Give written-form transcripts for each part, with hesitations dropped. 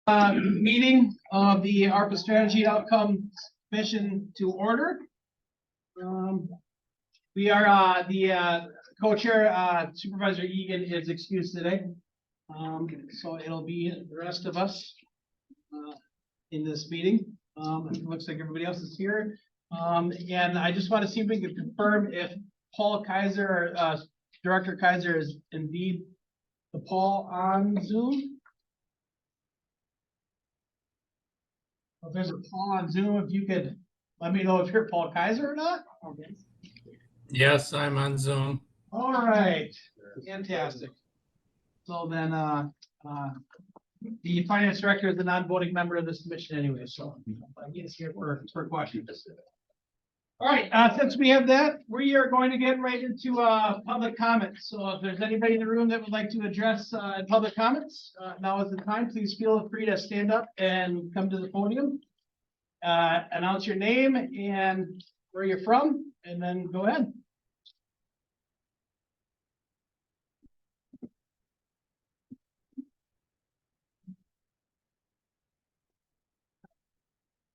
Meeting of the ARPA Strategy Outcome Mission to order. We are the co-chair, Supervisor Egan is excused today. So it'll be the rest of us in this meeting. It looks like everybody else is here. And I just want to see if we can confirm if Paul Kaiser, Director Kaiser, is indeed the Paul on Zoom. If there's a Paul on Zoom, if you could let me know if you're Paul Kaiser or not. Okay. Yes, I'm on Zoom. All right, fantastic. So then, the finance director is a non-voting member of this commission anyway, so he is here for questions. All right, since we have that, we are going to get right into public comments. So if there's anybody in the room that would like to address public comments, now is the time. Please feel free to stand up and come to the podium. Announce your name and where you're from, and then go ahead.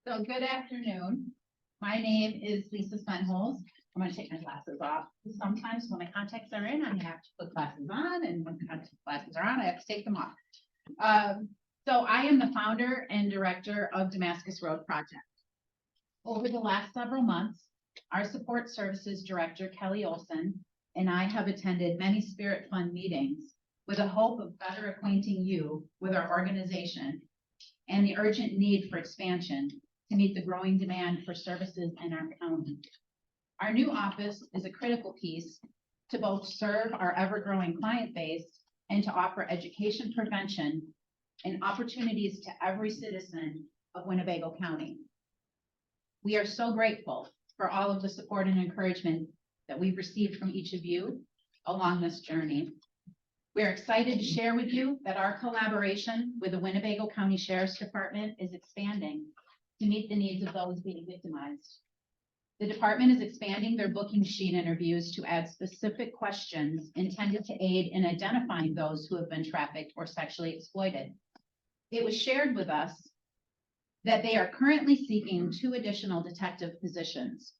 So good afternoon. My name is Lisa Svenholz. I'm going to take my glasses off. Sometimes when my contacts are in, I have to put glasses on, and when glasses are on, I have to take them off. So I am the founder and director of Damascus Road Project. Over the last several months, our support services director, Kelly Olson, and I have attended many Spirit Fund meetings with a hope of better acquainting you with our organization and the urgent need for expansion to meet the growing demand for services in our county. Our new office is a critical piece to both serve our ever-growing client base and to offer education prevention and opportunities to every citizen of Winnebago County. We are so grateful for all of the support and encouragement that we've received from each of you along this journey. We're excited to share with you that our collaboration with the Winnebago County Sheriff's Department is expanding to meet the needs of those being victimized. The department is expanding their booking sheet interviews to add specific questions intended to aid in identifying those who have been trafficked or sexually exploited. It was shared with us that they are currently seeking 2 additional detective positions,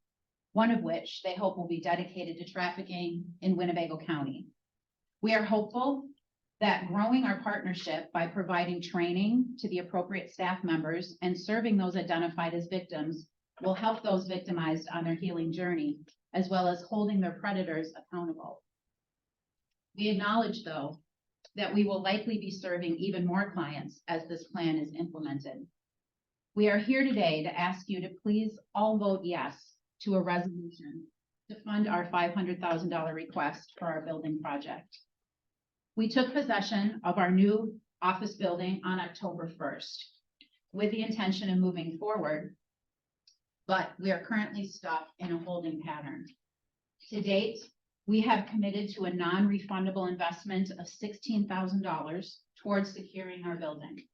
one of which they hope will be dedicated to trafficking in Winnebago County. We are hopeful that growing our partnership by providing training to the appropriate staff members and serving those identified as victims will help those victimized on their healing journey, as well as holding their predators accountable. We acknowledge, though, that we will likely be serving even more clients as this plan is implemented. We are here today to ask you to please all vote yes to a resolution to fund our $500,000 request for our building project. We took possession of our new office building on October 1st with the intention of moving forward, but we are currently stuck in a holding pattern. To date, we have committed to a non-refundable investment of $16,000 towards securing our building.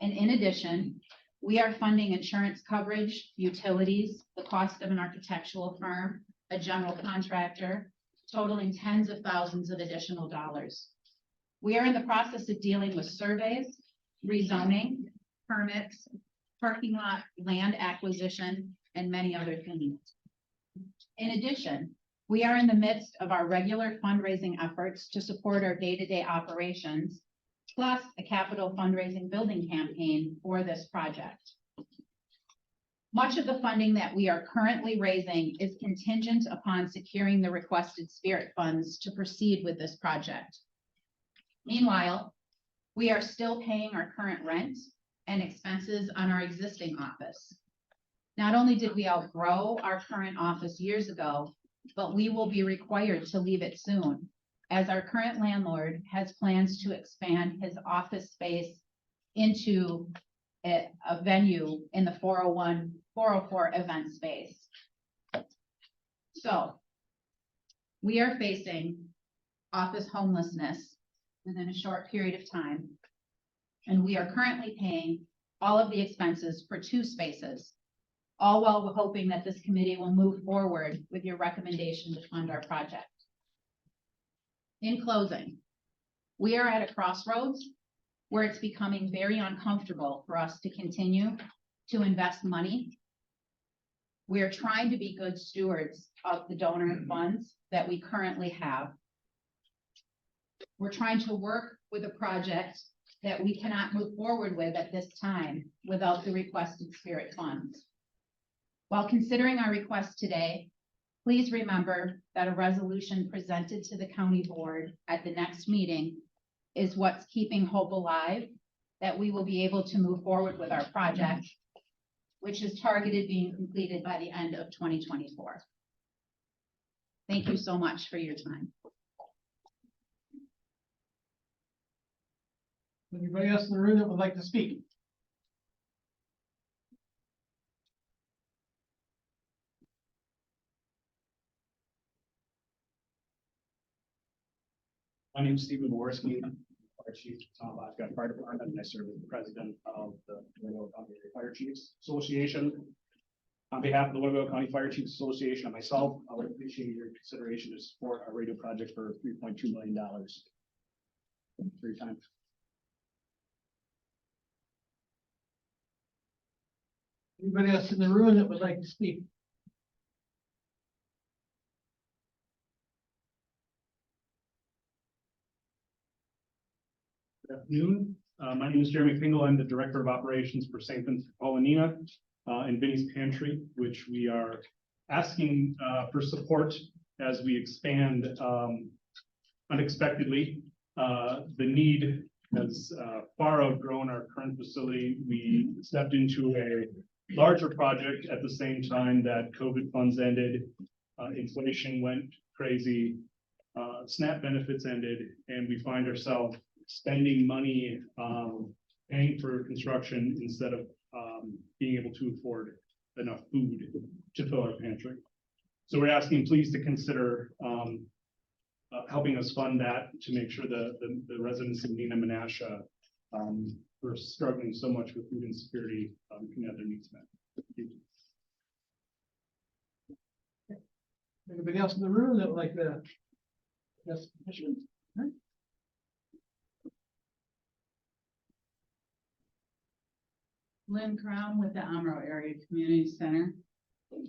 And in addition, we are funding insurance coverage, utilities, the cost of an architectural firm, a general contractor, totaling tens of thousands of additional dollars. We are in the process of dealing with surveys, rezoning, permits, parking lot, land acquisition, and many other things. In addition, we are in the midst of our regular fundraising efforts to support our day-to-day operations, plus a capital fundraising building campaign for this project. Much of the funding that we are currently raising is contingent upon securing the requested Spirit funds to proceed with this project. Meanwhile, we are still paying our current rent and expenses on our existing office. Not only did we outgrow our current office years ago, but we will be required to leave it soon, as our current landlord has plans to expand his office space into a venue in the 404 event space. So we are facing office homelessness within a short period of time, and we are currently paying all of the expenses for 2 spaces, all while we're hoping that this committee will move forward with your recommendation to fund our project. In closing, we are at a crossroads where it's becoming very uncomfortable for us to continue to invest money. We are trying to be good stewards of the donor funds that we currently have. We're trying to work with a project that we cannot move forward with at this time without the requested spirit funds. While considering our request today, please remember that a resolution presented to the county board at the next meeting is what's keeping hope alive that we will be able to move forward with our project, which is targeted being completed by the end of 2024. Thank you so much for your time. Anybody else in the room that would like to speak? My name is Stephen Borski, Fire Chief, I've Fire Department, and I serve as the president of the Winnebago County Fire Chiefs Association. On behalf of the Winnebago County Fire Chiefs Association and myself, I would appreciate your consideration to support our radio project for $3.2 million. For your time. Anybody else in the room that would like to speak? Good afternoon. My name is Jeremy Fingal. I'm the Director of Operations for St. Vincent Paulinina and Vinnie's Pantry, which we are asking for support as we expand unexpectedly. The need has far outgrown our current facility. We stepped into a larger project at the same time that COVID funds ended, inflation went crazy, SNAP benefits ended, and we find ourselves spending money paying for construction instead of being able to afford enough food to fill our pantry. So we're asking please to consider helping us fund that to make sure the residents of Neenah Menasha who are struggling so much with food insecurity can have their needs met. Thank you. Anybody else in the room that would like to? Yes, Commissioner. Lynn Crown with the Amro Area Community Center.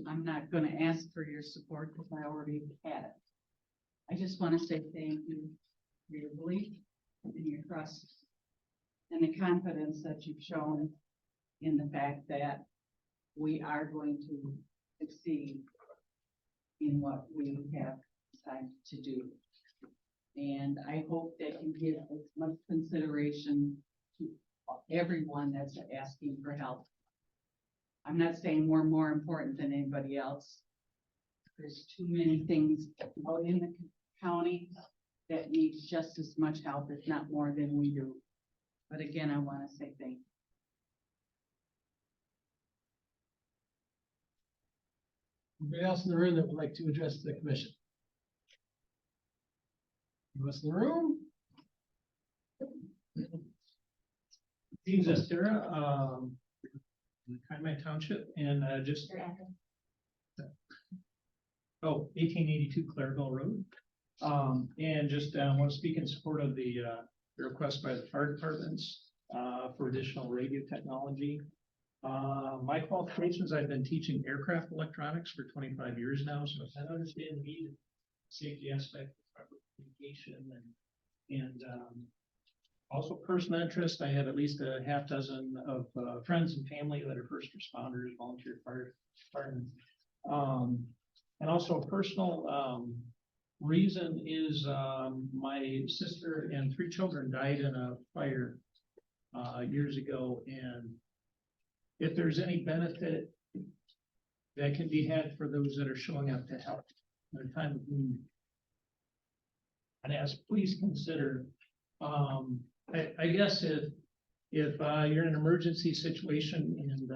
I'm not going to ask for your support because I already had it. I just want to say thank you for your belief and your trust and the confidence that you've shown in the fact that we are going to succeed in what we have decided to do. And I hope that you give as much consideration to everyone that's asking for help. I'm not saying we're more important than anybody else. There's too many things out in the county that needs just as much help, if not more than we do. But again, I want to say thank you. Anybody else in the room that would like to address the commission? Anybody else in the room? Dean Zestera, Kaimai Township, and just, 1882 Clareville Road. And just want to speak in support of the request by the fire departments for additional radio technology. My qualifications, I've been teaching aircraft electronics for 25 years now, so I understand the need, safety aspect, proper communication, and also personal interest. I have at least a half dozen of friends and family that are first responders, volunteer fire department. And also a personal reason is my sister and 3 children died in a fire years ago, and if there's any benefit that can be had for those that are showing up to help in a time of need, and as please consider, I guess if you're in an emergency situation and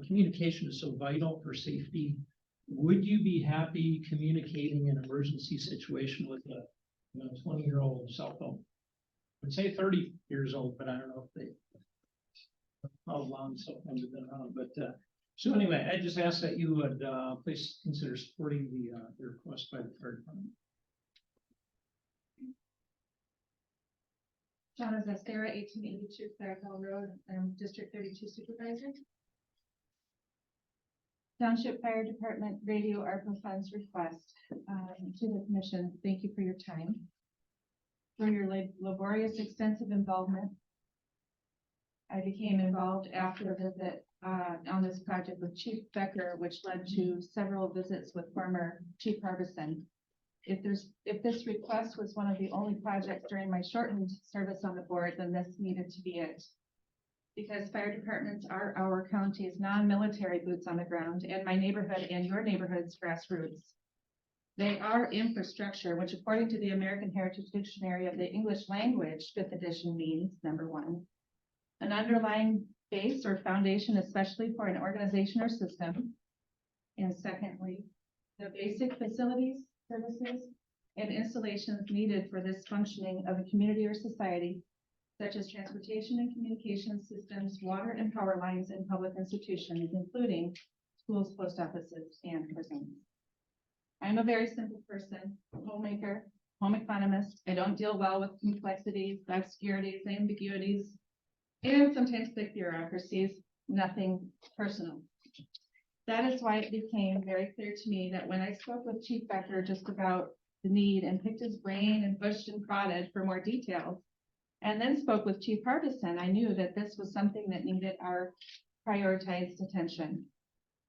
communication is so vital for safety, would you be happy communicating an emergency situation with a 20-year-old cell phone? I'd say 30 years old, but I don't know if how long cell phones have been around. But so anyway, I just ask that you would please consider supporting the request by the fire department. Donna Zestera, 1882 Clarendon Road, District 32 Supervisor. Township Fire Department Radio ARPA funds request to the commission. Thank you for your time. For your laborious, extensive involvement. I became involved after a visit on this project with Chief Becker, which led to several visits with former Chief Harbison. If this request was one of the only projects during my shortened service on the board, then this needed to be it. Because fire departments are our county's non-military boots on the ground, and my neighborhood and your neighborhood's grassroots. They are infrastructure, which according to the American Heritage Dictionary of the English Language, 5th edition means, number one, an underlying base or foundation, especially for an organization or system. And secondly, the basic facilities, services, and installations needed for this functioning of a community or society, such as transportation and communication systems, water and power lines, and public institutions, including schools, post offices, and prisons. I'm a very simple person, homemaker, home economist. I don't deal well with complexities, obscurities, ambiguities, and sometimes thick bureaucracies, nothing personal. That is why it became very clear to me that when I spoke with Chief Becker just about the need and picked his brain and pushed and prodded for more details, and then spoke with Chief Harbison, I knew that this was something that needed our prioritized attention.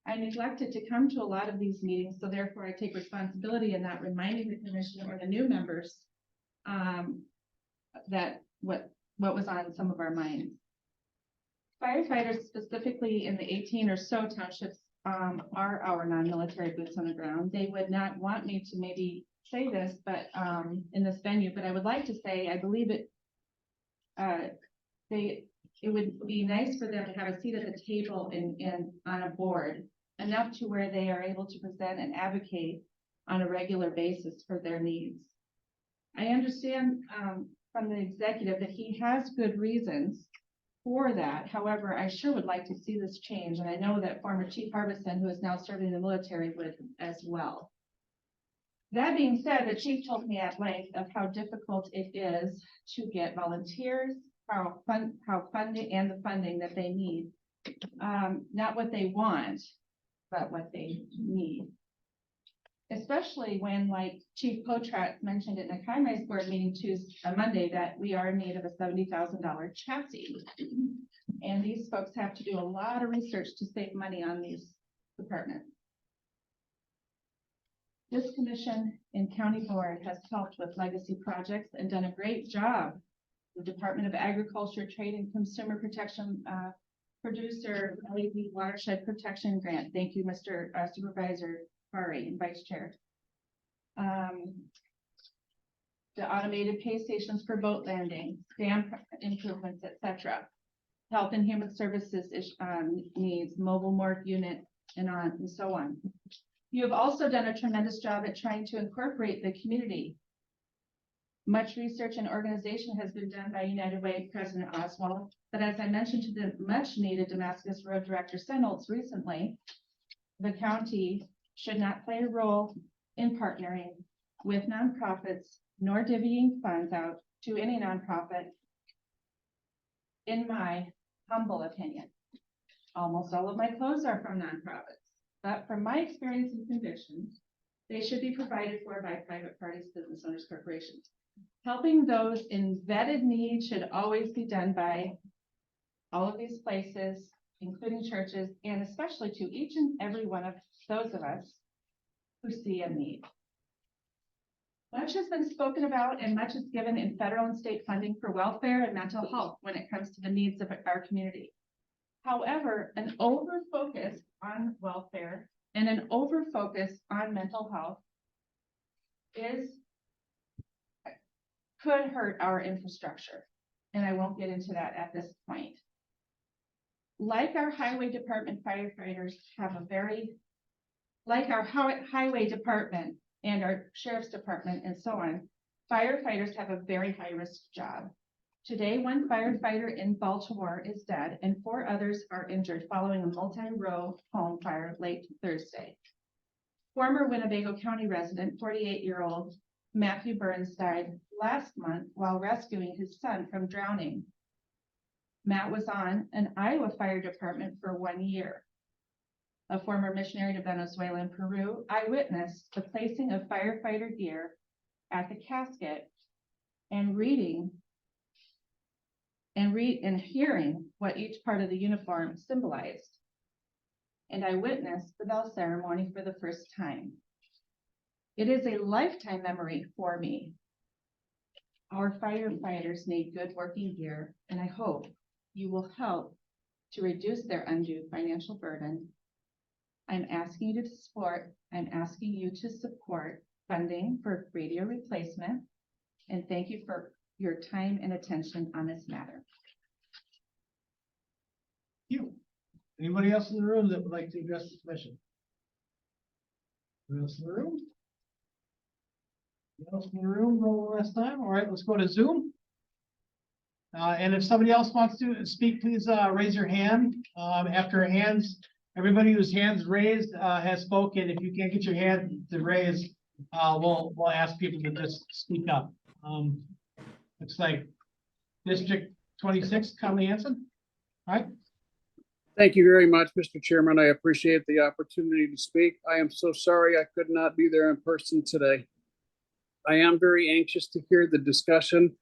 I neglected to come to a lot of these meetings, so therefore I take responsibility in not reminding the commission or the new members that what was on some of our minds. Firefighters, specifically in the 18 or so townships, are our non-military boots on the ground. They would not want me to maybe say this, but in this venue, but I would like to say, I believe it would be nice for them to have a seat at the table and on a board, enough to where they are able to present and advocate on a regular basis for their needs. I understand from the executive that he has good reasons for that. However, I sure would like to see this change, and I know that former Chief Harbison, who is now serving in the military, would as well. That being said, the chief told me at length of how difficult it is to get volunteers, how funding and the funding that they need, not what they want, but what they need. Especially when, like Chief Potrat mentioned in a Kai's board meeting Monday, that we are in need of a $70,000 chassis. And these folks have to do a lot of research to save money on these departments. This commission and county board has helped with legacy projects and done a great job. The Department of Agriculture, Trade and Consumer Protection producer LED watershed protection grant. Thank you, Mr. Supervisor Fari and Vice Chair. The automated pay stations for boat landing, dam improvements, etc. Health and Human Services needs, mobile morgue unit, and on and so on. You have also done a tremendous job at trying to incorporate the community. Much research and organization has been done by United Way President Oswald, but as I mentioned to the much needed Damascus Road Director Senolds recently, the county should not play a role in partnering with nonprofits nor divvying funds out to any nonprofit, in my humble opinion. Almost all of my clothes are from nonprofits, but from my experience and convictions, they should be provided for by private parties, business owners, corporations. Helping those in vetted need should always be done by all of these places, including churches, and especially to each and every one of those of us who see a need. Much has been spoken about and much is given in federal and state funding for welfare and mental health when it comes to the needs of our community. However, an over-focus on welfare and an over-focus on mental health could hurt our infrastructure. And I won't get into that at this point. Like our highway department firefighters have highway department and our sheriff's department and so on, firefighters have a very high risk job. Today, one firefighter in Baltimore is dead and 4 others are injured following a multi-row home fire late Thursday. Former Winnebago County resident, 48-year-old Matthew Burns, died last month while rescuing his son from drowning. Matt was on an Iowa Fire Department for 1 year. A former missionary to Venezuela and Peru, I witnessed the placing of firefighter gear at the casket and hearing what each part of the uniform symbolized. And I witnessed the bell ceremony for the first time. It is a lifetime memory for me. Our firefighters need good working gear, and I hope you will help to reduce their undue financial burden. I'm asking you to support funding for radio replacement, and thank you for your time and attention on this matter. You. Anybody else in the room that would like to address the commission? Anyone else in the room? Anyone else in the room? No one last time? All right, let's go to Zoom. And if somebody else wants to speak, please raise your hand. After everybody whose hands raised has spoken. If you can't get your hand to raise, we'll ask people to just speak up. Looks like District 26, Conley Hanson. All right. Thank you very much, Mr. Chairman. I appreciate the opportunity to speak. I am so sorry I could not be there in person today. I am very anxious to hear the discussion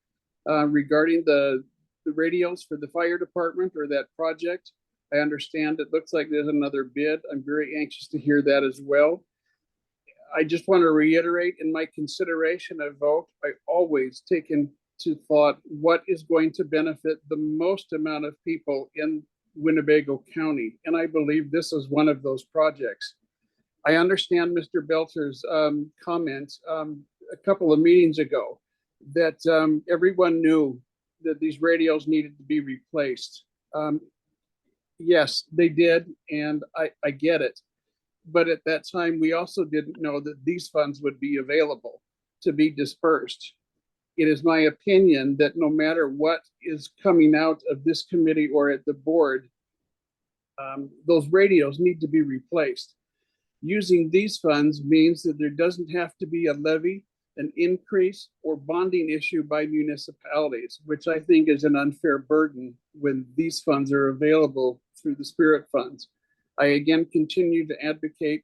regarding the radios for the fire department or that project. I understand it looks like there's another bid. I'm very anxious to hear that as well. I just want to reiterate in my consideration of vote, I always take into thought what is going to benefit the most amount of people in Winnebago County. And I believe this is one of those projects. I understand Mr. Belcher's comment a couple of meetings ago that everyone knew that these radios needed to be replaced. Yes, they did, and I get it. But at that time, we also didn't know that these funds would be available to be dispersed. It is my opinion that no matter what is coming out of this committee or at the board, those radios need to be replaced. Using these funds means that there doesn't have to be a levy, an increase, or bonding issue by municipalities, which I think is an unfair burden when these funds are available through the Spirit funds. I again continue to advocate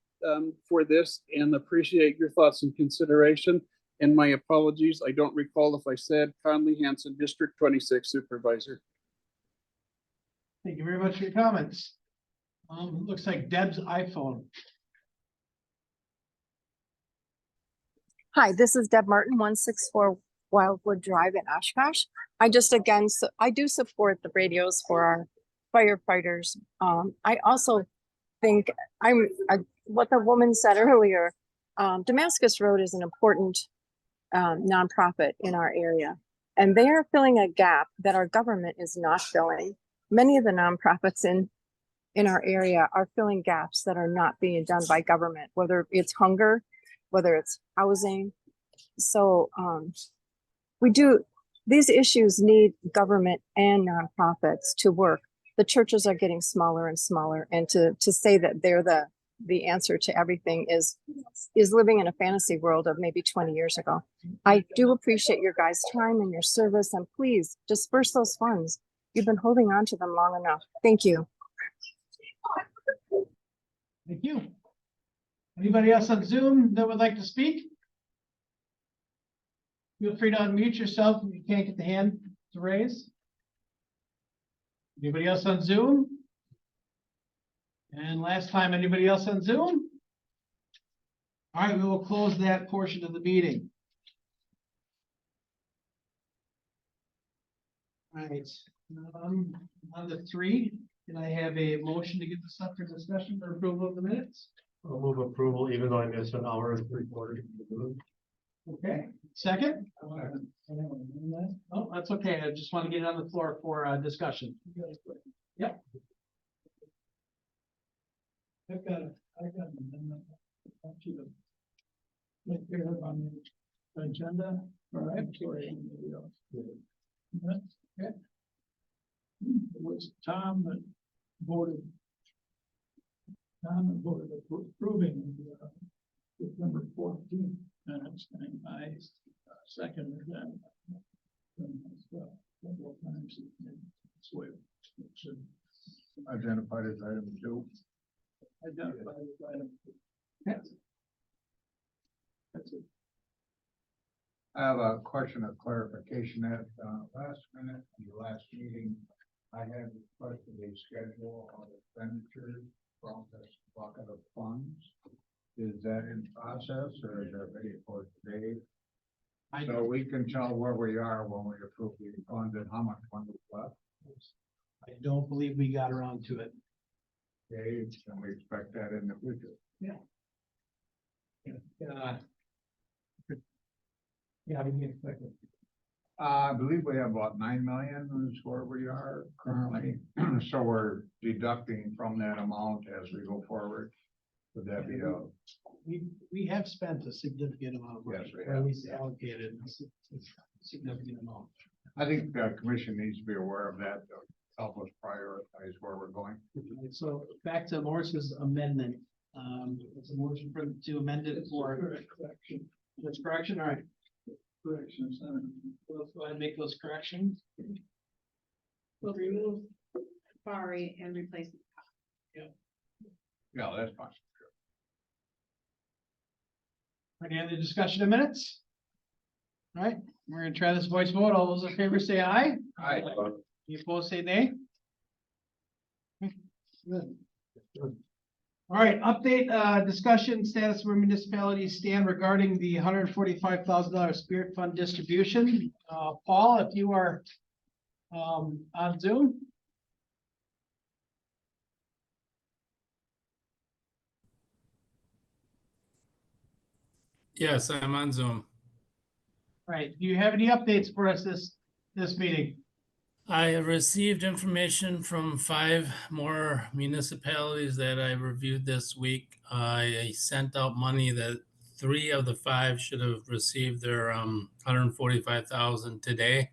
for this and appreciate your thoughts and consideration. And my apologies, I don't recall if I said Conley Hanson, District 26 Supervisor. Thank you very much for your comments. Looks like Deb's iPhone. Hi, this is Deb Martin, 164 Wildwood Drive in Oshkosh. I do support the radios for our firefighters. I also think what the woman said earlier, Damascus Road is an important nonprofit in our area, and they are filling a gap that our government is not filling. Many of the nonprofits in our area are filling gaps that are not being done by government, whether it's hunger, whether it's housing. So these issues need government and nonprofits to work. The churches are getting smaller and smaller, and to say that they're the answer to everything is living in a fantasy world of maybe 20 years ago. I do appreciate your guys' time and your service, and please disperse those funds. You've been holding on to them long enough. Thank you. Thank you. Anybody else on Zoom that would like to speak? Feel free to unmute yourself if you can't get the hand to raise. Anybody else on Zoom? And last time, anybody else on Zoom? All right, we will close that portion of the meeting. All right, on the 3, can I have a motion to get this up for discussion for approval of the minutes? I'll move approval, even though I missed an hour and 3/4. Okay, second? Oh, that's okay. I just want to get it on the floor for discussion. Yep. I've got an amendment to the right here on the agenda. All right. Okay. It was Tom that voted approving December 14th minutes, and I Second. Identified as item two. Identified as item. That's it. I have a question of clarification at, last minute, in the last meeting, I had requested a schedule of expenditures from this bucket of funds. Is that in process or is that ready for today? So we can tell where we are when we approve the funds and how much money is left. I don't believe we got around to it. Okay, and we expect that in the future. Yeah, we can expect it. I believe we have about 9 million is where we are currently, so we're deducting from that amount as we go forward. Would that be a? We have spent a significant amount of money, Yes, we or at have. least allocated a significant amount. I think the commission needs to be aware of that to help us prioritize where we're going. So back to Morris's amendment, it's a motion to amend it for. That's correction, all right. Corrections, let's go ahead and make those corrections. We'll remove Barry and replace. Yeah, that's fine. Any other discussion of minutes? All right, we're gonna try this voice vote. All those in favor say aye. Aye. You opposed, say nay. Good. All right, update, discussion status where municipalities stand regarding the $145,000 Spirit Fund distribution. Paul, if you are on Zoom. Yes, I'm on Zoom. All right, do you have any updates for us this meeting? I have received information from 5 more municipalities that I reviewed this week. I sent out money that 3 of the 5 should have received their 145,000 today.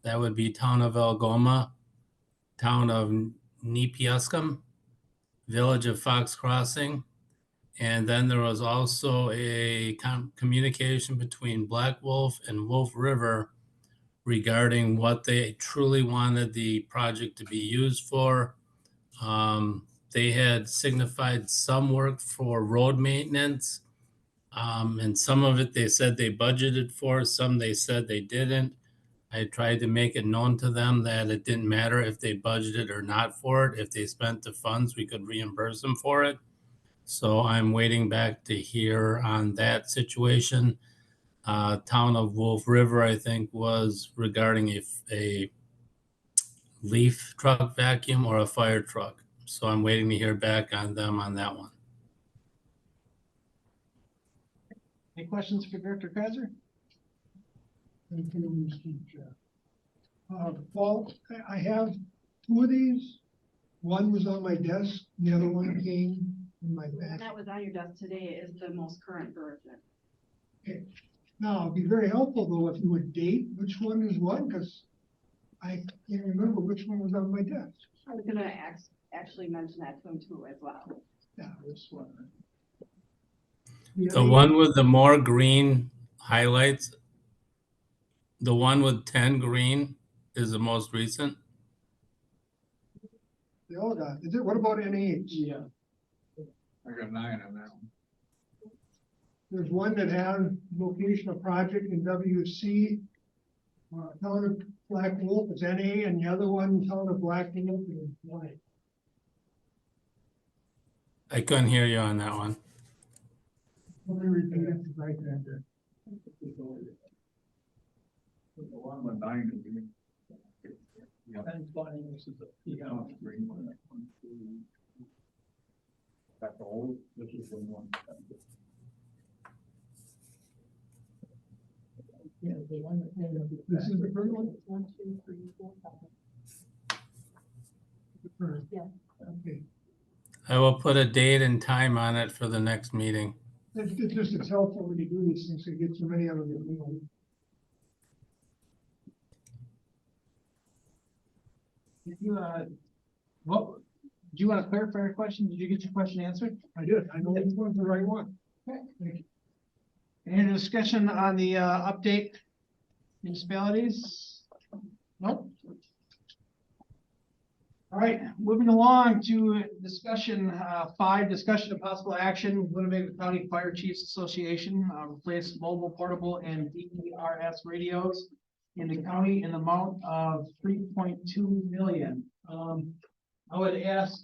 That would be Town of Algoma, Town of Nepiaskum, Village of Fox Crossing, and then there was also a communication between Black Wolf and Wolf River regarding what they truly wanted the project to be used for. They had signified some work for road maintenance. And some of it they said they budgeted for, some they said they didn't. I tried to make it known to them that it didn't matter if they budgeted or not for it. If they spent the funds, we could reimburse them for it. So I'm waiting back to hear on that situation. Town of Wolf River, I think, was regarding a leaf truck vacuum or a fire truck. So I'm waiting to hear back on them on that one. Any questions for Director Kaiser? Thank you, Mr. Chair. Paul, I have 2 of these. One was on my desk, the other one came in my bag. That was on your desk today is the most current version. Okay. Now, it'd be very helpful though if you would date which one is what, because I can't remember which one was on my desk. I was gonna actually mention that to him too as well. Yeah, this one. The one with the more green highlights, the one with 10 green is the most recent. They all got, is it, what about NH? Yeah. I got 9 on that one. There's one that has location of project in WC. Town of Black Wolf is NA, and the other one, Town of Black Wolf is Y. I couldn't hear you on that one. Let me repeat it right there. The one with 9 is green. That's the old, this is the one. This is the first one? 1, 2, 3, 4, 5. The first. Yeah. Okay, I will put a date and time on it for the next meeting. it's just, it's helpful when you do these things, to get so many of them, you know. If you, what, do you want to clarify your question? Did you get your question answered? I did, I know which one's the right one. Okay. Thank you. Any discussion on the update municipalities? Nope. All right, moving along to discussion 5, discussion of possible action, Winnebago County Fire Chiefs Association, replace mobile, portable, and DERS radios in the county in the amount of 3.2 million. I would ask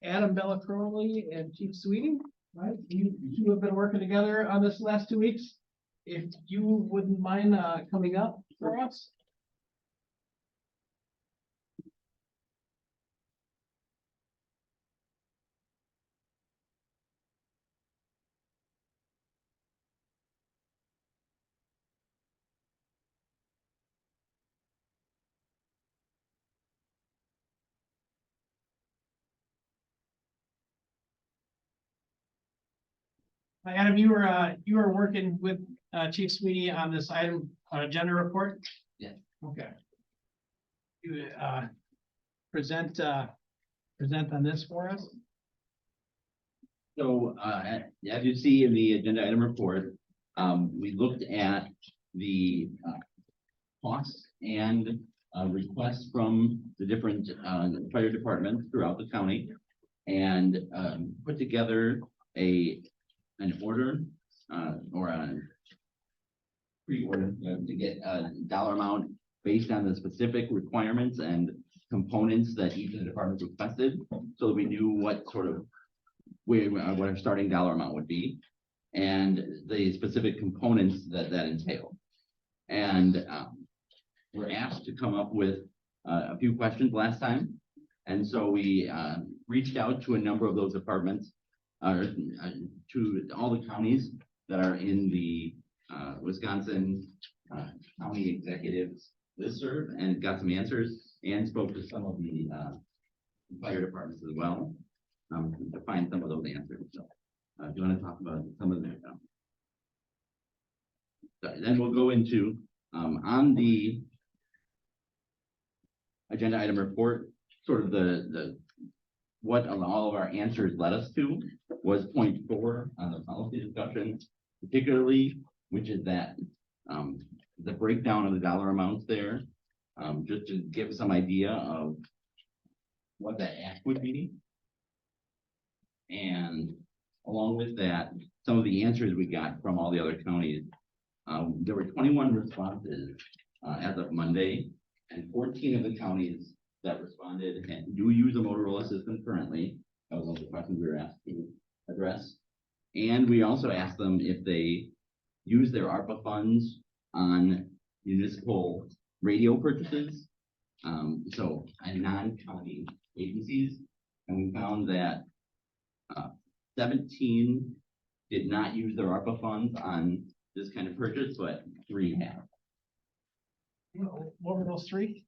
Adam Bellicroli and Chief Sweeting, right? You have been working together on this last 2 weeks. If you wouldn't mind coming up for us. Adam, you were working with Chief Sweeney on this item, agenda report? Yeah. Okay. You present on this for us? So, as you see in the agenda item report, we looked at the costs and requests from the different fire departments throughout the county and put together an order or a pre-order to get a dollar amount based on the specific requirements and components that each of the departments requested, so that we knew what sort of what our starting dollar amount would be and the specific components that entail. And we're asked to come up with a few questions last time. And so we reached out to a number of those departments, to all the counties that are in the Wisconsin County Executives listserv, and got some answers, and spoke to some of the fire departments as well to find some of those answers. So, do you want to talk about some of them? Then we'll go into on the agenda item report, sort of the what all of our answers led us to was point 4 on the policy discussion, particularly, which is that the breakdown of the dollar amounts there, just to give some idea of what that act would be. And along with that, some of the answers we got from all the other counties. There were 21 responses as of Monday, and 14 of the counties that responded and do use a Motorola system currently. That was one of the questions we were asked to address. And we also asked them if they use their ARPA funds on municipal radio purchases, so and non-county agencies. And we found that 17 did not use their ARPA funds on this kind of purchase, but 3 have. What were those 3?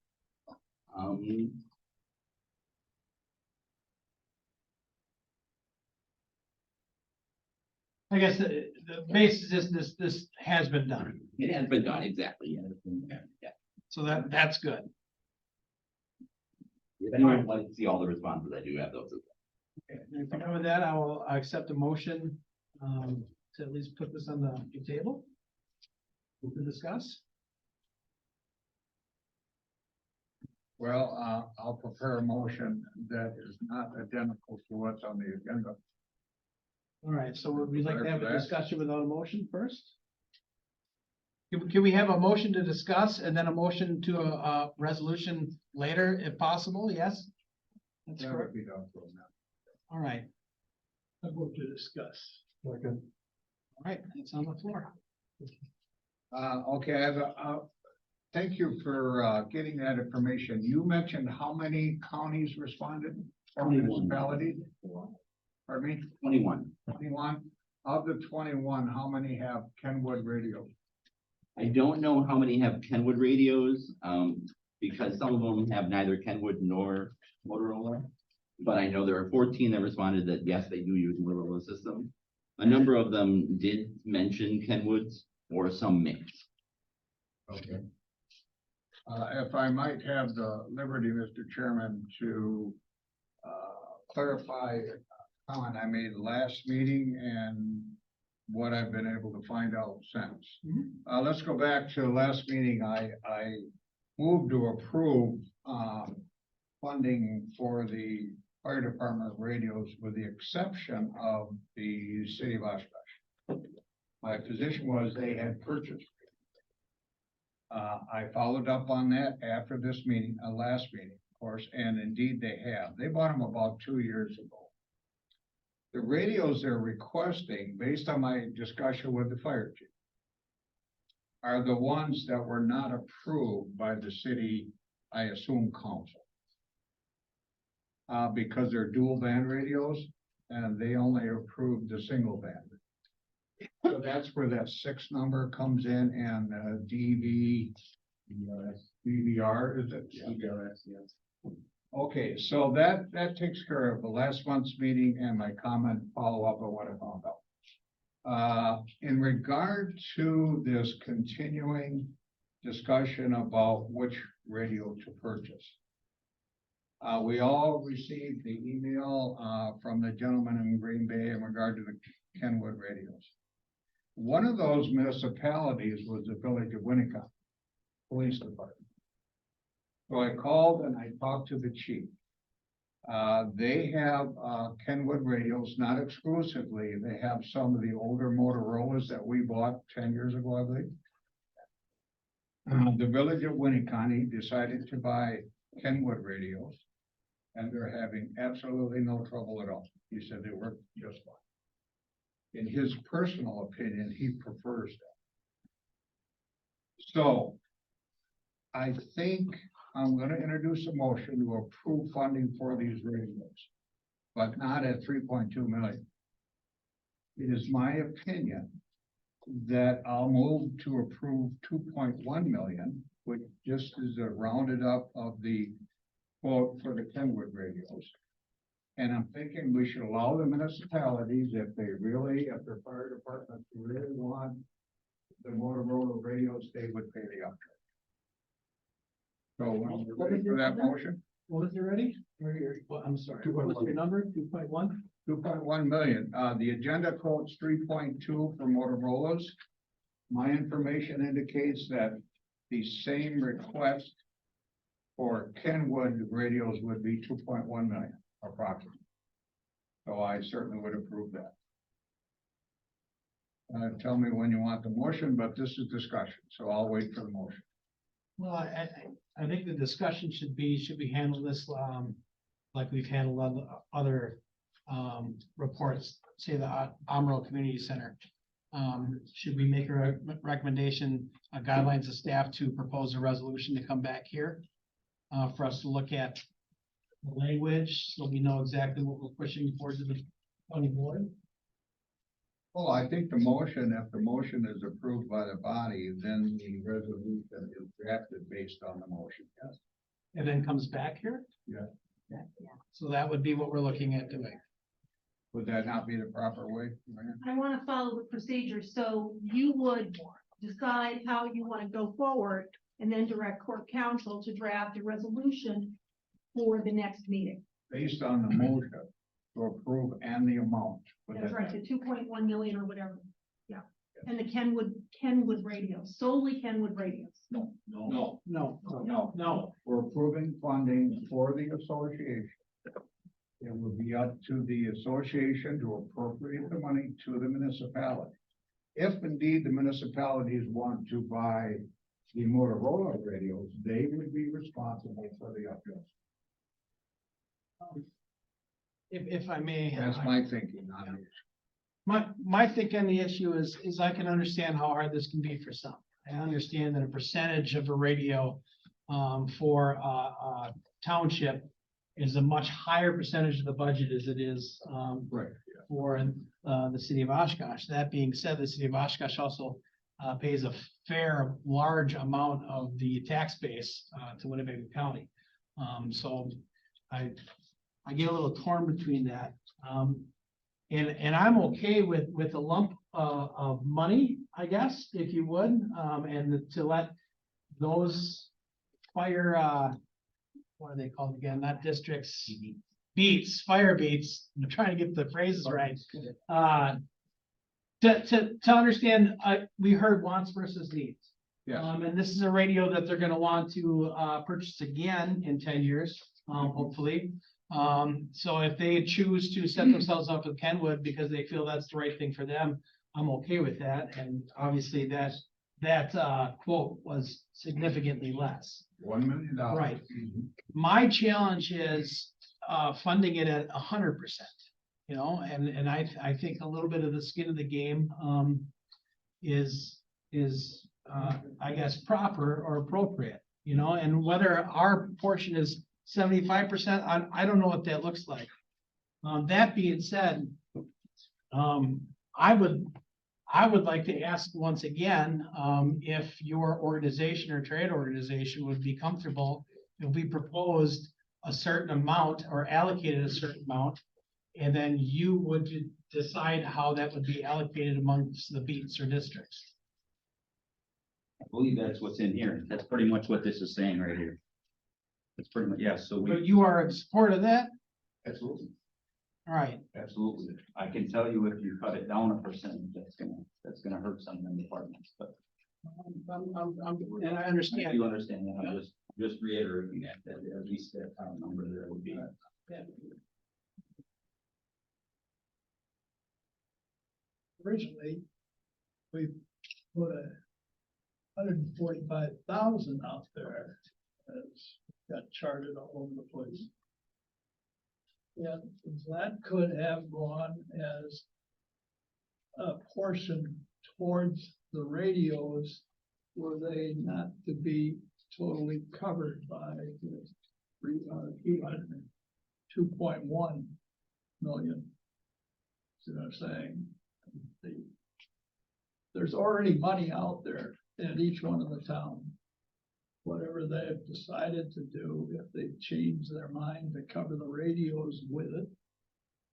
I guess the basis is this has been done, It has been done, exactly, yeah. It's been done, yeah. so that's good. If anyone would like to see all the responses, I do have those as well. Okay, if you come with that, I will accept a motion to at least put this on the table to discuss. Well, I'll prepare a motion that is not identical to what's on the agenda. All right, so would we like to have a Correct. discussion without a motion first? Can we have a motion to discuss and then a motion to a resolution later if possible? Yes? That's That correct. would be done for now. All right, I vote to discuss. all right, it's on the floor. Okay, thank you for getting that information. You mentioned how many counties responded? Or 21. municipalities? Pardon me? 21. 21? Of the 21, how many have Kenwood radio? I don't know how many have Kenwood radios, because some of them have neither Kenwood nor Motorola. But I know there are 14 that responded that yes, they do use Motorola system. A number of them did mention Kenwoods or some mix. Okay. If I might have the liberty, Mr. Chairman, to clarify a comment I made last meeting and what I've been able to find out since. Mhm. Let's go back to the last meeting. I moved to approve, funding for the fire department radios with the exception of the city of Oshkosh. My position was they had purchased. I followed up on that after this meeting, last meeting, of course, and indeed they have. They bought them about 2 years ago. The radios they're requesting, based on my discussion with the fire chief, are the ones that were not approved by the city, I assume, council. Because they're dual band radios and they only approved the single band. So that's where that 6 number comes in and DVR, is it? DVRS, yes. Okay, so that takes care of the last month's meeting and my comment follow-up on what I found out. In regard to this continuing discussion about which radio to purchase. We all received the email from the gentleman in Green Bay in regard to the Kenwood radios. One of those municipalities was the village of Winnebago Police Department. So I called and I talked to the chief. They have Kenwood radios, not exclusively. They have some of the older Motorola's that we bought 10 years ago, I believe. The village of Winnebago decided to buy Kenwood radios, and they're having absolutely no trouble at all. He said they work just fine. In his personal opinion, he prefers that. So I think I'm gonna introduce a motion to approve funding for these radios, but not at 3.2 million. It is my opinion that I'll move to approve 2.1 million, which just is a rounded up of the quote for the Kenwood radios. And I'm thinking we should allow the municipalities, if their fire departments really want the Motorola radios, they would pay the upcharge. So when we're ready for that motion, What was it ready? Well, I'm sorry. What's your number? 2.1? 2.1 million. The agenda quotes 3.2 for Motorola's. My information indicates that the same request for Kenwood radios would be 2.1 million approximately. So I certainly would approve that. Tell me when you want the motion, but this is discussion, so I'll wait for the motion. Well, I think the discussion should we handle this, like we've handled other, reports, say the Amro Community Center. Should we make a recommendation, guidelines of staff to propose a resolution to come back here? For us to look at the language, so we know exactly what we're pushing forward to the county board? Well, I think the motion, if the motion is approved by the body, then the resolution is drafted based on the motion, yes. And then comes back here? Yeah. So that would be what we're looking at doing. Would that not be the proper way, Marianne? I want to follow the procedure, so you would decide how you want to go forward and then direct court counsel to draft a resolution for the next meeting. Based on the motion to approve and the amount. Would That's that- right, the 2.1 million or whatever, yeah. And the Kenwood radios, solely Kenwood radios. No. No. We're approving funding for the association. It would be up to the association to appropriate the money to the municipality. If indeed the municipalities want to buy the Motorola radios, they would be responsible for the upgrade. If I may. That's my thinking on it. My thinking on the issue is I can understand how hard this can be for some. I understand that a percentage of a radio for a township is a much higher percentage of the budget as it is Right. for the city of Oshkosh. That being said, the city of Oshkosh also pays a large amount of the tax base to Winnebago County. So I get a little torn between that. And I'm okay with a lump of money, I guess, if you would, and to let those fire, what are they called again? Not districts, fire beats. I'm trying to get the phrases right. To understand, we heard wants versus needs. Yes. And this is a radio that they're gonna want to, purchase again in 10 years, hopefully. So if they choose to set themselves up with Kenwood because they feel that's the right thing for them, I'm okay with that. And obviously that quote was significantly less. $1 million. Right. My challenge is, funding it at 100%. You know, and I think a little bit of the skin of the game, is, I guess, proper or appropriate, you know, and whether our portion is 75%, I don't know what that looks like. That being said, I would like to ask once again, if your organization or trade organization would be comfortable if we proposed a certain amount or allocated a certain amount, and then you would decide how that would be allocated amongst the beats or districts. I believe that's what's in here. That's pretty much what this is saying right here. That's pretty much, yes, so But we, you are in support of that? absolutely, All right, absolutely. I can tell you if you cut it down a percentage, that's gonna hurt some of the departments, but and I understand. you understand that. I'm just reiterating that at least that kind of number there would be. Originally, we put 145,000 out there, as got charted all over the place. Yeah, that could have gone as a portion towards the radios, were they not to be totally covered by the 2.1 million. See what I'm saying? There's already money out there in each one of the towns. Whatever they've decided to do, if they change their mind to cover the radios with it,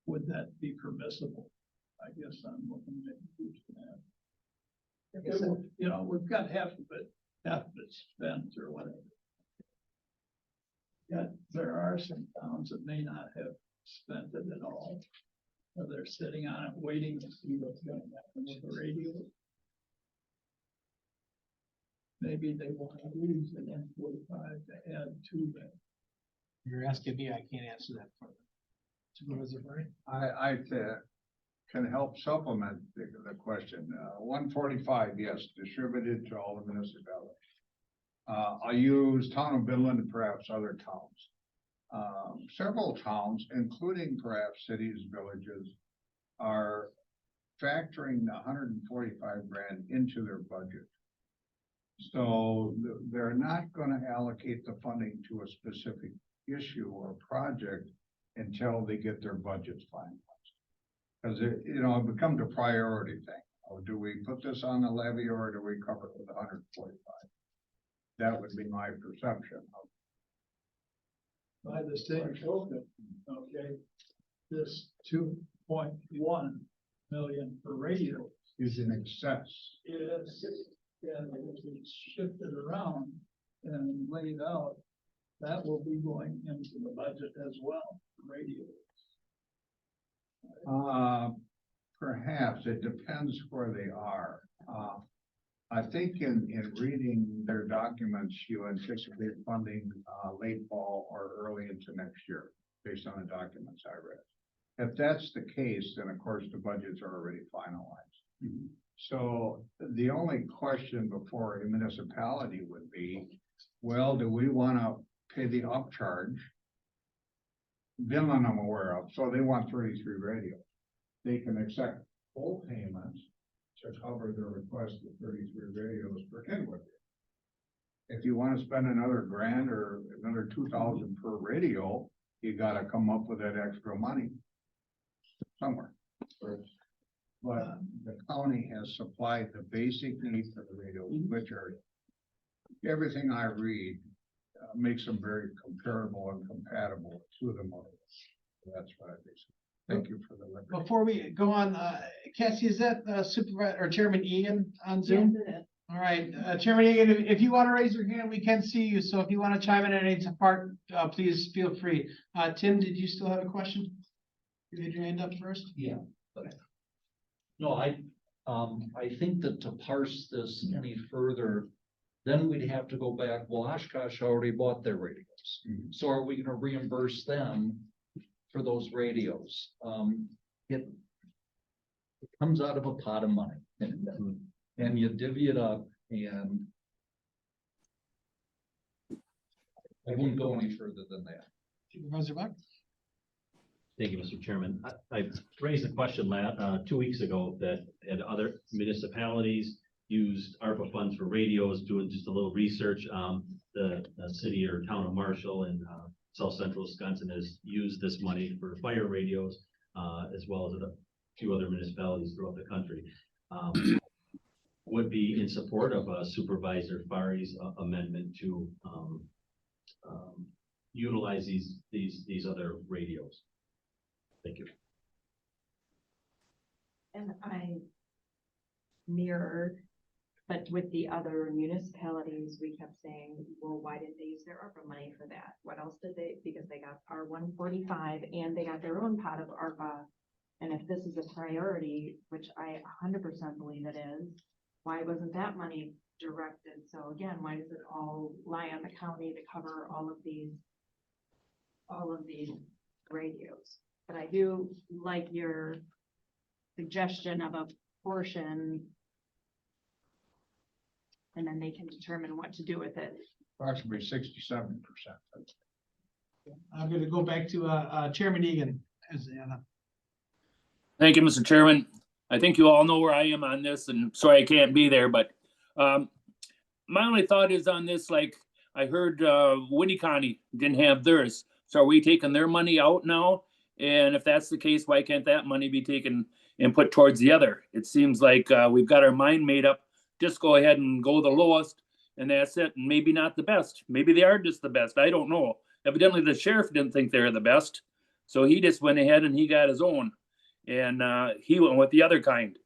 would that be permissible? I guess I'm looking at who's that. You know, we've got half of it spent or whatever. Yet there are some towns that may not have spent it at all. Or they're sitting on it waiting to see what's going to happen with the radio. Maybe they want to use the N45 to add to that. You're asking me, I can't answer that for them. Supervisor Murray? I can help supplement the question. 145, yes, distributed to all the municipalities. I use town of Midland and perhaps other towns. Several towns, including perhaps cities, villages, are factoring the 145 grand into their budget. So they're not going to allocate the funding to a specific issue or project until they get their budgets finalized. Because it becomes a priority thing. Oh, do we put this on the levy or do we cover it with 145? That would be my perception. By the same token, okay, this 2.1 million for radio Is in excess. is, and if it's shifted around and laid out, that will be going into the budget as well, radio. Perhaps it depends where they are. I think in reading their documents, you anticipate funding late fall or early into next year, based on the documents I read. If that's the case, then of course the budgets are already finalized. So the only question before a municipality would be, well, do we want to pay the upcharge? Vinland I'm aware of, so they want 33 radios. They can accept full payments to cover their request of 33 radios for Kenwood. If you want to spend another grand or another 2,000 per radio, you got to come up with that extra money somewhere. But the county has supplied the basic needs for the radios, which are everything I read makes them very comparable and compatible to the model. So that's what I think. Thank you for the liberty. Before we go on, Cassie, is that Supervisor or Chairman Egan on Zoom? All right, Chairman Egan, if you want to raise your hand, we can see you. So if you want to chime in at any part, please feel free. Tim, did you still have a question? You had your hand up first? Yeah. No, I I think that to parse this any further, then we'd have to go back, well, Oshkosh already bought their radios. So are we gonna reimburse them for those radios? It comes out of a pot of money. And you divvy it up, and I wouldn't go any further than that. Supervisor Buck? Thank you, Mr. Chairman. I raised a question 2 weeks ago that had other municipalities used ARPA funds for radios, doing just a little research. The city or town of Marshall in South Central Wisconsin has used this money for fire radios, as well as a few other municipalities throughout the country. Would be in support of Supervisor Fari's amendment to utilize these other radios. Thank you. And I mirrored, but with the other municipalities, we kept saying, well, why didn't they use their ARPA money for that? What else did they, because they got our 145 and they got their own pot of ARPA. And if this is a priority, which I 100% believe it is, why wasn't that money directed? So again, why does it all lie on the county to cover all of these radios? But I do like your suggestion of a portion, and then they can determine what to do with it. Approximately 67%. I'm gonna go back to Chairman Egan. Thank you, Mr. Chairman. I think you all know where I am on this, and sorry I can't be there, but my only thought is on this, like I heard Winnie County didn't have theirs. So are we taking their money out now? And if that's the case, why can't that money be taken and put towards the other? It seems like we've got our mind made up. Just go ahead and go the lowest, and that's it. And maybe not the best. Maybe they are just the best. I don't know. Evidently, the sheriff didn't think they were the best. So he just went ahead and he got his own. And he went with the other kind.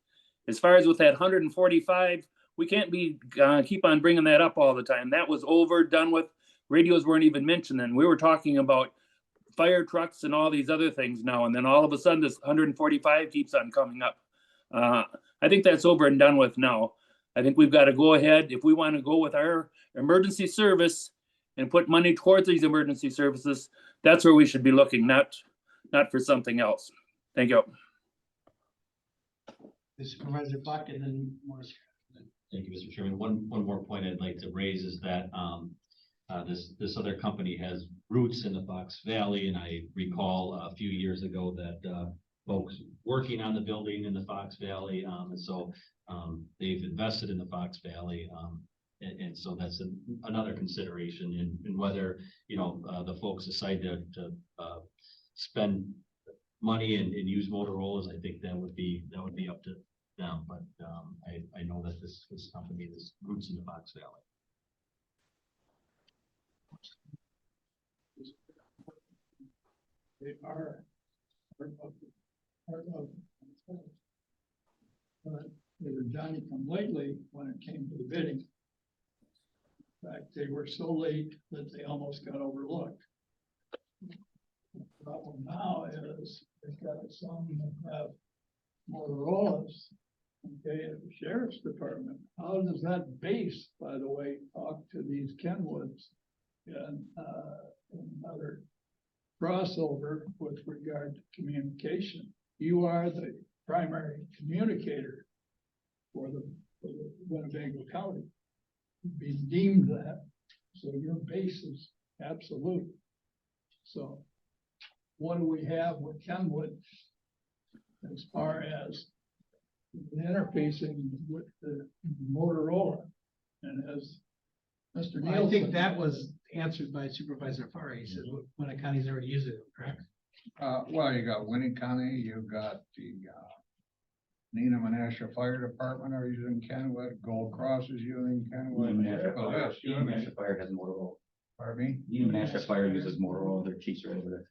As far as with that 145, we can't be keep on bringing that up all the time. That was over, done with. Radios weren't even mentioned then. We were talking about fire trucks and all these other things now. And then all of a sudden, this 145 keeps on coming up. I think that's over and done with now. I think we've got to go ahead, if we want to go with our emergency service and put money towards these emergency services, that's where we should be looking, not for something else. Thank you. Supervisor Buck and then Morris. Thank you, Mr. Chairman. One more point I'd like to raise is that this other company has roots in the Fox Valley, and I recall a few years ago that folks working on the building in the Fox Valley, and so they've invested in the Fox Valley, and so that's another consideration in whether the folks decide to spend money and use Motorola's. I think that would be up to them, but I know that this company has roots in the Fox Valley. They are part of they were Johnny come lately when it came to the bidding. In fact, they were so late that they almost got overlooked. The problem now is they've got some that have Motorola's, okay, at the sheriff's department. How does that base, by the way, talk to these Kenwoods and other crossover with regard to communication? You are the primary communicator for the Winnebago County. You'd be deemed that, so your base is absolute. So what do we have with Kenwood as far as the interfacing with the Motorola? And as Mr. Nielsen, I think that was answered by Supervisor Fari. He said Winnie County's already used it, correct? Well, you got Winnie County, you've got the Neenah Menasha Fire Department are using Kenwood, Gold Cross is using Kenwood. Menasha Fire has Motorola. Pardon me? Menasha Fire uses Motorola, their chiefs are over there.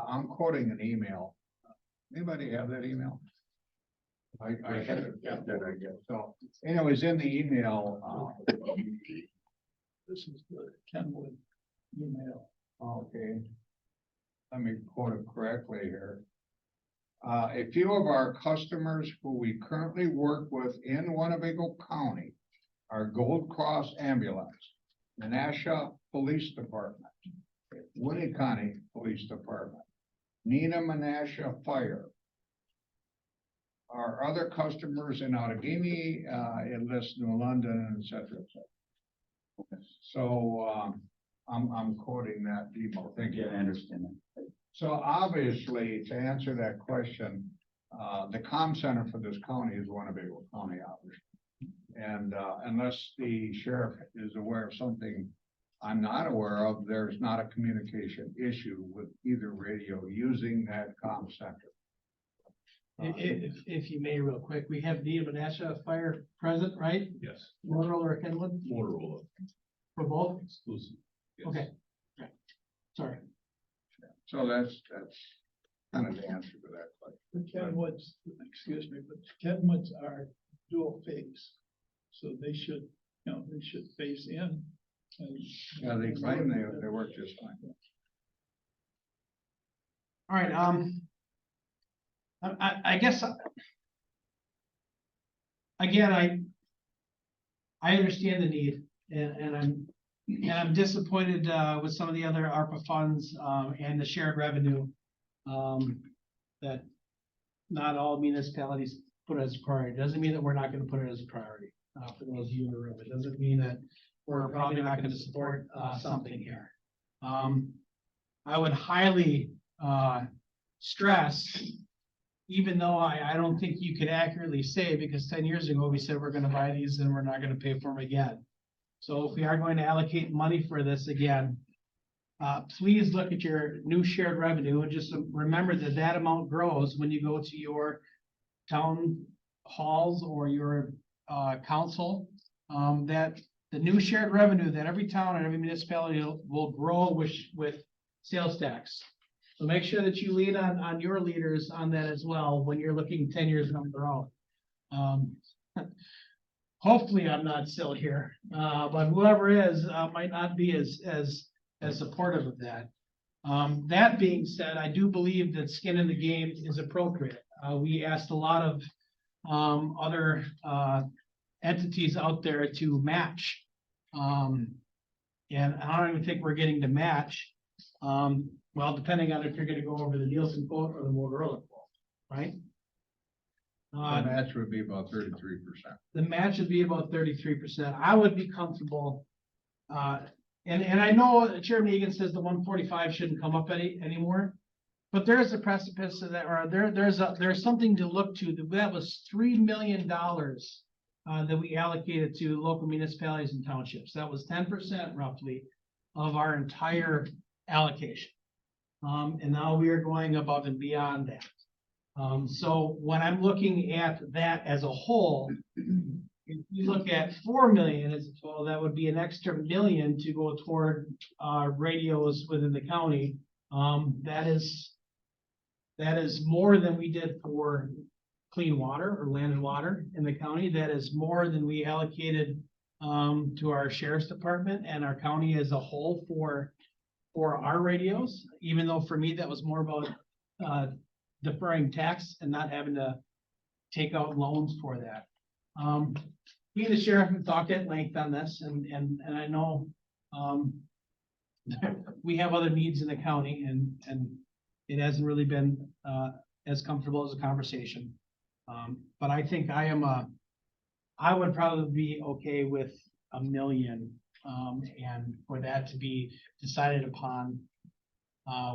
I'm quoting an email. Anybody have that email? I should have kept that, I guess. So anyways, in the email, this is the Kenwood email. okay. Let me quote it correctly here. A few of our customers who we currently work with in Winnebago County are Gold Cross Ambulance, Menasha Police Department, Winneconne Police Department, Nina Menasha Fire. Our other customers in Outagamie, Enlist, New London, et cetera, et cetera. So, I'm quoting that email. Thank you. I understand that. So obviously, to answer that question, the comm center for this county is Winnebago County, obviously. And, unless the sheriff is aware of something I'm not aware of, there's not a communication issue with either radio using that comm center. If you may, real quick, we have Nina Menasha Fire present, right? Yes. Motorola or Kenwood Motorola. for both? Exclusive. Yes. Okay. Okay. Sorry. So that's kind of the answer to that question. The Kenwoods, excuse me, but Kenwoods are dual phase. So they should, they should phase in. And Yeah, they claim they work just fine. All right, I guess, again, I understand the need, and I'm disappointed, with some of the other ARPA funds, and the shared revenue, that not all municipalities put as a priority. Doesn't mean that we're not gonna put it as a priority, for those of you in the room. It doesn't mean that we're probably not gonna support, something here. I would highly, stress, even though I don't think you could accurately say, because 10 years ago, we said we're gonna buy these and we're not gonna pay for them again. So if we are going to allocate money for this again, please look at your new shared revenue and just remember that that amount grows when you go to your town halls or your, council. That the new shared revenue that every town and every municipality will grow with sales tax. So make sure that you lean on your leaders on that as well when you're looking 10 years down the road. Hopefully I'm not still here, but whoever is, might not be as supportive of that. That being said, I do believe that skin in the game is appropriate. We asked a lot of, other, entities out there to match. And I don't even think we're getting to match. Well, depending on if you're gonna go over the Nielsen quote or the Motorola quote, right? The match would be about 33%. The match would be about 33%. I would be comfortable. And I know Chairman Egan says the 145 shouldn't come up anymore. But there is a precipice to that, or there's something to look to. That was $3 million that we allocated to local municipalities and townships. That was 10% roughly of our entire allocation. And now we are going above and beyond that. So when I'm looking at that as a whole, if you look at 4 million as a total, that would be an extra $1 million to go toward radios within the county. That is more than we did for clean water or land and water in the county. That is more than we allocated to our sheriff's department and our county as a whole for our radios, even though for me, that was more about deferring tax and not having to take out loans for that. Me and the sheriff have talked at length on this, and I know we have other needs in the county, and it hasn't really been as comfortable as a conversation. But I think I would probably be okay with $1 million, and for that to be decided upon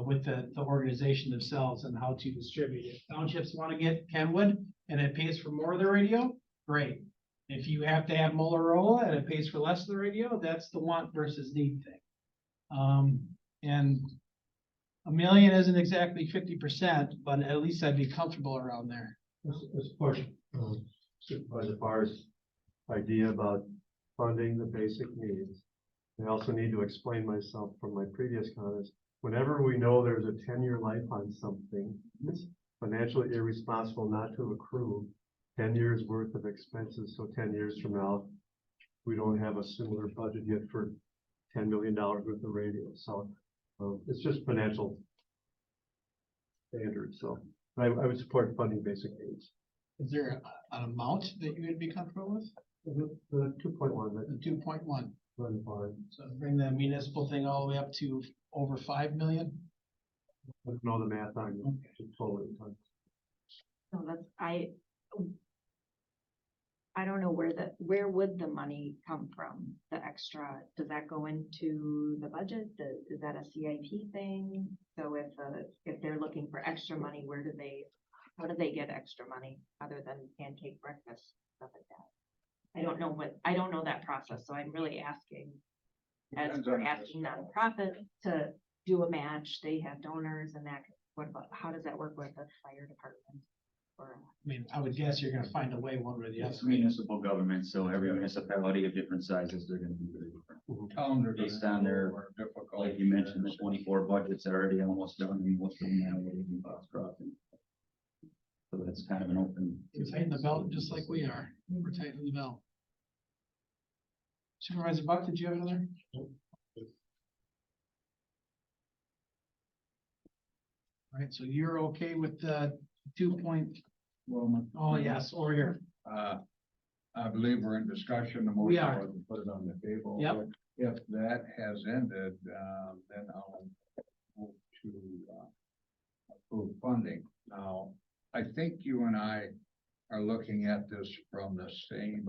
with the organization themselves and how to distribute it. Townships want to get Kenwood and it pays for more of the radio, great. If you have to have Motorola and it pays for less of the radio, that's the want versus need thing. And $1 million isn't exactly 50%, but at least I'd be comfortable around there. This portion, Supervisor Farr's idea about funding the basic needs. I also need to explain myself from my previous comments. Whenever we know there's a 10-year life on something, it's financially irresponsible not to accrue 10 years worth of expenses. So 10 years from now, we don't have a similar budget yet for $10 million worth of radio. So it's just financial standards. So I would support funding basic needs. Is there an amount that you would be comfortable with? The 2.1, The 2.1, run hard. so bring the municipal thing all the way up to over 5 million? I don't know the math on it. Totally. No, that's, I don't know where would the money come from, the extra, does that go into the budget? Is that a CIP thing? So if they're looking for extra money, how do they get extra money other than pancake breakfast, stuff like that? I don't know that process, so I'm really asking, as we're asking nonprofit to do a match, they have donors and that, how does that work with the fire department? Or, I mean, I would guess you're gonna find a way one way or the other. It's municipal government, so every municipality of different sizes, they're gonna be very different. Towns are Based on their, difficult. like you mentioned, the 24 budgets are already almost done, and what's in now, what even Fox Crossing. So that's kind of an open. You tighten the belt just like we are. We're tightening the belt. Supervisor Buck, did you have another? All right, so you're okay with the 2 point, oh, yes, over here. I believe we're in discussion. The We motion are. was to put it on the table. Yep. If that has ended, then I'll move to approve funding. Now, I think you and I are looking at this from the same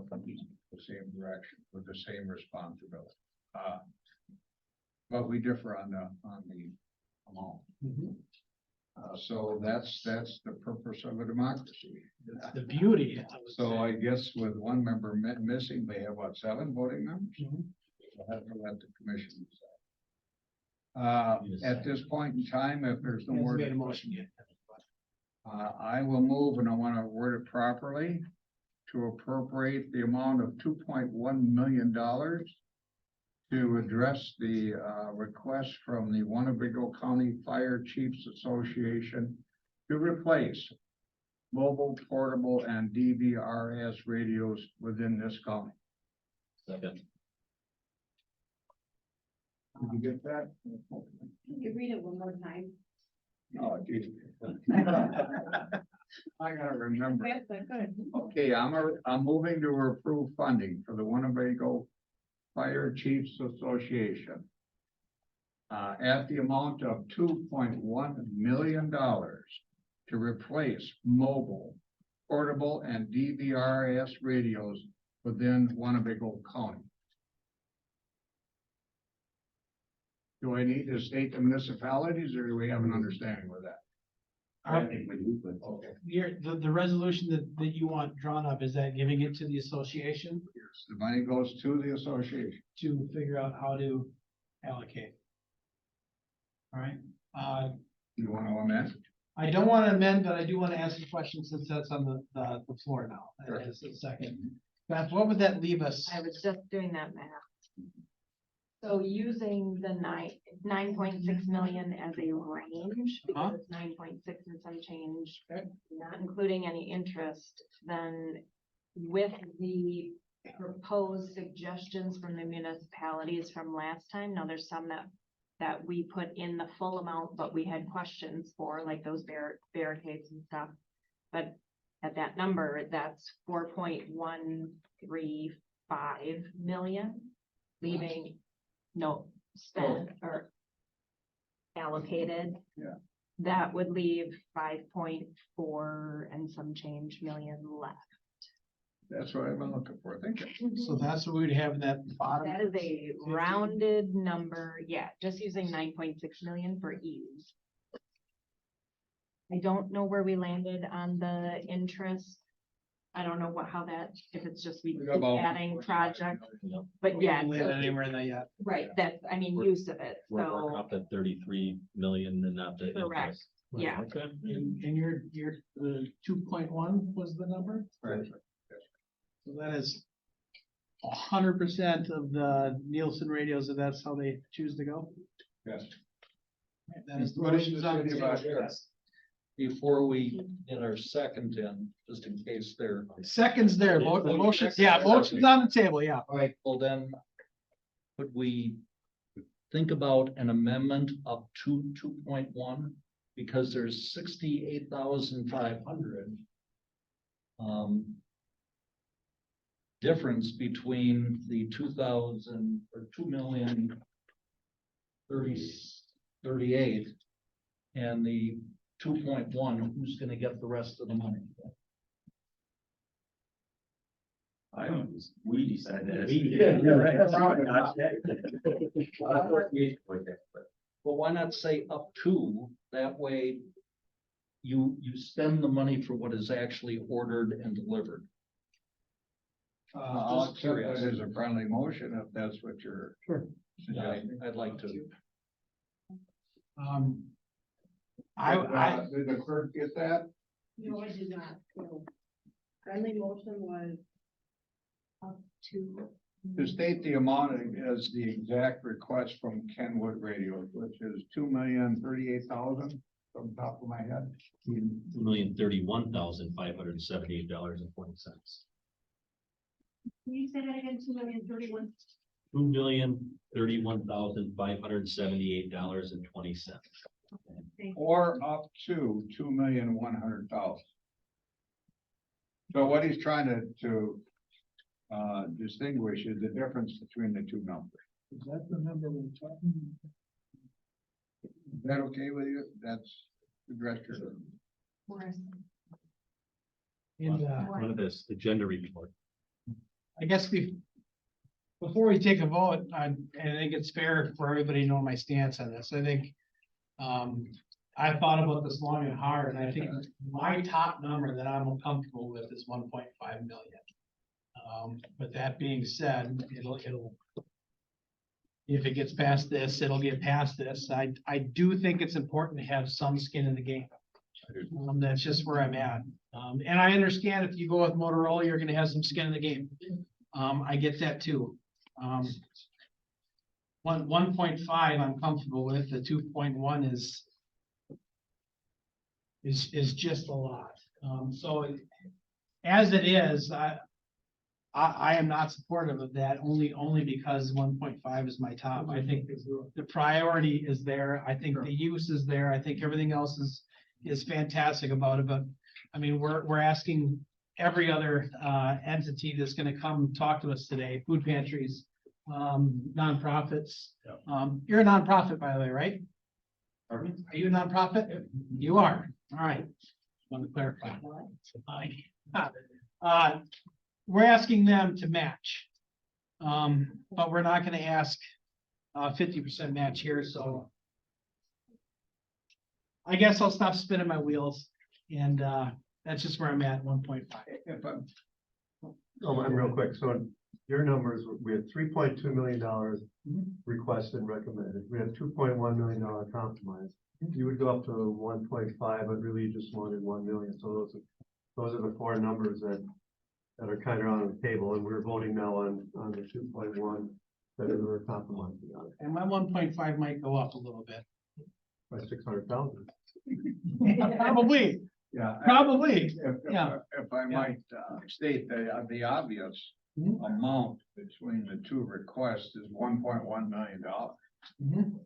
direction, with the same responsibility. But we differ on the amount. So that's the purpose of a democracy. That's the beauty. I would So say. I guess with one member missing, they have what, 7 voting members? We'll have to let the commission decide. At this point in time, if there's no Hasn't more. made a motion yet. I will move, and I want to word it properly, to appropriate the amount of $2.1 million to address the request from the Winnebago County Fire Chiefs Association to replace mobile, portable, and DVRS radios within this county. Second. Did you get that? You read it one more time. Oh, geez. I gotta remember. That's good. Okay, I'm moving to approve funding for the Winnebago Fire Chiefs Association at the amount of $2.1 million to replace mobile, portable, and DVRS radios within Winnebago County. Do I need to state the municipalities, or do we have an understanding with that? I think we do, but. Okay. The resolution that you want drawn up, is that giving it to the association The money goes to the association. to figure out how to allocate? All right, You want to amend? I don't want to amend, but I do want to ask a question since that's on the floor now. Sure. As a second. Beth, what would that leave us? I was just doing that math. So using the 9.6 million as a range, because it's 9.6 and some change, not including any interest, then with the proposed suggestions from the municipalities from last time, now there's some that we put in the full amount, but we had questions for, like those barricades and stuff. But at that number, that's 4.135 million, leaving no spent or allocated. Yeah. That would leave 5.4 and some change million left. That's what I've been looking for. Thank you. So that's what we'd have in that bottom. That is a rounded number, yeah, just using 9.6 million for ease. I don't know where we landed on the interest. I don't know how that, if it's just we We got about adding project, but yeah. We haven't anywhere in that yet. Right, that's, I mean, use of it, We're working so, up at 33 million and not the. correct, interest. yeah. Okay. And your, the 2.1 was the number? Right. So that is 100% of the Nielsen radios, if that's how they choose to go. Yes. That is the What is motion's the on the city table. about this? Before we get our second in, just in case they're. Seconds there, the motion, yeah, motion's on the table, yeah. All right, well then, could we think about an amendment up to 2.1 because there's 68,500 difference between the 2,000 or 2,038 and the 2.1, who's gonna get the rest of the money? I don't, we decide that. But why not say up to, that way you spend the money for what is actually ordered and delivered. I'll Just accept that curious. as a friendly motion if that's what you're. Sure. suggesting. I'd like to. Did the clerk get that? No, I did not. No. Friendly motion was up to. To state the amount as the exact request from Kenwood Radio, which is $2,038,000 from the top of my head. $2,031,578.20. Can you say that again, 2,031,000? $2,031,578.20. Or up to $2,100,000. So what he's trying to distinguish is the difference between the two numbers. Is that the number we're talking? Is that okay with you? That's the director. One of this agenda report. I guess before we take a vote, I think it's fair for everybody to know my stance on this. I think, I thought about this long and hard, and I think my top number that I'm comfortable with is 1.5 million. But that being said, if it gets past this, it'll get past this. I do think it's important to have some skin in the game. That's just where I'm at. And I understand if you go with Motorola, you're gonna have some skin in the game. I get that too. 1.5, I'm comfortable with. The 2.1 is just a lot. So as it is, I am not supportive of that, only because 1.5 is my top. I think the priority is there. I think the use is there. I think everything else is fantastic about it, but I mean, we're asking every other entity that's gonna come talk to us today, food pantries, nonprofits. You're a nonprofit, by the way, right? Are you a nonprofit? You are. All right. Want to clarify. We're asking them to match. But we're not gonna ask 50% match here, so. I guess I'll stop spinning my wheels, and that's just where I'm at, 1.5. Oh, I'm real quick. So your numbers, we had $3.2 million requested and recommended. We had $2.1 million compromise. You would go up to 1.5, but really you just wanted 1 million. So those are the four numbers that are kind of on the table, and we're voting now on the 2.1 that we're compromising on And my 1.5 might go up a little bit. by 600,000. Probably, Yeah. probably, yeah. If I might state the obvious amount between the two requests is $1.1 million.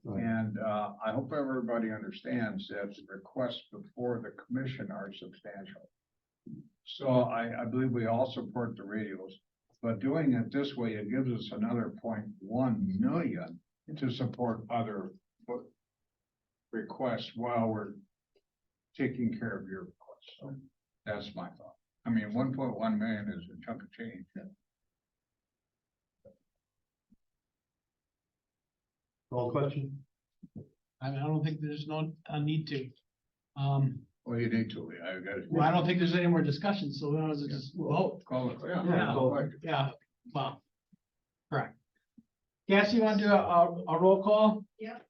And I hope everybody understands that the requests before the commission are substantial. So I believe we all support the radios, but doing it this way, it gives us another 0.1 million to support other requests while we're taking care of your requests. So that's my thought. I mean, 1.1 million is a chunk of change. Call question? I mean, I don't think there's no need to. Well, you need to, I got it. Well, I don't think there's any more discussion, so we don't just vote. Call it. Yeah, well, correct. Cassie, you want to do a roll call? Yep.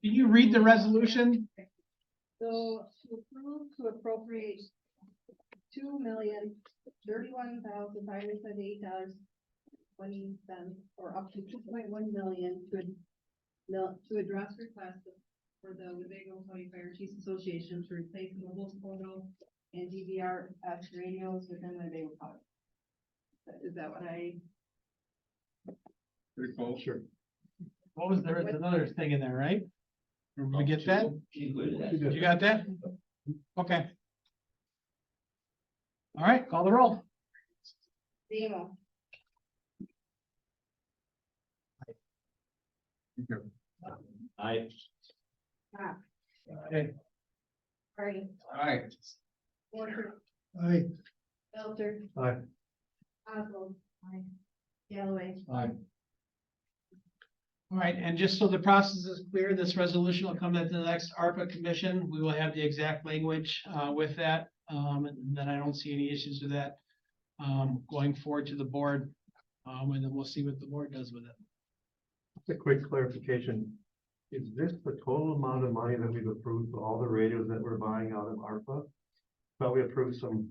Can you read the resolution? So to approve to appropriate $2,031,578.20 or up to 2.1 million to address requests for the Winnebago County Fire Chiefs Association to replace mobile photo and DVR-S radios within Winnebago County. Is that what I? Pretty close. Sure. What was there? There's another thing in there, right? Did we get that? You got that? Okay. All right, call the roll. Zero. I, Okay. Party. Aye. Walter. Aye. Belter. Aye. Oswald. Aye. Galloway. Aye. All right, and just so the process is clear, this resolution will come at the next ARPA commission. We will have the exact language with that. And then I don't see any issues with that going forward to the board. And then we'll see what the board does with it. Just a quick clarification. Is this the total amount of money that we've approved for all the radios that we're buying out of ARPA? But we approved some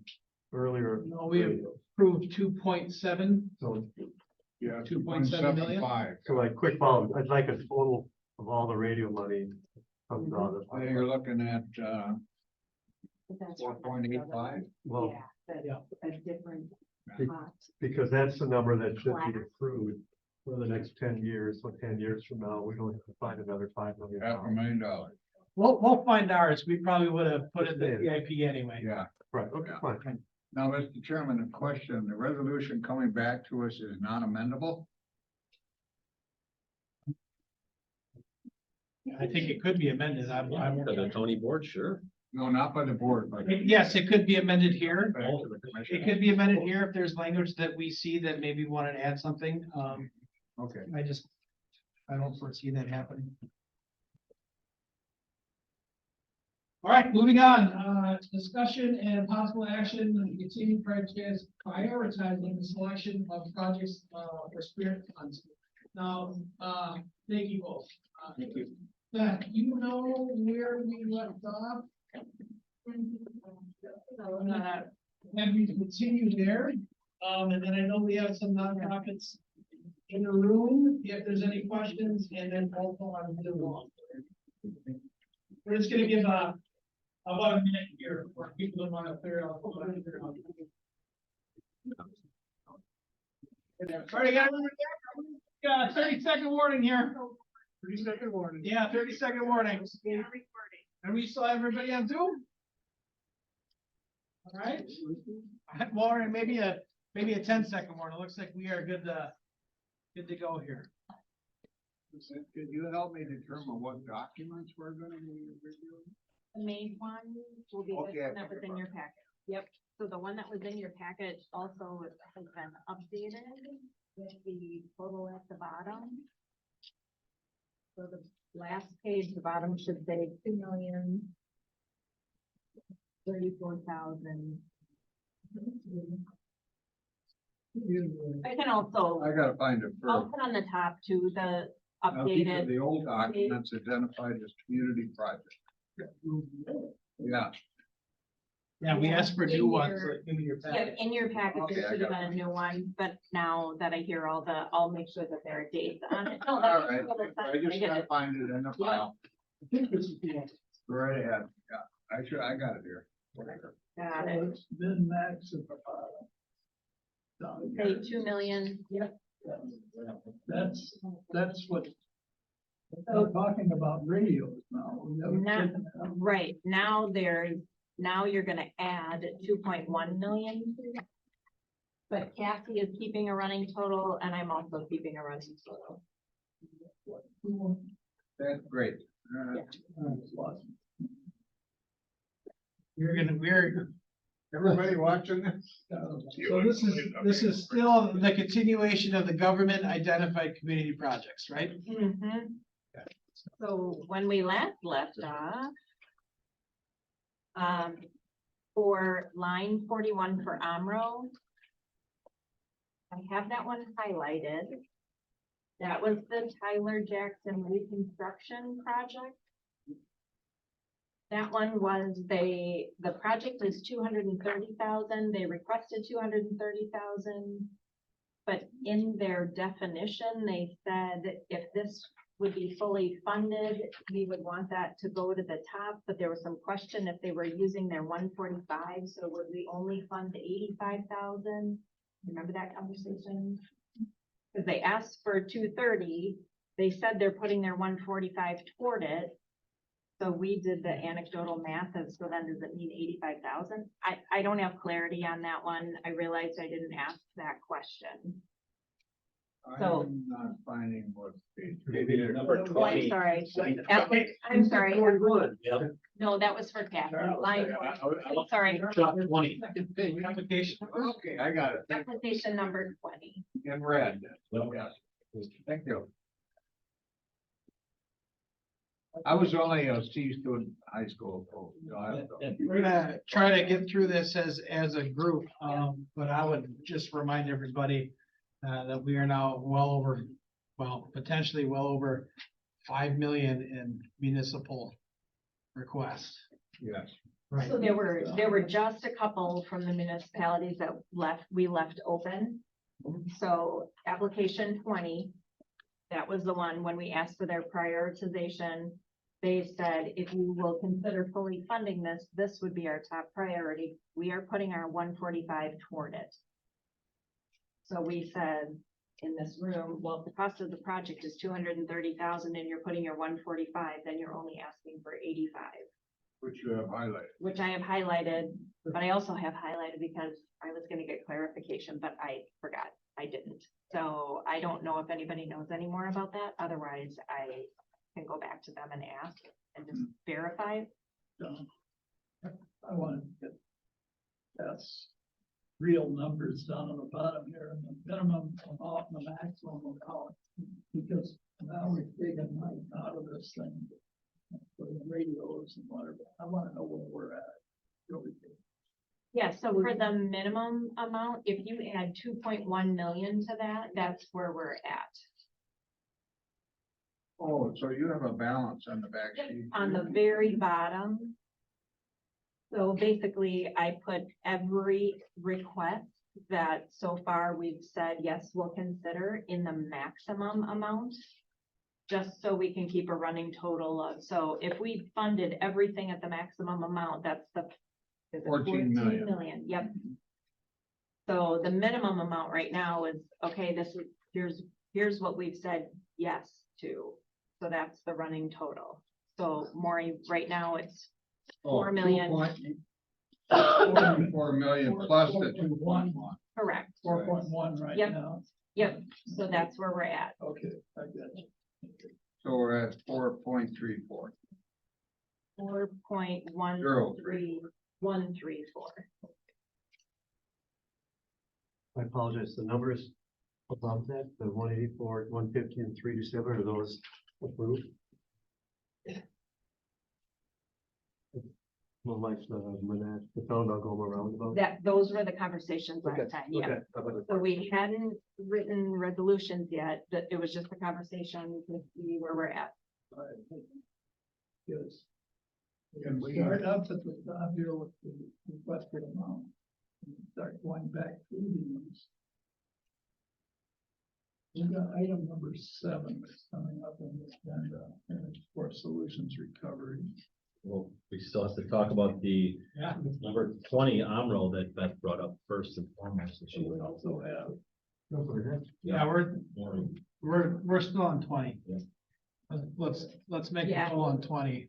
earlier. No, we radios. approved 2.7. So, Yeah. 2.7 million? so like quick follow, I'd like a total of all the radio money comes out of. Then you're looking at, 4.85. Well, That's a different Be- pot. because that's the number that should be accrued for the next 10 years. So 10 years from now, we don't have to find another $5 million. $500,000. We'll find ours. We probably would have put it in the CIP anyway. Yeah. Right, okay, fine. Now, Mr. Chairman, the question, the resolution coming back to us is non-amendable? I think it could be amended. County board, sure. No, not by the board, but. Yes, it could be amended here. Back to the commission. It could be amended here if there's language that we see that maybe want to add something. Okay. I don't foresee that happening. All right, moving on, discussion and possible action, on continuing prioritizing the selection of projects, for spirit funds. Now, thank you both. Thank you. Beth, you know where we left off? Have we continued there? And then I know we have some nonprofits in the room, if there's any questions, and then also on Zoom. We're just gonna give about a minute here for people that want to clear out. All right, guys, 30-second warning here. 30-second warning. Yeah, 30-second warning. And we still have everybody on Zoom? All right. Warren, maybe a 10-second warning. It looks like we are good to go here. Could you help me determine what documents we're gonna be reviewing? The main one will be the Okay, one that was in your packet. Yep, so the one that was in your packet also has been updated with the total at the bottom. So the last page, the bottom should say 2,034,000. I can also, I gotta find it I'll first. put on the top too, the Now, these are updated. the old documents identified as community project. Yeah. Yeah, we asked for new ones. Your- so give me your Yep, packet. in your packet, Okay, there I should have got been a new one, but now that I hear I'll make sure that there are dates on it. No, All that makes right, total sense. I just get gotta it. find it in the file. Go right ahead, yeah, I got it here. Whatever. Got it. It's been max at the bottom. Down Say here. 2 million. Yep. That's what. We're talking about radios now. We haven't Now, taken it out. right, now you're gonna add 2.1 million. But Kathy is keeping a running total and I'm also keeping a running total. That's great. We're Everybody watching this? so this is still the continuation of the government identified community projects, right? Mhm. So when we last left off, for line 41 for Amro, I have that one highlighted. That was the Tyler Jackson reconstruction project. That one was the project is 230,000, they requested 230,000. But in their definition, they said if this would be fully funded, we would want that to go to the top, but there was some question if they were using their 145, so would we only fund 85,000? Remember that conversation? Because they asked for 230, they said they're putting their 145 toward it, So we did the anecdotal math of, so then does it mean 85,000? I don't have clarity on that one. I realized I didn't ask that question. So- I'm not finding what. Number Oh, I'm sorry. I'm sorry. No, that was for Catherine. Line, sorry. Twenty. Application. Okay, I got it. Application number 20. In red. Yes. Thank you. I was only a C student in high school. So, you know, We're gonna try to get through this as a group, but I would just remind everybody that we are now potentially well over 5 million in municipal requests. Yes. Right. So there were just a couple from the municipalities that we left open. So application 20, that was the one when we asked for their prioritization. They said, if you will consider fully funding this, this would be our top priority. We are putting our 145 toward it. So we said in this room, well, if the cost of the project is 230,000 and you're putting your 145, then you're only asking for 85. Which you have highlighted. Which I have highlighted, but I also have highlighted because I was gonna get clarification, but I forgot, I didn't. So I don't know if anybody knows any more about that, otherwise I can go back to them and ask and just verify. I want to get that's real numbers down on the bottom here, and the minimum amount and the maximum amount. Because now we've taken money out of this thing for the radios and whatever. I want to know where we're at. Really. Yeah, so for the minimum amount, if you add 2.1 million to that, that's where we're at. Oh, so you have a balance on the back sheet. On the very bottom. So basically, I put every request that so far we've said, yes, we'll consider in the maximum amount. Just so we can keep a running total of, so if we funded everything at the maximum amount, that's the. is it 14 million. million, yep. So the minimum amount right now is, okay, this is, here's what we've said yes to. So that's the running total. So Maury, right now it's 4 million. 4 million plus the 2.1. Correct. 4.1 right Yep. now. Yep, so that's where we're at. Okay, I get it. So we're at 4.34. 4.13134. I apologize, the numbers above that, the 184, 150 and 327, are those approved? Well, like the Algoma roundabout. Those were the conversations Okay, last time, yeah. okay. How about So we hadn't written resolutions yet, but it was just a conversation to see where we're at. All right. Yes. Can we- Start up at the top here with the requested amount. And start going back through these. We've got item number 7 that's coming up in the agenda, and it's for solutions recovery. Well, we still have to talk about the number 20 AMRO that Beth brought up first and foremost. So we also have Yeah, we're still on 20. Let's make it full on 20.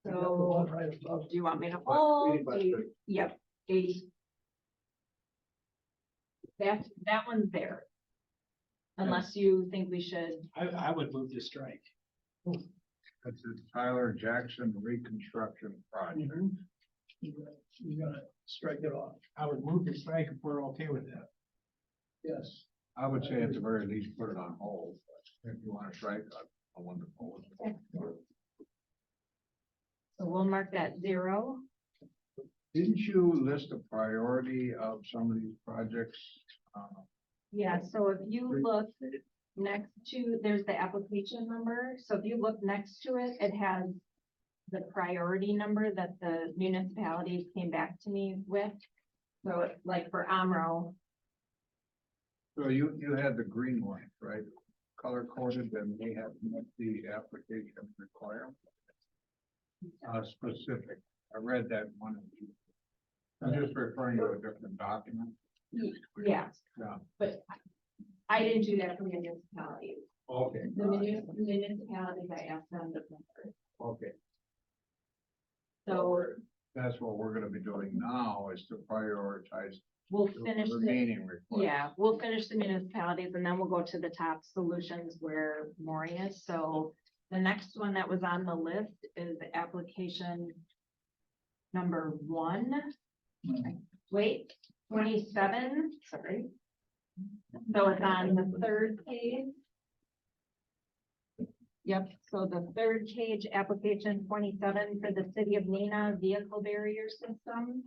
So, right above. do you want me to hold? Yep, 80. That one's there. Unless you think we should, I would move to strike. That's the Tyler Jackson Reconstruction Project. You're gonna strike it off. I would move to strike if we're okay with that. Yes. I would say at the very least, put it on hold. If you want to strike, I want to hold. so we'll mark that 0. Didn't you list a priority of some of these projects? Yeah, so if you look next to, there's the application number. So if you look next to it, it has the priority number that the municipalities came back to me with. So it's like for AMRO, So you had the green one, right? Color coded, and they have met the application requirement. Specific. I read that one. I'm just referring to a different document. yes, Yeah. but I didn't do that for municipalities. Okay, The municipalities, I asked them to. okay. So That's what we're gonna be doing now, is to prioritize we'll the finish the, remaining requests. yeah, we'll finish the municipalities and then we'll go to the top solutions where Maury is. So the next one that was on the list is application number 1. Wait, 27, sorry. So it's on the 3rd page. Yep, so the 3rd page, application 27 for the city of Neenah vehicle barrier system.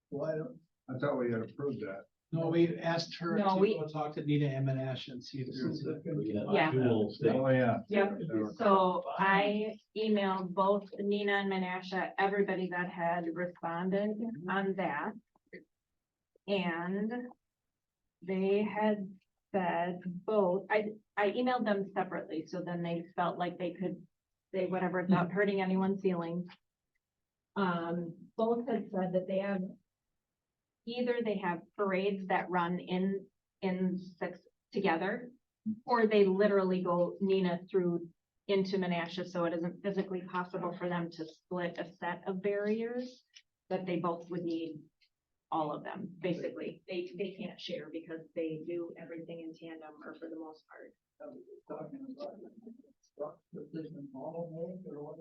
Why don't? I thought we had approved that. No, we asked her No, to we- go talk to Nita and Manash and see if there's a. Yeah. Oh, yeah. Yep, so I emailed both Nina and Menasha, everybody that had responded on that. And they had said both, I emailed them separately, so then they felt like they could say whatever without hurting anyone's feelings. Both had said that they have, either they have parades that run in 6 together, or they literally go Nina through into Menasha, so it isn't physically possible for them to split a set of barriers, that they both would need all of them, basically. They can't share because they do everything in tandem, or for the most part.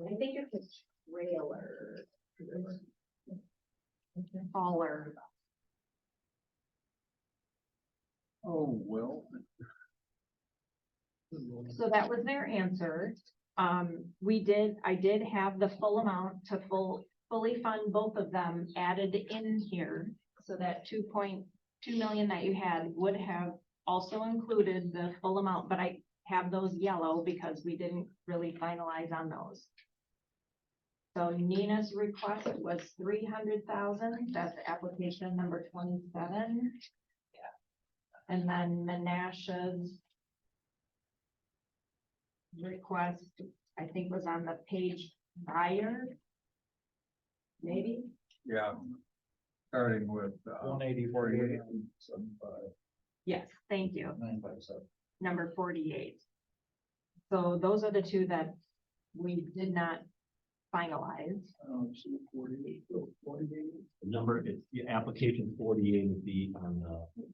I think it's a trailer. Hauler. Oh, well. So that was their answer. I did have the full amount to fully fund both of them added in here. So that 2.2 million that you had would have also included the full amount, but I have those yellow because we didn't really finalize on those. So Nina's request was 300,000, that's application number 27. And then Menasha's request, I think, was on the page prior. Maybe, Yeah. Starting with, 180, yes, thank you. Number 48. So those are the two that we did not finalize. Number, it's the application 48 would be on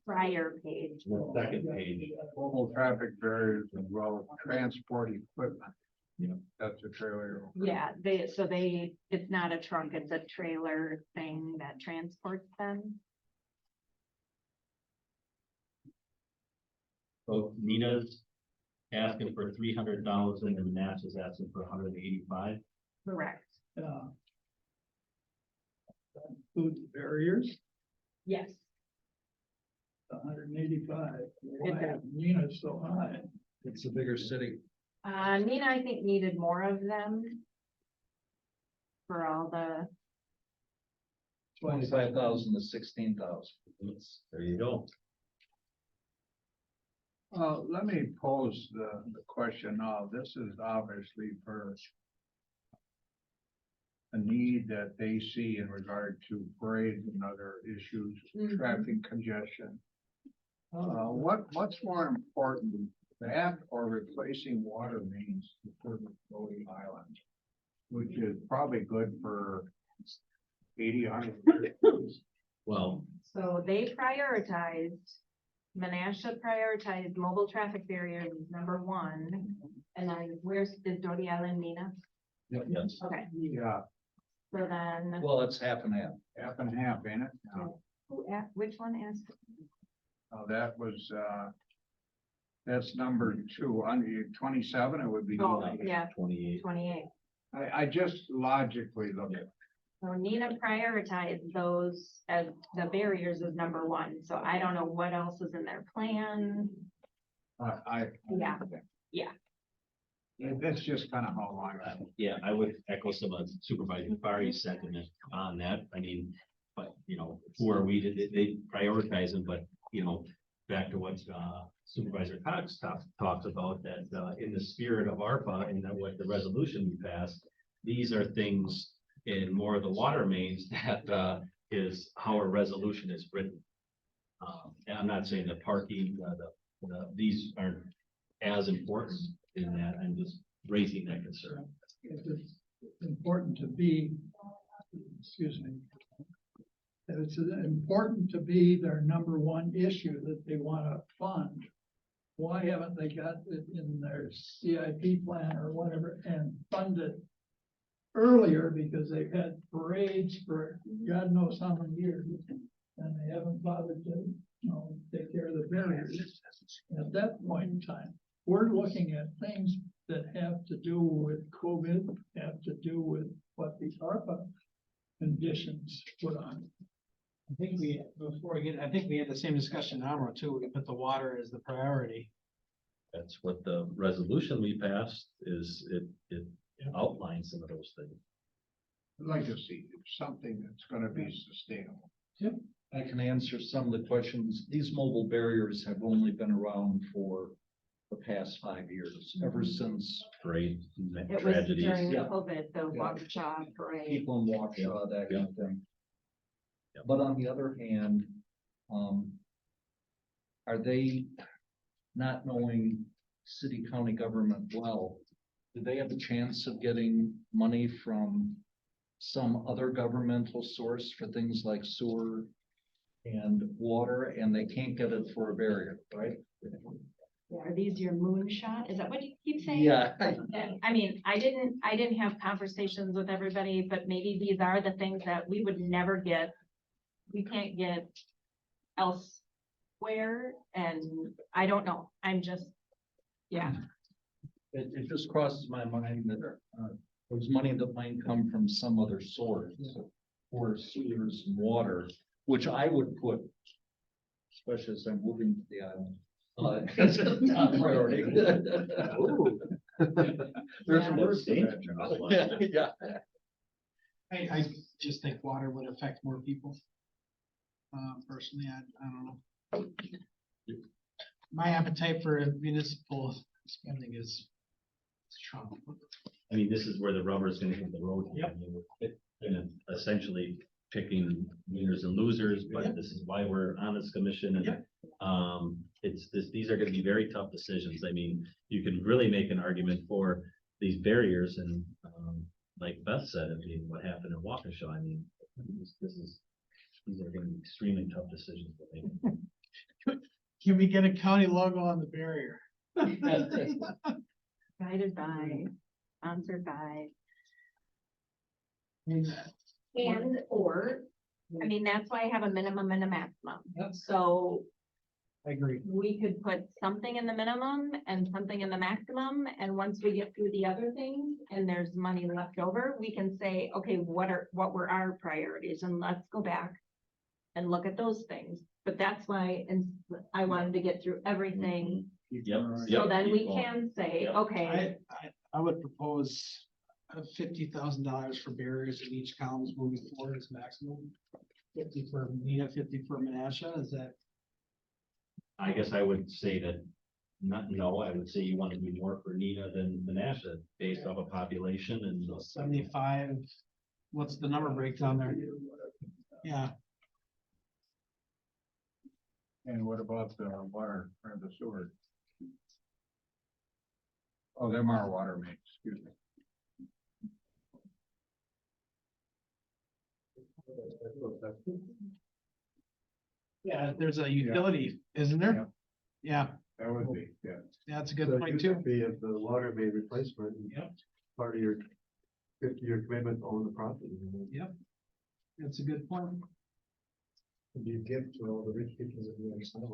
Prior page. the second page. Mobile traffic barriers as well as transport equipment. Yeah. That's a trailer. Yeah, it's not a trunk, it's a trailer thing that transports them. So Nina's asking for 300,000 and NASA's asking for 185. Correct. Food barriers, Yes. 185. Why It does. is Nina so high? It's a bigger city. Nina, I think, needed more of them. For all the, 25,000 to 16,000. There you go. Let me pose the question now. This is obviously for a need that they see in regard to parades and other issues, traffic congestion. What's more important, that or replacing water mains for the floating island? Which is probably good for 80, 100 years. Well, so they prioritized, Menasha prioritized mobile traffic barriers as number 1. And then is Doty Island, Nina? yes. Okay, Yeah, so then, well, it's half and half. Half and half, ain't it? which one asked? That was, that's number 2, on the 27, it would be. Oh, yeah, 28. 28. I just logically look at, So Nina prioritized those as the barriers as number 1, so I don't know what else is in their plan. Yeah. That's just kind of how long I. Yeah, I would echo some of Supervisor Fari's sentiment on that. I mean, but who are we to, they prioritize them, but back to what Supervisor Cox talks about, that in the spirit of ARPA and that what the resolution we passed, these are things in more of the water mains that is how a resolution is written. And I'm not saying that parking, these aren't as important in that. I'm just raising that concern. It's important to be, excuse me. It's important to be their number one issue that they want to fund. Why haven't they got it in their CIP plan or whatever and funded earlier? Because they've had parades for God knows how many years, and they haven't bothered to, take care of the barriers. At that point in time, we're looking at things that have to do with COVID, have to do with what the ARPA conditions put on. I think I think we had the same discussion in Amro too. We put the water as the priority. That's what the resolution we passed is, it outlines some of those things. I'd like to see something that's gonna be sustainable. I can answer some of the questions. These mobile barriers have only been around for the past 5 years, ever since Great It was tragedies. during Yeah. COVID, the Waukesha parade. people in Waukesha, that kind of thing. Yeah. But on the other hand, are they not knowing city, county government well? Do they have a chance of getting money from some other governmental source for things like sewer and water, and they can't get it for a barrier, right? Are these your moonshot? Is that what you keep saying? Yeah. I mean, I didn't have conversations with everybody, but maybe these are the things that we would never get. We can't get elsewhere, and I don't know. I'm just, yeah. It just crosses my mind that, there's money that might come from some other source for sewers and water, which I would put, especially as I'm moving to the island. As a top priority. There's a word for that. Yeah. I just think water would affect more people. Personally, I don't know. My appetite for municipal spending is strong. I mean, this is where the rubber is gonna hit the road. Yep. And essentially picking winners and losers, but Yep. this is why we're on this commission, and Yep. these are gonna be very tough decisions. I mean, you can really make an argument for these barriers, and like Beth said, I mean, what happened in Waukesha, I mean, these are gonna be extremely tough decisions to make. Can we get a county logo on the barrier? Guided by, sponsored by, And I mean, that's why I have a minimum and a maximum. Yep. So I agree. we could put something in the minimum and something in the maximum, and once we get through the other things and there's money left over, we can say, okay, what were our priorities, and let's go back and look at those things. But that's why, and I wanted to get through everything, so then we can say, okay, I would propose $50,000 for barriers in each column moving forward as maximum. 50 for Nina, 50 for Menasha, is that? I guess I would say that, I would say you want to do more for Nina than Menasha, based off of population and. 75, what's the number breakdown there? Yeah, And what about the water or the sewer? Oh, them are water mains, excuse me. yeah, there's a utility, isn't there? Yeah, That would be, yeah. that's a good So point you too. could be at the water main replacement. Yep. Part of your 50-year commitment to own the property. Yep. That's a good point. You give to all the rich people that you understand.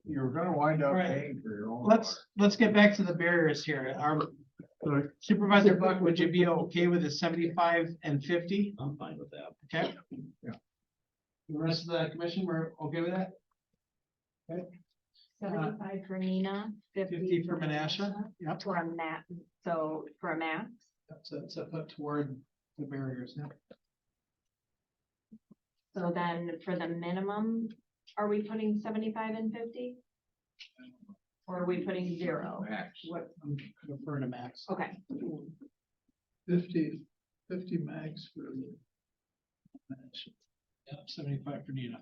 You're gonna wind up All right. paying for your own. Let's get back to the barriers here. Our Supervisor Buck, would you be okay with the 75 and 50? I'm fine with that. Okay. Yeah. The rest of the commission, we're okay with that? Okay. 75 for Nina, 50 for Menasha. Yep. For a max, so for a max. That's a put toward the barriers now. So then for the minimum, are we putting 75 and 50? Or are we putting 0? Max. What, I'm referring to max. okay, 50 max for Yep, 75 for Nina.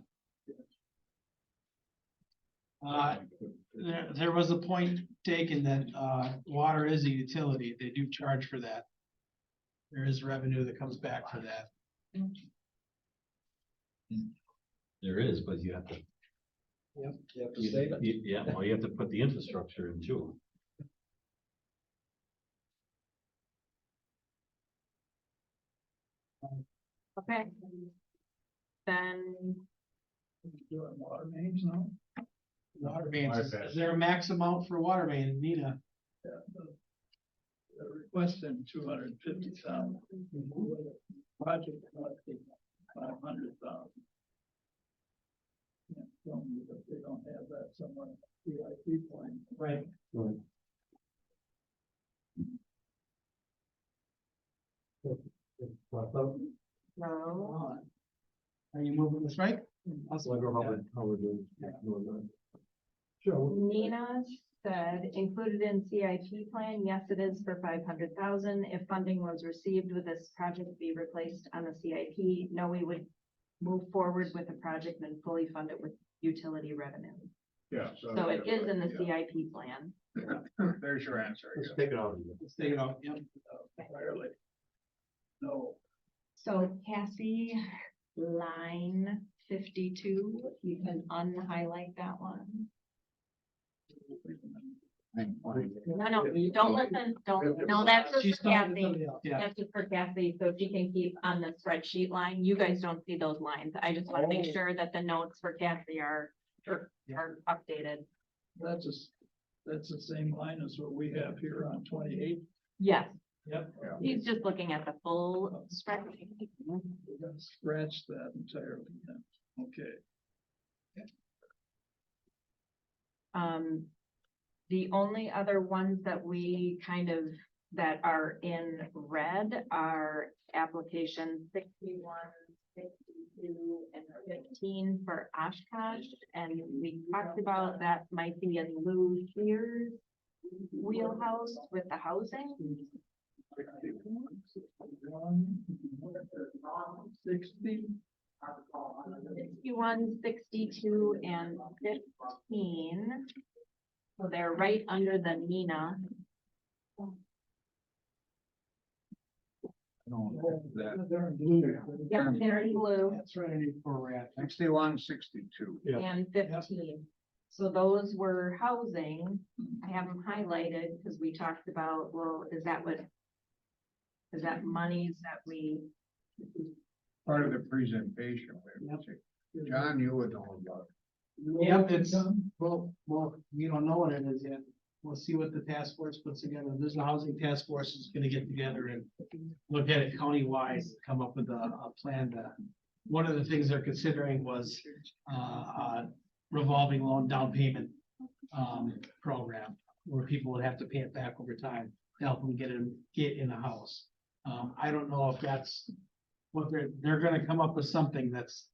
There was a point taken that, water is a utility. They do charge for that. There is revenue that comes back for that. There is, but you have to. Yep. Yeah, well, you have to put the infrastructure in too. Okay. Then Doing water mains now. Water mains, is there a max amount for water main, Nina? They're requesting 250,000. Project costing 500,000. Yeah, tell me that they don't have that somewhere in the CIP plan. Right. no, Are you moving this right? Nina said included in CIP plan, yes, it is for 500,000. If funding was received, would this project be replaced on the CIP? No, we would move forward with the project and fully fund it with utility revenue. Yeah. So it is in the CIP plan. There's your answer. Let's take it out. Let's take it off, yep. Clearly. No. So Cassie, line 52, you can unhighlight that one. No, don't listen, no, that's just She's for talking to Kathy. somebody else, yeah. That's just for Kathy, so she can keep on the spreadsheet line. You guys don't see those lines. I just want to make sure that the notes for Kathy are updated. That's the same line as what we have here on 28. Yes, Yep. he's just looking at the full spreadsheet. We're gonna scratch that entirely. then. Okay. The only other ones that we that are in red are application 61, 62, and 15 for Oshkosh. And we talked about that might be in Lou Shear's wheelhouse with the housing. 60. 61, 62, and 15. So they're right under the Nina. They're in blue. Yep, they're in blue. That's right, I need where we're at. 61, 62. And 15. So those were housing. I have them highlighted because we talked about, well, is that monies that we, Part of the presentation. John, you would know about it. Yep, it's, well, we don't know what it is yet. We'll see what the task force puts together. There's a housing task force that's gonna get together and look at it countywide, come up with a plan. One of the things they're considering was, revolving loan down payment, program, where people would have to pay it back over time to help them get in a house. I don't know if that's what they're gonna come up with something that's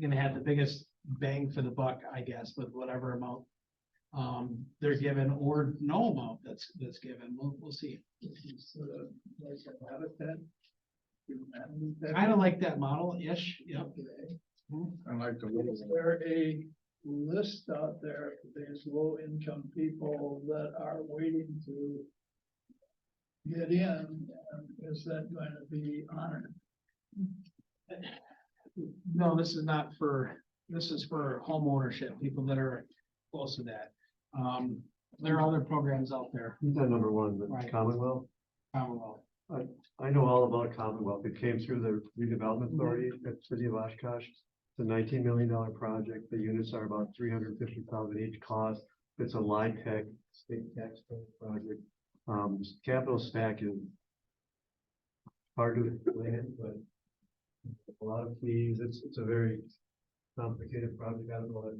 gonna have the biggest bang for the buck, I guess, with whatever amount they're given or no amount that's given. We'll see. I don't like that model-ish, yep. I like the Is there a list out there for these low income people that are waiting to get in? And is that going to be honored? No, this is not this is for home ownership, people that are close to that. There are other programs out there. He's on number one, the Right. Commonwealth. Commonwealth. I know all about Commonwealth. It came through the redevelopment authority at the city of Oshkosh. It's a $19 million project. The units are about $350,000 each cost. It's a LIHTC state taxpayer project. Capital stack is hard to explain, but a lot of fees. It's a very complicated project. I don't know what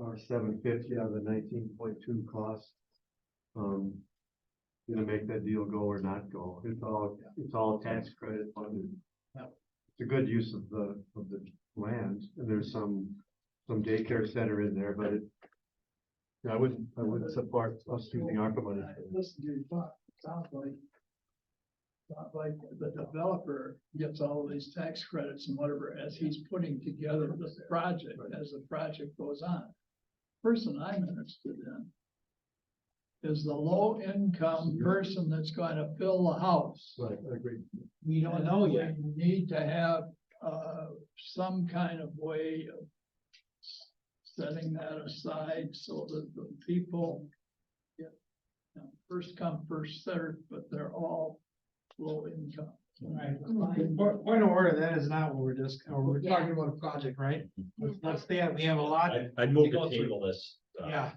our 750 out of the 19.2 cost. Gonna make that deal go or not go. It's all tax credit funded. It's a good use of the land, and there's some daycare center in there, but I wouldn't support us using ARPA money. Listen to your talk, sounds like the developer gets all of these tax credits and whatever as he's putting together the project, as the project goes on. person I'm interested in is the low income person that's going to fill the house. Right, I agree. We don't know yet. We need to have, some kind of way of setting that aside so that the people get, first come, first served, but they're all low income. Right. Point of order, that is not what we're just, we're talking about a project, right? Let's stay, we have a lot. I'd move go to through. table this. Yeah,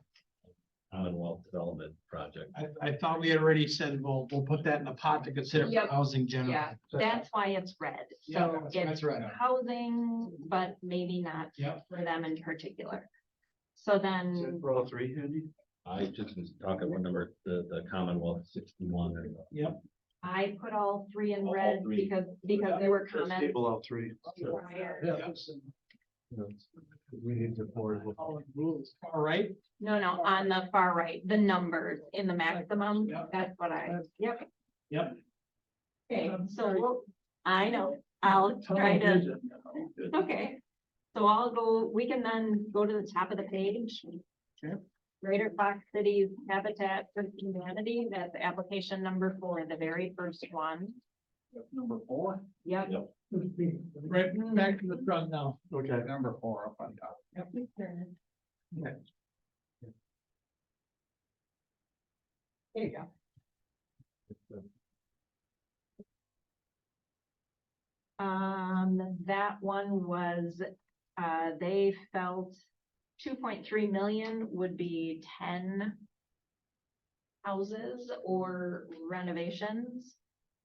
Commonwealth Development Project. I thought we had already said, we'll put that in a pot to consider for Yep. housing generally. Yeah, that's why it's red. Yeah, So that's it's right. housing, but maybe not Yep. for them in particular. So then, For all three, Andy? I just was talking about number, the Commonwealth 61. There you go. Yep. I put all three in All red three. because there were Let's comments. table all three. prior. You know, we need to forward. All right, No, on the far right, the numbers in the maximum, Yep. that's what yep. yep. Okay, so I know, I'll try to, Television, okay. So I'll go, we can then go to the top of the page. Okay. Greater Fox Cities Habitat for Humanity, that's application number 4, the very first one. Number 4. Yep. Yep. Right, back to the front now. Okay. Number 4 up on top. Okay. There you go. That one was, they felt 2.3 million would be 10 houses or renovations.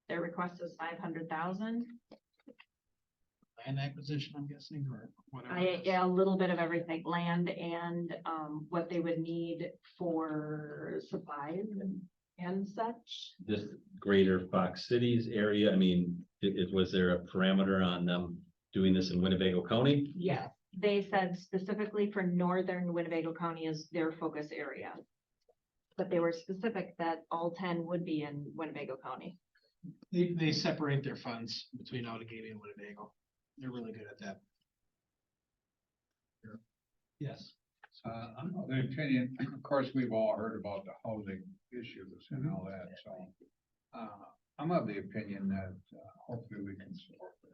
Their request is 500,000. Land acquisition, I'm guessing, or whatever. Yeah, a little bit of everything, land and, what they would need for supplies and such. This greater Fox Cities area, I mean, was there a parameter on them doing this in Winnebago County? Yes, they said specifically for northern Winnebago County is their focus area. But they were specific that all 10 would be in Winnebago County. They separate their funds between Outagamie and Winnebago. They're really good at that. Yes. I'm of the opinion, of course, we've all heard about the housing issues and all that, so. I'm of the opinion that hopefully we can support this.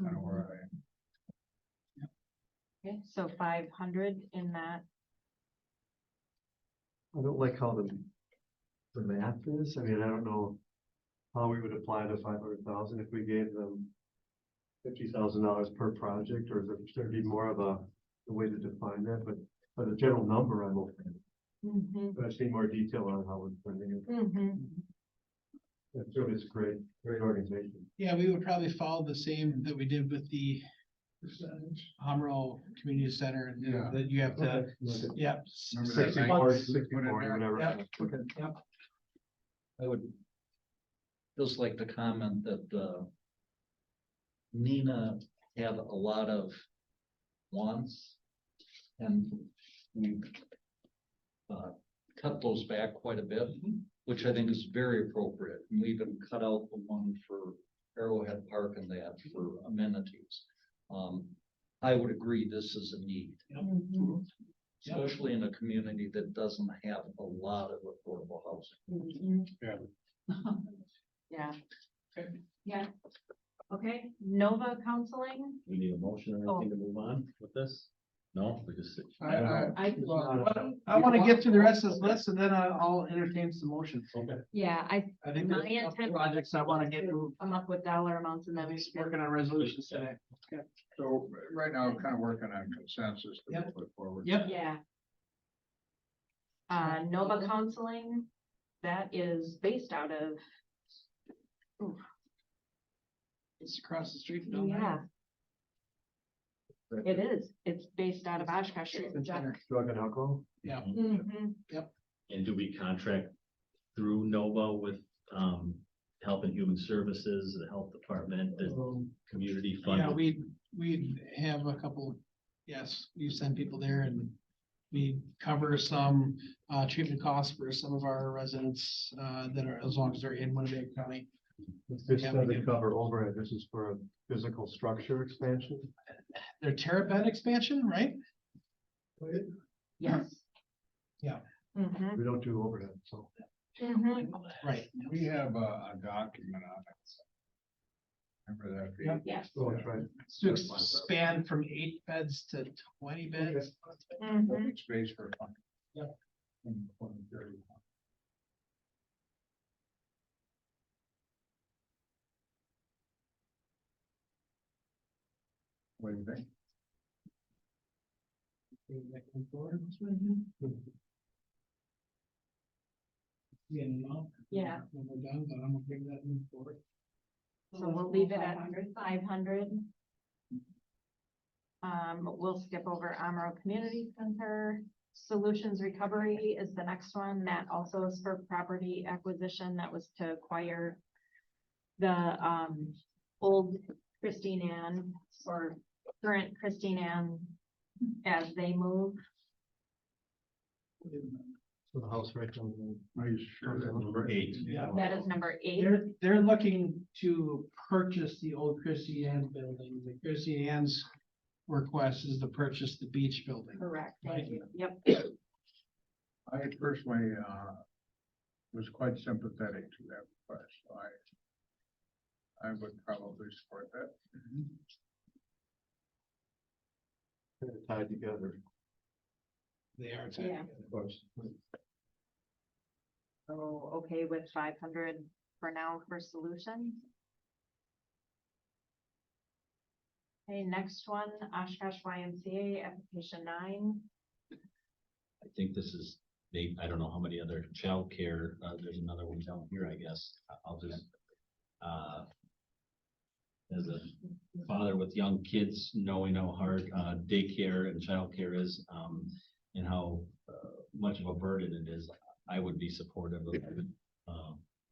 Kind of where I am. Okay, so 500 in that. I don't like how the math is. I mean, I don't know how we would apply the 500,000 if we gave them $50,000 per project, or is there be more of a way to define that? But the general number, I'm okay. But I just need more detail on how we're funding it. It's really a great organization. Yeah, we would probably follow the same that we did with the Homro Community Center, and Yeah. that you have to, Okay. yeah. Remember that 64, language we put in 64, there? whatever. Yep. Okay. Yep. I would just like to comment that, Nina had a lot of wants, and we've cut those back quite a bit, which I think is very appropriate. And we even cut out the one for Arrowhead Park and that for amenities. I would agree this is a need, especially in a community that doesn't have a lot of affordable housing. Yeah. Yeah. Yeah. Okay, Nova Counseling. We need a motion or anything to move on with this? No, we just. I want to get through the rest of this list, and then I'll entertain some motions. Okay. Yeah, I think my there's a couple intent- projects I want to get moved. come up with dollar amounts and then we can. Working on resolutions today. So right now, I'm kind of working on consensus to Yep. put forward. Yep. Yeah. Nova Counseling, that is based out of, It's across the street from. yeah, it is. It's based out of Oshkosh. Drug and alcohol? Yeah. Mhm. And do we contract through Nova with, Health and Human Services, the Health Department, the community fund? Yeah, we have a couple, yes, we send people there, and we cover some treatment costs for some of our residents that are, as long as they're in Winnebago County. This doesn't cover overhead. This is for a physical structure expansion. Their Terrapin expansion, right? Yes. Yeah. Mhm. We don't do overhead, so. Mhm. Right. We have a document on it. Remember that? Yeah. Yes. Oh, that's right. To expand from 8 beds to 20 beds. Mhm. Space for fun. Yep. What do you think? Yeah. When we're done, but I'm gonna bring that in forward. So we'll leave it at 500. We'll skip over Amaro Community Center. Solutions Recovery is the next one. That also is for property acquisition. That was to acquire the, old Christine Ann or current Christine Ann as they move. So the house right down Are you sure? Number 8. Yeah. That is number 8. They're looking to purchase the old Christie Ann building. The Christie Ann's request is to purchase the beach building. Correct. Right. Thank you. Yep. I personally, was quite sympathetic to that request, so I would probably support that. Kind of tied together. They are. Yeah. Of course. So, okay with 500 for now for solutions. Okay, next one, Oshkosh YMCA, application 9. I think this is, I don't know how many other childcare, there's another one down here, I guess. I'll just, as a father with young kids, knowing how hard, daycare and childcare is, and how, much of a burden it is, I would be supportive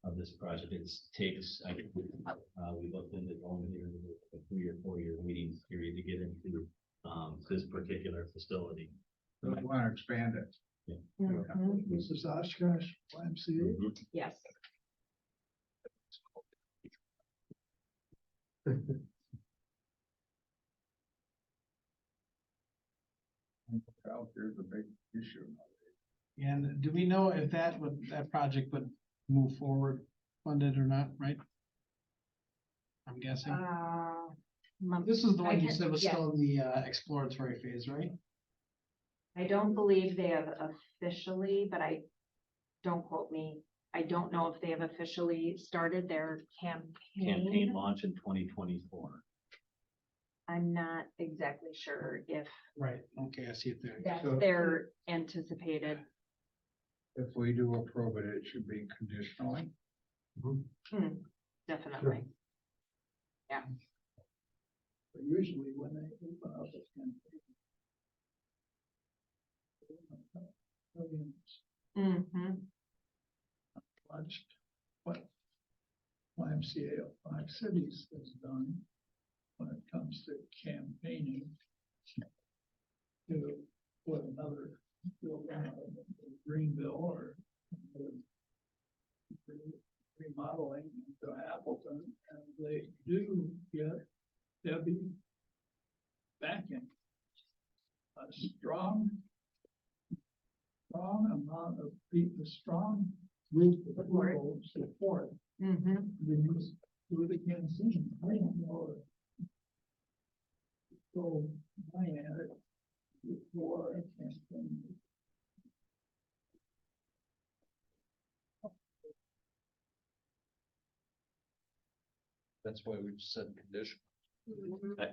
of this project. It takes, we looked into going here a 3 or 4 year waiting period to get into, this particular facility. So we want to expand it. Mhm. This is Oshkosh YMCA. Yes. Here's a big issue. And do we know if that project would move forward funded or not, right? I'm guessing. This is the one you said was still in the exploratory phase, right? I don't believe they have officially, but don't quote me. I don't know if they have officially started their Campaign launch in 2024. I'm not exactly sure if Right, okay, I see it there. that's So- their anticipated. If we do approve it, it should be conditionally. Definitely. Yeah. But usually when they open up a campaign. Mm-hmm. Watched what YMCA of 5 cities has done when it comes to campaigning to put another building out in Greenville or remodeling into Appleton, and they do get Debbie backing. A strong amount of people, strong group of people support. Mm-hmm. Then you just do it again soon. I don't know. So I had it before I can't think. That's why we've said condition.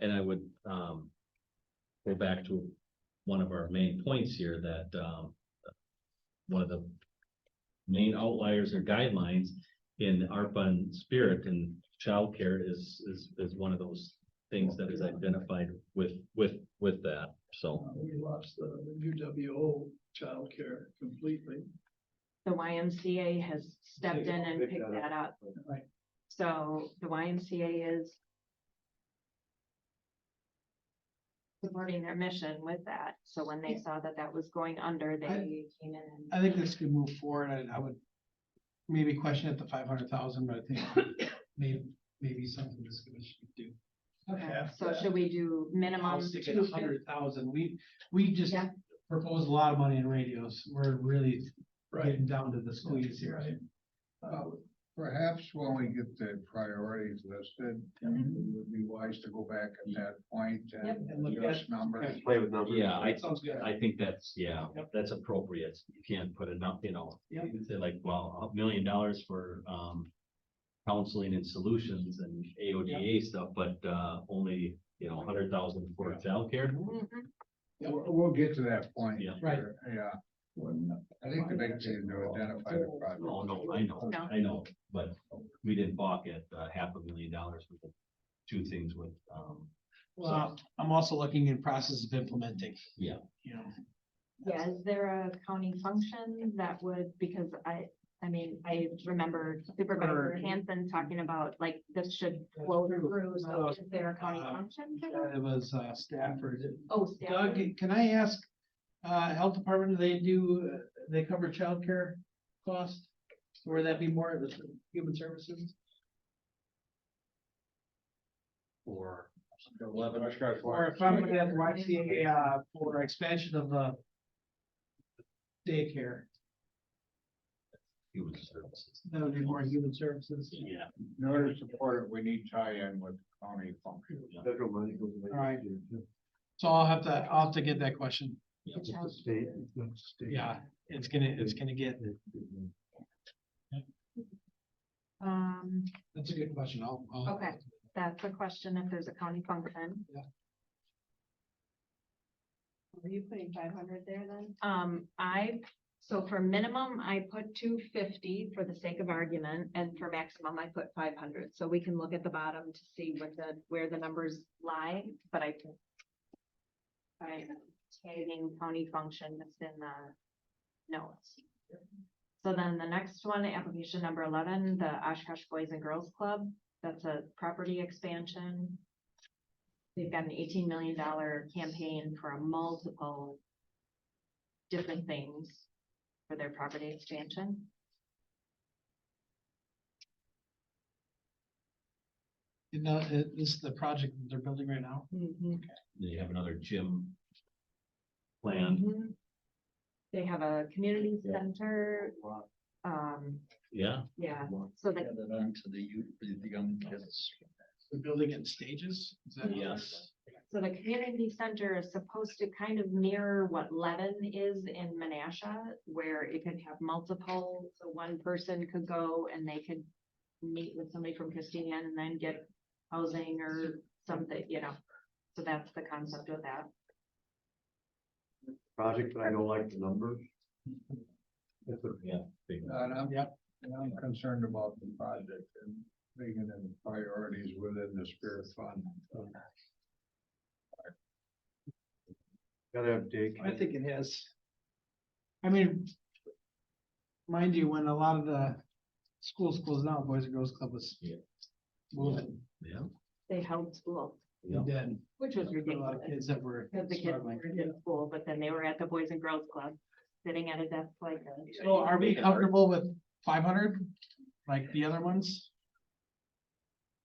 And I would, go back to one of our main points here that, one of the main outliers or guidelines in ARPA and Spirit and childcare is one of those things that is identified with that, so. We lost the UWO childcare completely. The YMCA has stepped in and picked that up. Right. So the YMCA is supporting their mission with that. So when they saw that that was going under, they came in and. I think this could move forward, and I would maybe question it to 500,000, but I think maybe something this commission could do. Okay, so should we do minimum? I'll stick at 100,000. We just, Yeah. propose a lot of money in radios. We're really getting down to the squeeze here. Perhaps when we get the priorities listed, it would be wise to go back at that point and look adjust at- numbers. Play with numbers. Yeah, Sounds good. I think that's, yeah, that's appropriate. You can't put enough, you know, Yep. you can say like, well, $1 million for, counseling and solutions and AODA stuff, but, only, 100,000 for childcare. We'll get to that point. Yeah. Right. Yeah. I think the big thing is to identify the project. Oh, no, No. I know, but we didn't balk at $500,000 with the two things with, Well, I'm also looking in process of implementing. Yeah. You know, Yeah, is there a county function that would, because I mean, I remember Supervisor Hanson talking about, like, this should flow through, so is there a county function? for that? it was Stafford. Oh, Doug, Stafford. can I ask, health department, they cover childcare cost? Or would that be more of the human services? For 11. Or if I'm looking at the YCA, for expansion of the daycare, human services. that would be more human services. Yeah. In order to support it, we need tie-in with county function. Federal money goes away. All right. next year, too. So I'll have to get that question. It's the state, it's not the state. Yeah, it's gonna get, that's a good question. I'll. Okay, that's a question if there's a county function. Were you putting 500 there then? So for minimum, I put 250 for the sake of argument, and for maximum, I put 500. So we can look at the bottom to see where the numbers lie, but I'm tagging county function that's in the notes. So then the next one, application number 11, the Oshkosh Boys and Girls Club, that's a property expansion. They've got an $18 million campaign for multiple different things for their property expansion. You know, this is the project that they're building right now. They have another gym plan. Mhm. They have a community center. Yeah. Yeah, so they, Added on to the youth, the young kids. They're building it in stages. Is that? Yes. so the community center is supposed to kind of mirror what Levin is in Menasha, where it could have multiple, so one person could go and they could meet with somebody from Christian and then get housing or something, so that's the concept of that. Project, but I don't like the numbers. Yeah. big. And I'm concerned about the project and making it priorities within the spirit fund. Gotta have daycare. I think it has. I mean, mind you, when a lot of the schools closed down, Boys and Girls Club was moving. Yeah. They held school, They did. which was For a lot of ridiculous. kids that were Because the kids struggling. were in school, but then they were at the Boys and Girls Club, sitting at a desk like a. So are we comfortable with 500, like the other ones?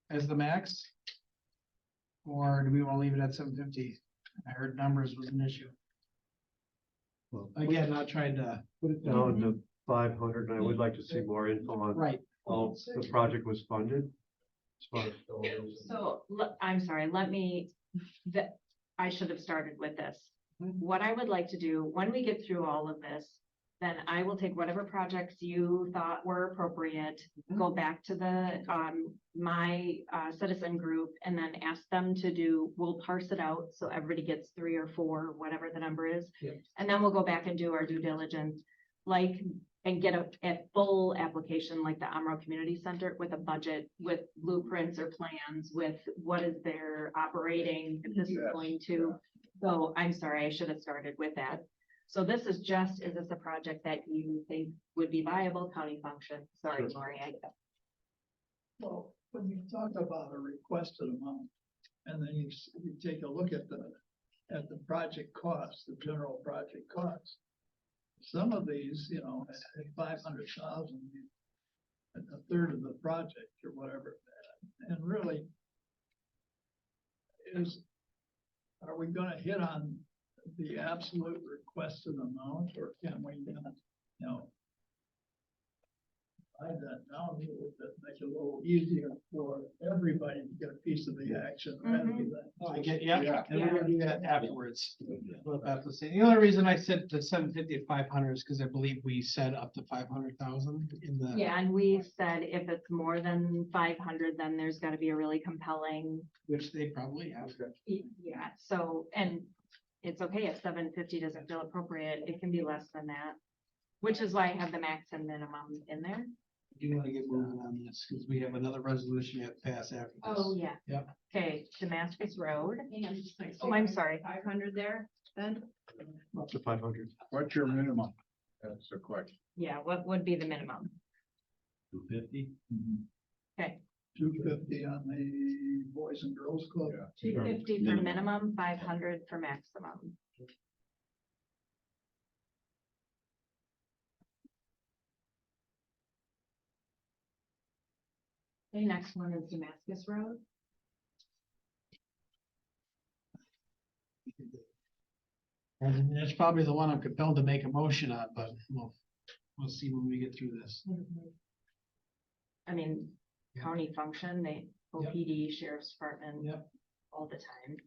As the max? Or do we want to leave it at 750? I heard numbers was an issue. Well, Again, not trying to, Put it down to 500, and I would like to see more info on right, how the project was funded. As far as dollars. So, I'm sorry, I should have started with this. What I would like to do, when we get through all of this, then I will take whatever projects you thought were appropriate, go back to the, my, citizen group, and then ask them to we'll parse it out, so everybody gets 3 or 4, whatever the number is. Yeah. And then we'll go back and do our due diligence, and get a full application like the Amro Community Center with a budget, with blueprints or plans, with what is their operating, if this is going to. So I'm sorry, I should have started with that. So this is just, is this a project that you think would be viable county function? Sorry, Lori, Well, when you talk about a requested amount, and then you take a look at the project cost, the general project cost. Some of these, at 500,000, a third of the project or whatever, and really are we gonna hit on the absolute requested amount, or can we, you know, divide that down a little bit, make it a little easier for everybody to get a piece of the action rather than. Oh, I get, yeah, Yeah. and we're gonna do that afterwards. We'll have to say, the only reason I said the 750 to 500 is because I believe we said up to 500,000 in the. Yeah, and we said if it's more than 500, then there's gotta be a really compelling, Which they probably have. yeah, so, and it's okay if 750 doesn't feel appropriate, it can be less than that. Which is why I have the max and minimum in there. Do you want to get moving on this, because we have another resolution yet to pass after this. Oh, yeah. Yep. Okay, Damascus Road. Oh, I'm sorry, 500 there, then? Up to 500. What's your minimum? That's the question. Yeah, what would be the minimum? 250. Okay, 250 on the Boys and Girls Club. 250 for minimum, 500 for maximum. The next one is Damascus Road. And that's probably the one I'm compelled to make a motion on, but we'll see when we get through this. I mean, county function, they, Yep. OPD, Sheriff's Department. Yep. All the time.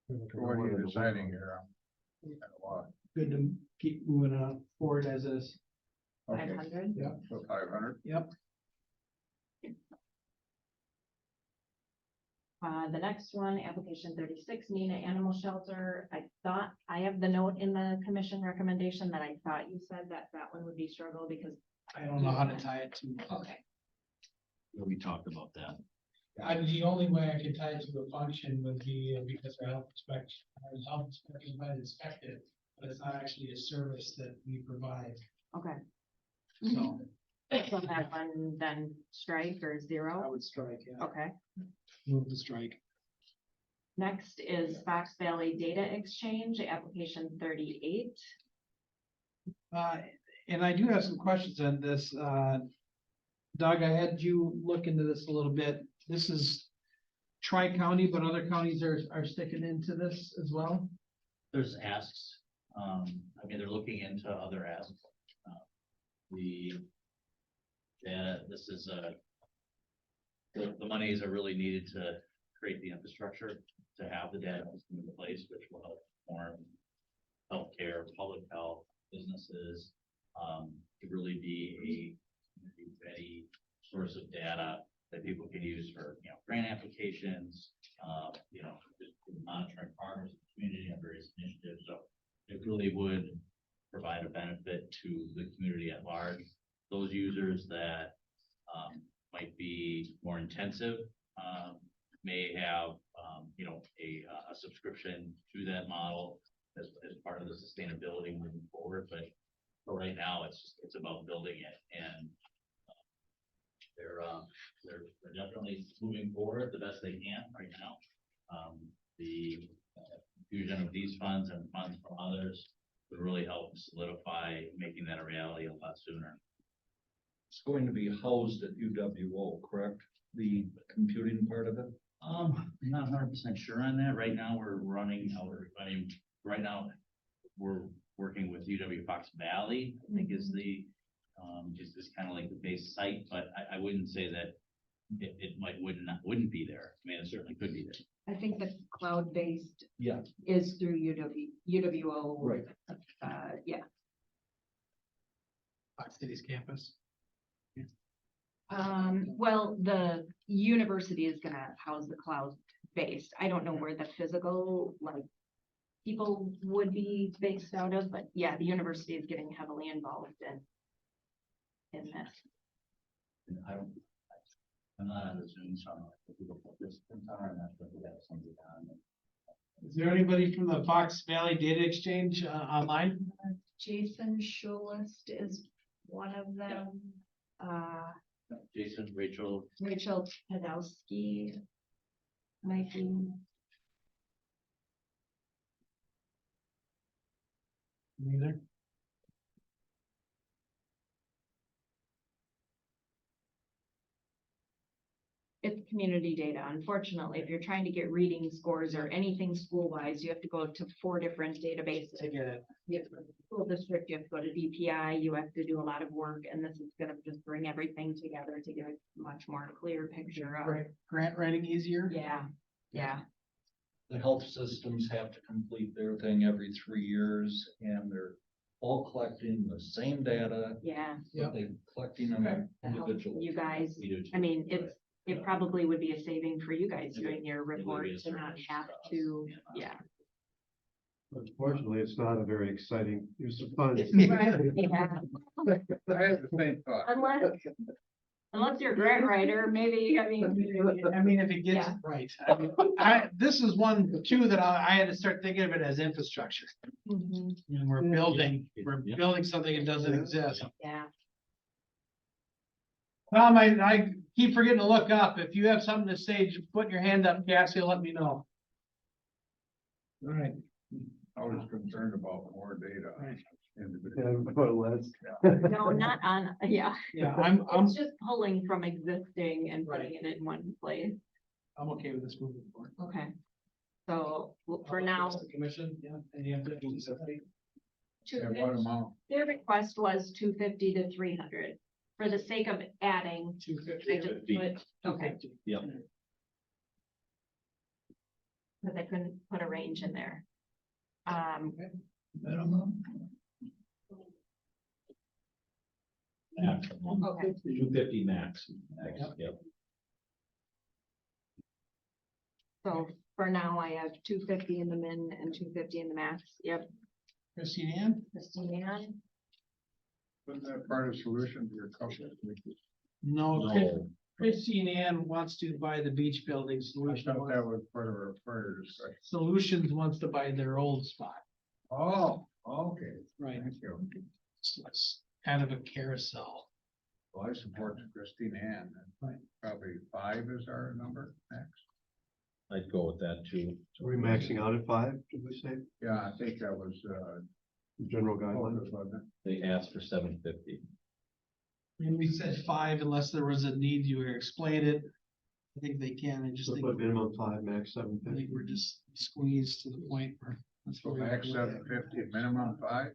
What are you deciding here? Good to keep moving forward as is. 500. Yep. So 500? Yep. The next one, application 36, Nina Animal Shelter. I thought, I have the note in the commission recommendation that I thought you said that one would be struggle because. I don't know how to tie it to. Okay. We talked about that. The only way I could tie it to a function would be because our health inspection might inspect it, but it's not actually a service that we provide, Okay. so So that one then strike or I zero? would strike, yeah, Okay. move the strike. Next is Fox Valley Data Exchange, application 38. And I do have some questions on this, Doug, I had you look into this a little bit. This is tri-county, but other counties are sticking into this as well. There's asks, I mean, they're looking into other asks. This is the monies are really needed to create the infrastructure to have the data system in place, which will help form healthcare, public health, businesses, to really be a ready source of data that people can use for, grant applications, just monitoring progress in the community and various initiatives. So it really would provide a benefit to the community at large. Those users that might be more intensive may have, a subscription to that model as part of the sustainability moving forward. But for right now, it's about building it, and they're definitely moving forward the best they can right now. The fusion of these funds and funds from others would really help solidify making that a reality a lot sooner. It's going to be housed at UWO, correct? The computing part of it? I'm not 100% sure on that. Right now, we're working with UW Fox Valley, I think is the, is kind of like the base site, but I wouldn't say that it wouldn't be there. I mean, it certainly could be there. I think the cloud-based Yeah. is through UWO. Right. Yeah. Fox Cities campus. Well, the university is gonna house the cloud-based. I don't know where the physical, people would be based out of, but yeah, the university is getting heavily involved in this. And I'm not on the Zoom, so I'm not sure if people participants are, I'm not sure if we have somebody on. Is there anybody from the Fox Valley Data Exchange online? Jason Schulest is one of them. Jason, Rachel, Rachel Podolsky might be. Neither. it's community data. Unfortunately, if you're trying to get reading scores or anything school-wise, you have to go to 4 different databases. To get it. You have to go to the school district, you have to go to DPI, you have to do a lot of work, and this is gonna just bring everything together to get a much more clear picture of. Grant writing easier? Yeah, yeah. The health systems have to complete their thing every 3 years, and they're all collecting the same data. Yeah. But they're collecting them individually. You guys, I mean, it probably would be a saving for you guys doing your report to not have to, yeah. Unfortunately, it's not a very exciting use of funds. Right, yeah. I had the same thought. Unless you're a grant writer, maybe, I mean. I mean, if it gets Yeah. it right. I mean, this is one, too, that I had to start thinking of it as infrastructure. Mhm. And we're building something that doesn't exist. Yeah. Tom, I keep forgetting to look up. If you have something to say, just put your hand up, Cassie, let me know. All right. I was concerned about more data. No, not on, yeah. Yeah, It's just pulling from existing and putting it in one place. I'm okay with this moving forward. Okay. So for now, Commission, yeah. Any other things? What amount? their request was 250 to 300. For the sake of adding, I just put, okay, Yep. because I couldn't put a range in there. Minimum. Okay. 250 max. Yep. So for now, I have 250 in the min and 250 in the max. Yep. Christine Ann? Christine Ann? Wasn't that part of the solution to your covenant? No, Christine Ann wants to buy the beach building. I Solutions thought that was part of our prior discussion. Solutions wants to buy their old spot. Oh, okay. Right. Thank you. So it's kind of a carousel. Well, I support Christine Ann. Right. Probably 5 is our number next. I'd go with that too. Are we maxing out at 5, did we say? Yeah, I think that was, General guidelines. wasn't it? They asked for 750. And we said 5 unless there was a need you explain it. I think they can. I just So think, put minimum 5, max I think 750. we're just squeezed to the point where. That's what we have Max to look at. 750, minimum 5.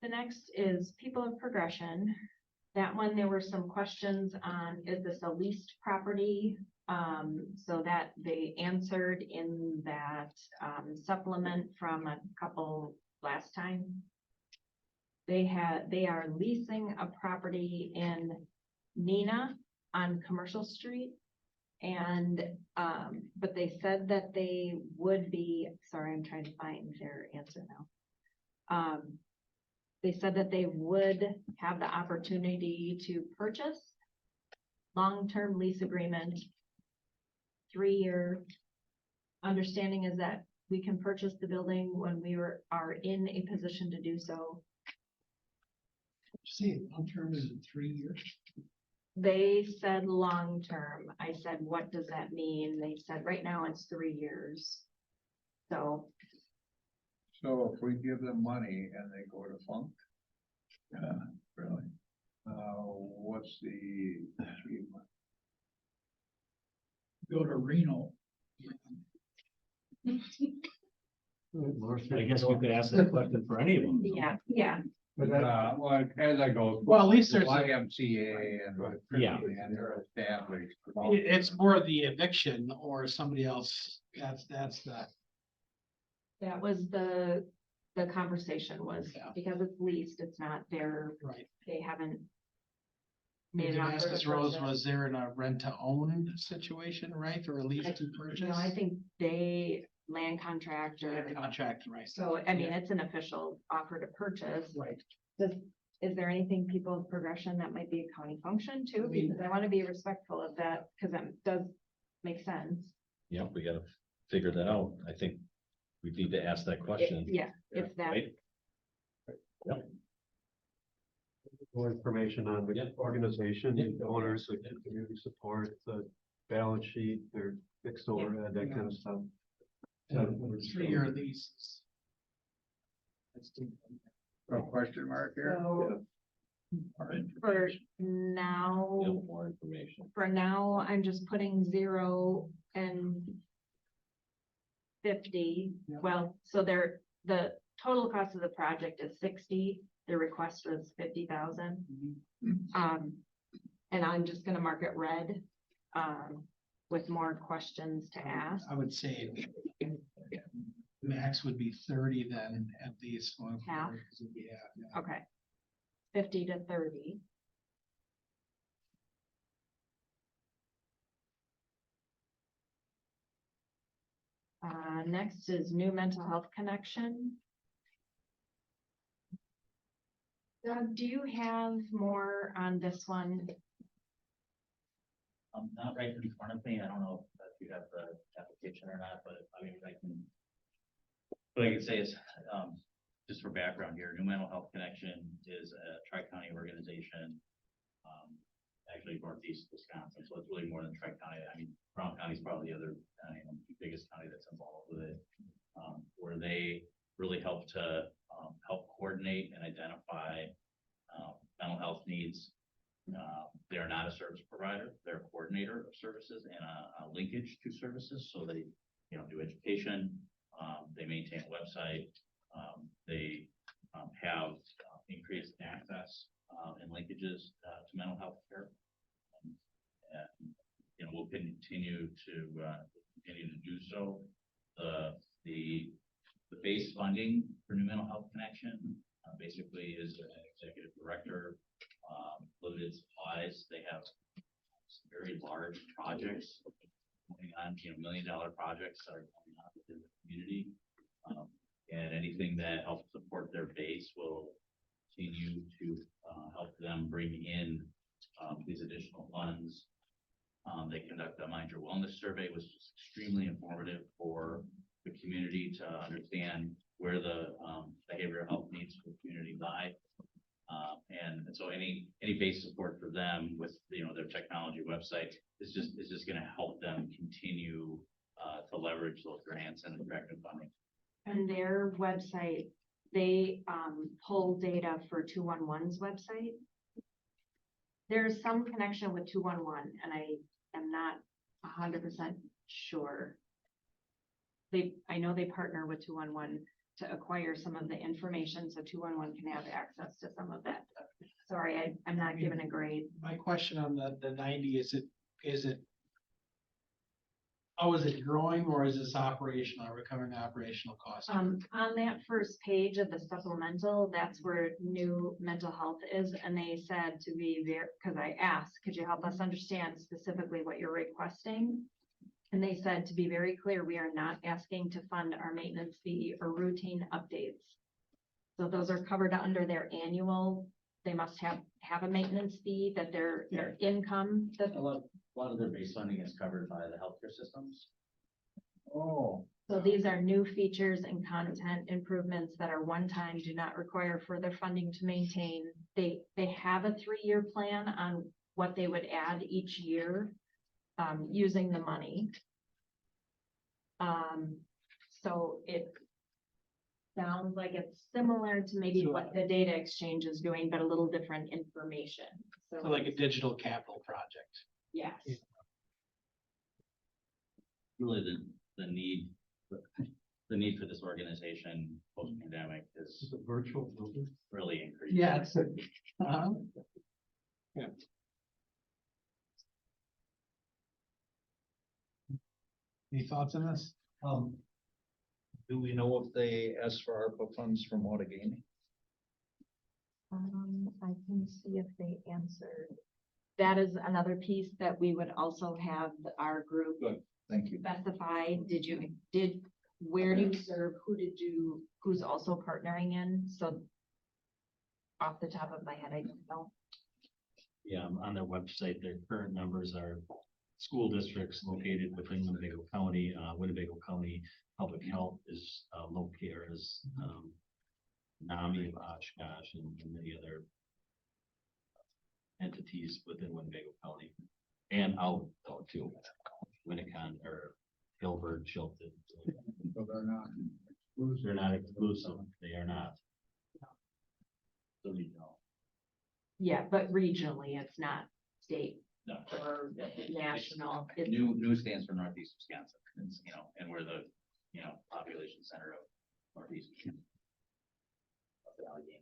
The next is people of progression. That one, there were some questions on, is this a leased property? So that they answered in that supplement from a couple last time. They are leasing a property in Neenah on Commercial Street. And, but they said that they would be, sorry, I'm trying to find their answer now. They said that they would have the opportunity to purchase long-term lease agreement, 3-year. Understanding is that we can purchase the building when we are in a position to do so. See, long term is 3 years. They said long-term. I said, what does that mean? They said, right now it's 3 years. So So if we give them money and they go defunct, Really. what's the achievement? Go to Reno. I guess we could ask that question for any of them. yeah. But, well, as I go. Well, at least there's a- YMCA and. Yeah. And they're established. It's more the eviction or somebody else. That's the. That was the conversation was, Yeah. because it's leased, it's not their, Right. they haven't made an offer to Damascus Rose purchase. was there in a rent to own situation, right? Or a lease to purchase? No, I think they land contract or, Contract, right? so, I mean, it's an official offer to purchase. Right. Is there anything people of progression that might be a county function too? I mean- Because I want to be respectful of that, because that does make sense. Yep, we gotta figure that out. I think we need to ask that question. Yeah, if that, Right? More information on the organization, the owners, the community support, the balance sheet, their fixed overhead, that kind of stuff. 3-year leases. A question mark here? So for now, More information. for now, I'm just putting 0 and 50. Well, so the total cost of the project is 60. The request was 50,000. And I'm just gonna mark it red, with more questions to ask. I would say max would be 30 then at least going Half? forward. 'Cause it'd be half, yeah. Okay. 50 to 30. Next is new mental health connection. Doug, do you have more on this one? Not right in front of me. I don't know if you have the application or not, but I mean, what I can say is, just for background here, New Mental Health Connection is a tri-county organization. Actually northeast Wisconsin, so it's really more than tri-county. I mean, Brown County is probably the other biggest county that's involved with it. Where they really help to help coordinate and identify mental health needs. They are not a service provider, they're a coordinator of services and a linkage to services. So they, do education, they maintain a website, they have increased access and linkages to mental health care. And we'll continue to do so. The base funding for New Mental Health Connection basically is an executive director, limited supplies. They have some very large projects going on, $1 million projects that are going on within the community. And anything that helps support their base will continue to help them bring in these additional funds. They conduct a Mind Your Wellness survey, which is extremely informative for the community to understand where the behavioral health needs for the community lie. And so any base support for them with their technology website is just going to help them continue to leverage those grants and attractive funding. And their website, they pull data for 211's website. There's some connection with 211, and I am not 100% sure. I know they partner with 211 to acquire some of the information so 211 can have access to some of that. Sorry, I'm not giving a grade. My question on the 90, is it, how is it growing or is this operational, are we covering operational costs? On that first page of the supplemental, that's where new mental health is, and they said to be very, because I asked, could you help us understand specifically what you're requesting? And they said, to be very clear, we are not asking to fund our maintenance fee or routine updates. So those are covered under their annual, they must have a maintenance fee, that their income, that. A lot of their base funding is covered by the healthcare systems. Oh. So these are new features and content improvements that are one-time, do not require further funding to maintain. They have a 3-year plan on what they would add each year, using the money. So it sounds like it's similar to maybe what the data exchange is doing, but a little different information. So like a digital capital project. Yes. Really the need for this organization post-pandemic is virtual really increased. Yeah. Yeah. Any thoughts on this? Do we know if they asked for ARPA funds from Outagamie? I can see if they answered. That is another piece that we would also have our group. Good, thank you. Specify, where do you serve, who's also partnering in, so. Off the top of my head, I don't know. Yeah, on their website, their current numbers are school districts located within Winnebago County. Winnebago County Public Health is located as NAMI of Oshkosh and many other entities within Winnebago County and out too. Winnicott or Hilbert, Chilton. So they're not They're not exclusive, they are not. So we know. Yeah, but regionally, it's not state No. or national. It's New stands for Northeast Wisconsin, it's, and we're the, population center of Northeast Wisconsin. Of the Allegheny.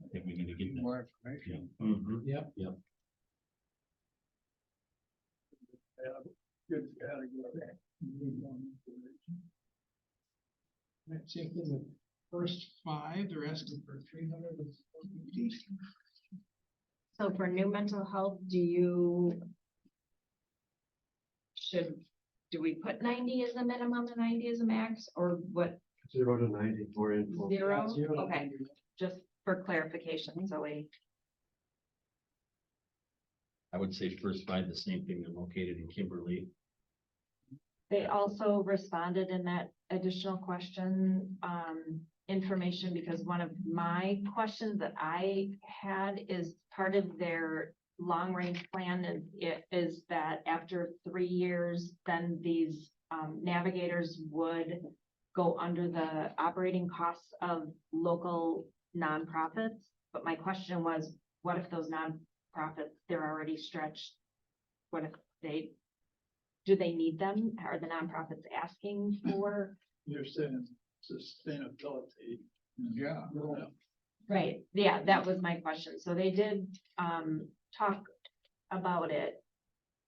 I think we need to get that. More information. Yep. Yep. Good category. Need more information. I think in the first 5, they're asking for 350. So for new mental health, do we put 90 as a minimum and 90 as a max, or what? 0 to 90, more info. Zero? Zero to Okay, 90. just for clarification, so I would say first 5, the same thing, they're located in Kimberly. they also responded in that additional question, information, because one of my questions that I had is part of their long-range plan is that after 3 years, then these navigators would go under the operating costs of local nonprofits. But my question was, what if those nonprofits, they're already stretched? What if do they need them? Are the nonprofits asking for? You're saying sustainability. Yeah. Right, yeah, that was my question. So they did talk about it.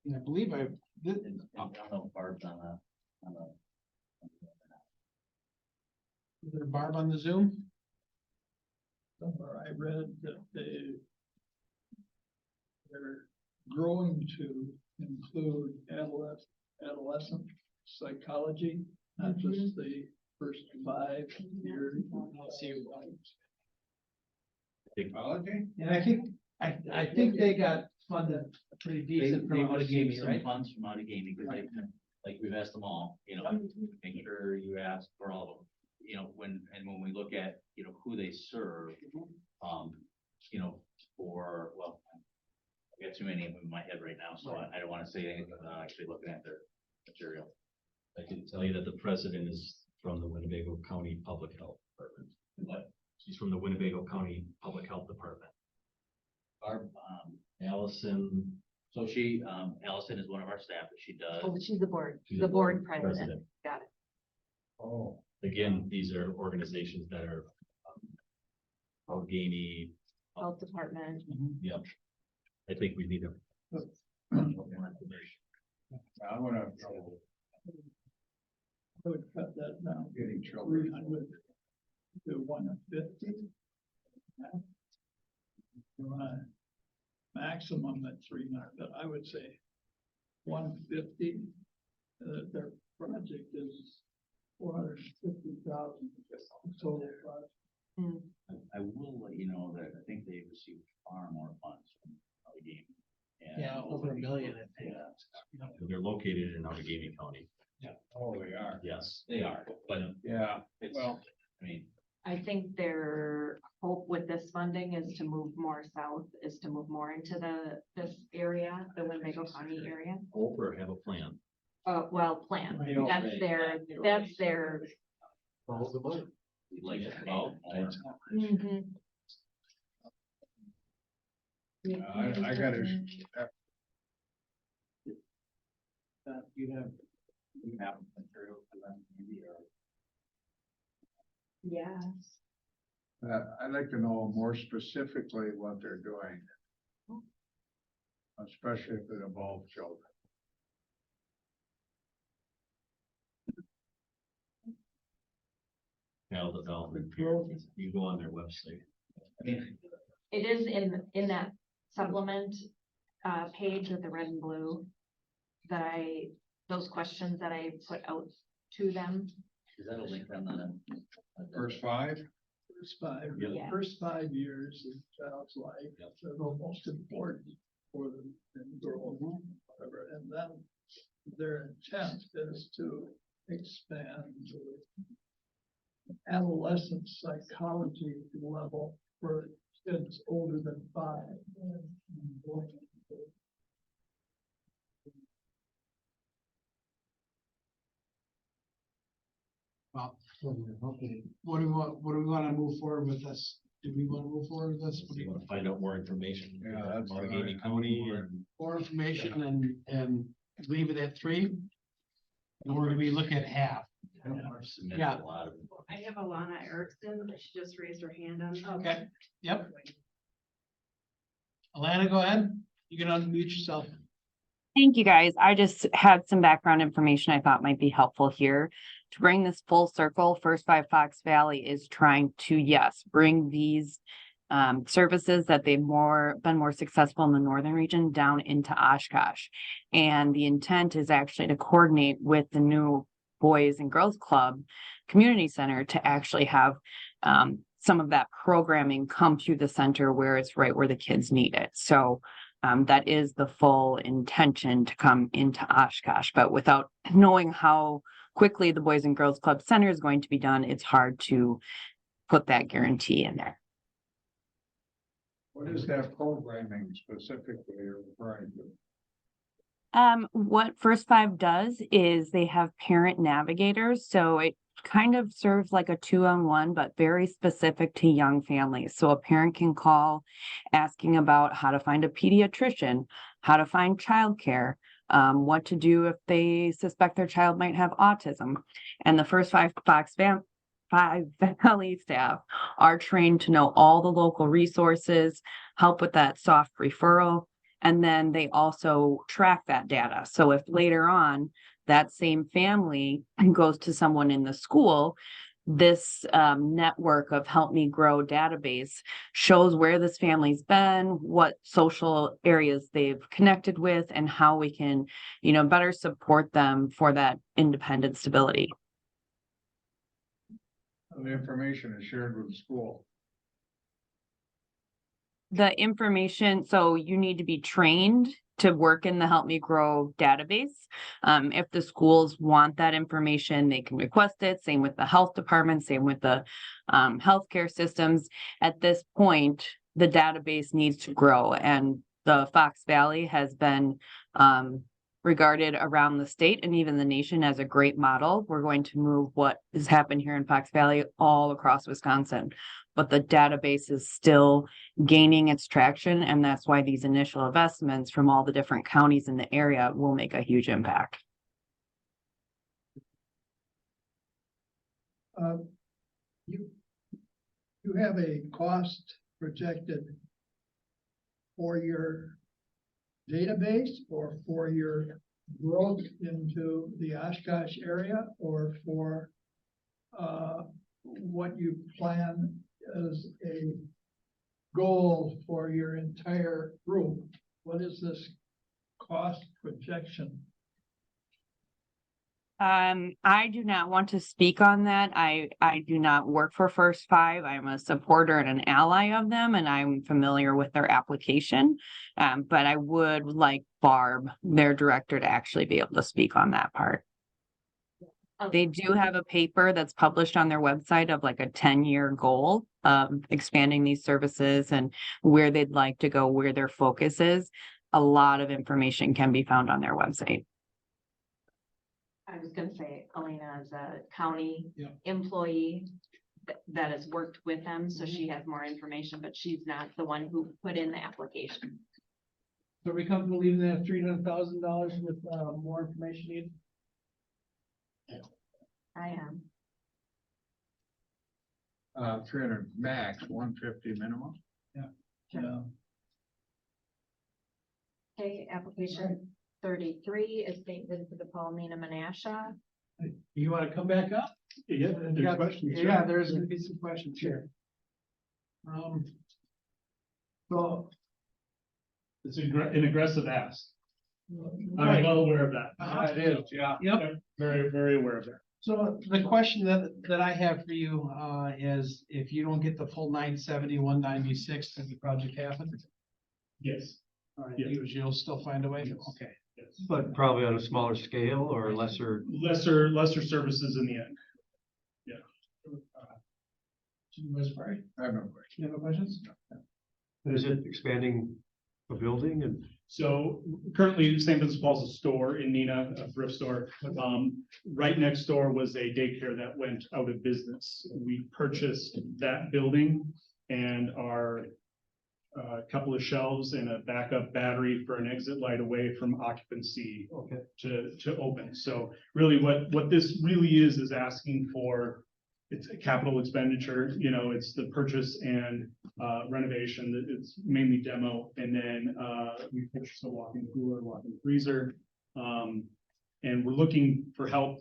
And I believe I don't know, Barb's on a. is there Barb on the Zoom? Somewhere I read that they're growing to include adolescent psychology, not just the first 5 years. Technology? And I think they got funded pretty decent They from out of received gaming, some right? funds from out of gaming, because like we've asked them all, make sure you ask for all of them. When we look at, who they serve, I got too many of them in my head right now, so I don't want to say anything without actually looking at their material. I can tell you that the president is from the Winnebago County Public Health Department. What? She's from the Winnebago County Public Health Department. Barb, Allison. so Allison is one of our staff, that she does. Oh, she's the board, She's the the board board president. Got it. Oh. Again, these are organizations that are Allegheny. Health department. Yep. I think we need a. I'm gonna have trouble I would cut that down. getting children. 300 to 150. Maximum at 300, but I would say 150. Their project is 450,000 total project. I will let you know that I think they received far more funds from Allegheny. Yeah, over $1 million, I think. Yeah. They're located in Allegheny County. Oh, they are. Yes. They are, but Yeah, it's, well, I mean, I think their hope with this funding is to move more south, is to move more into this area, the Winnebago County area. Or have a plan. Well, plan, Right. that's their. Follow the money. we'd like to promote more. Mhm. I gotta, You have. You have material for them, maybe, or Yes. I'd like to know more specifically what they're doing. Especially if it involves children. Child development. You go on their website. I mean, It is in that supplement page with the red and blue that those questions that I put out to them. is that a link on the? First 5? First 5, Yeah. first 5 years of child's life, are the most important for them and growth, whatever, and then their intent is to expand to adolescent psychology level for kids older than 5. Well, okay, what do we want to move forward with this? Do we want to move forward with this? What do You you want to find out more information? Yeah, that's From what Allegheny I County need and. more information and leave it at 3? Or do we look at half? Submitted Yeah. a lot of. I have Alana Erickson, but she just raised her hand on. Okay, yep. Alana, go ahead. You can unmute yourself. Thank you, guys. I just had some background information I thought might be helpful here. To bring this full circle, First Five Fox Valley is trying to, yes, bring these services that they've been more successful in the northern region down into Oshkosh. And the intent is actually to coordinate with the new Boys and Girls Club Community Center to actually have some of that programming come through the center where it's right where the kids need it. So that is the full intention to come into Oshkosh, but without knowing how quickly the Boys and Girls Club Center is going to be done, it's hard to put that guarantee in there. What is that programming specifically you're referring to? What First Five does is they have parent navigators, so it kind of serves like a 2-on-1, but very specific to young families. So a parent can call asking about how to find a pediatrician, how to find childcare, what to do if they suspect their child might have autism. And the First Five Valley staff are trained to know all the local resources, help with that soft referral, and then they also track that data. So if later on that same family goes to someone in the school, this network of Help Me Grow database shows where this family's been, what social areas they've connected with, and how we can, better support them for that independent stability. The information is shared with the school. The information, so you need to be trained to work in the Help Me Grow database. If the schools want that information, they can request it. Same with the health department, same with the healthcare systems. At this point, the database needs to grow, and the Fox Valley has been regarded around the state and even the nation as a great model. We're going to move what has happened here in Fox Valley all across Wisconsin, but the database is still gaining its traction, and that's why these initial investments from all the different counties in the area will make a huge impact. You have a cost projected for your database or for your growth into the Oshkosh area, or for what you plan as a goal for your entire group? What is this cost projection? I do not want to speak on that. I do not work for First Five. I'm a supporter and an ally of them, and I'm familiar with their application. But I would like Barb, their director, to actually be able to speak on that part. They do have a paper that's published on their website of like a 10-year goal of expanding these services and where they'd like to go, where their focus is. A lot of information can be found on their website. I was gonna say, Elena is a county employee that has worked with them, so she has more information, but she's not the one who put in the application. So are we comfortable leaving that $300,000 with more information needed? I am. 300 max, 150 minimum. Okay, application 33 is being visit to the Paulina Menasha. You want to come back up? Yeah, there's questions. sure. Yeah, there's gonna be some questions here. So it's an aggressive ask. Right. I'm well aware of that. It is, yeah. Yep. Very, very aware of that. So the question that I have for you is, if you don't get the full 970, 196, does the project happen? Yes. All right, Yeah. you'll still find a way? Okay. Yes. But probably on a smaller scale or lesser. Lesser services in the end. Supervisor Barry, I have no question. you have no questions? Is it expanding a building and? So currently, St. Vincent Paul's a store in Neenah, a thrift store. Right next door was a daycare that went out of business. We purchased that building and our couple of shelves and a backup battery for an exit light away from occupancy to open. So really what this really is asking for, it's a capital expenditure, you know, it's the purchase and renovation. It's mainly demo. And then we purchased a walk-in cooler, walk-in freezer. And we're looking for help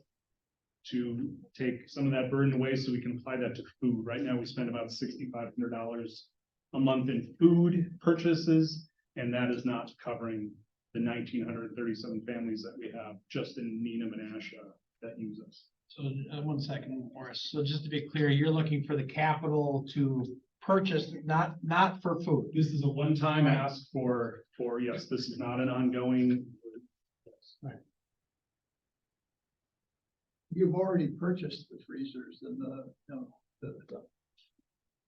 to take some of that burden away so we can apply that to food. Right now, we spend about $6,500 a month in food purchases, and that is not covering the 1,937 families that we have just in Neenah, Menasha that use us. So 1 second, Morris. So just to be clear, you're looking for the capital to purchase, not for food. This is a one-time ask for, yes, this is not an ongoing. Right. You've already purchased the freezers and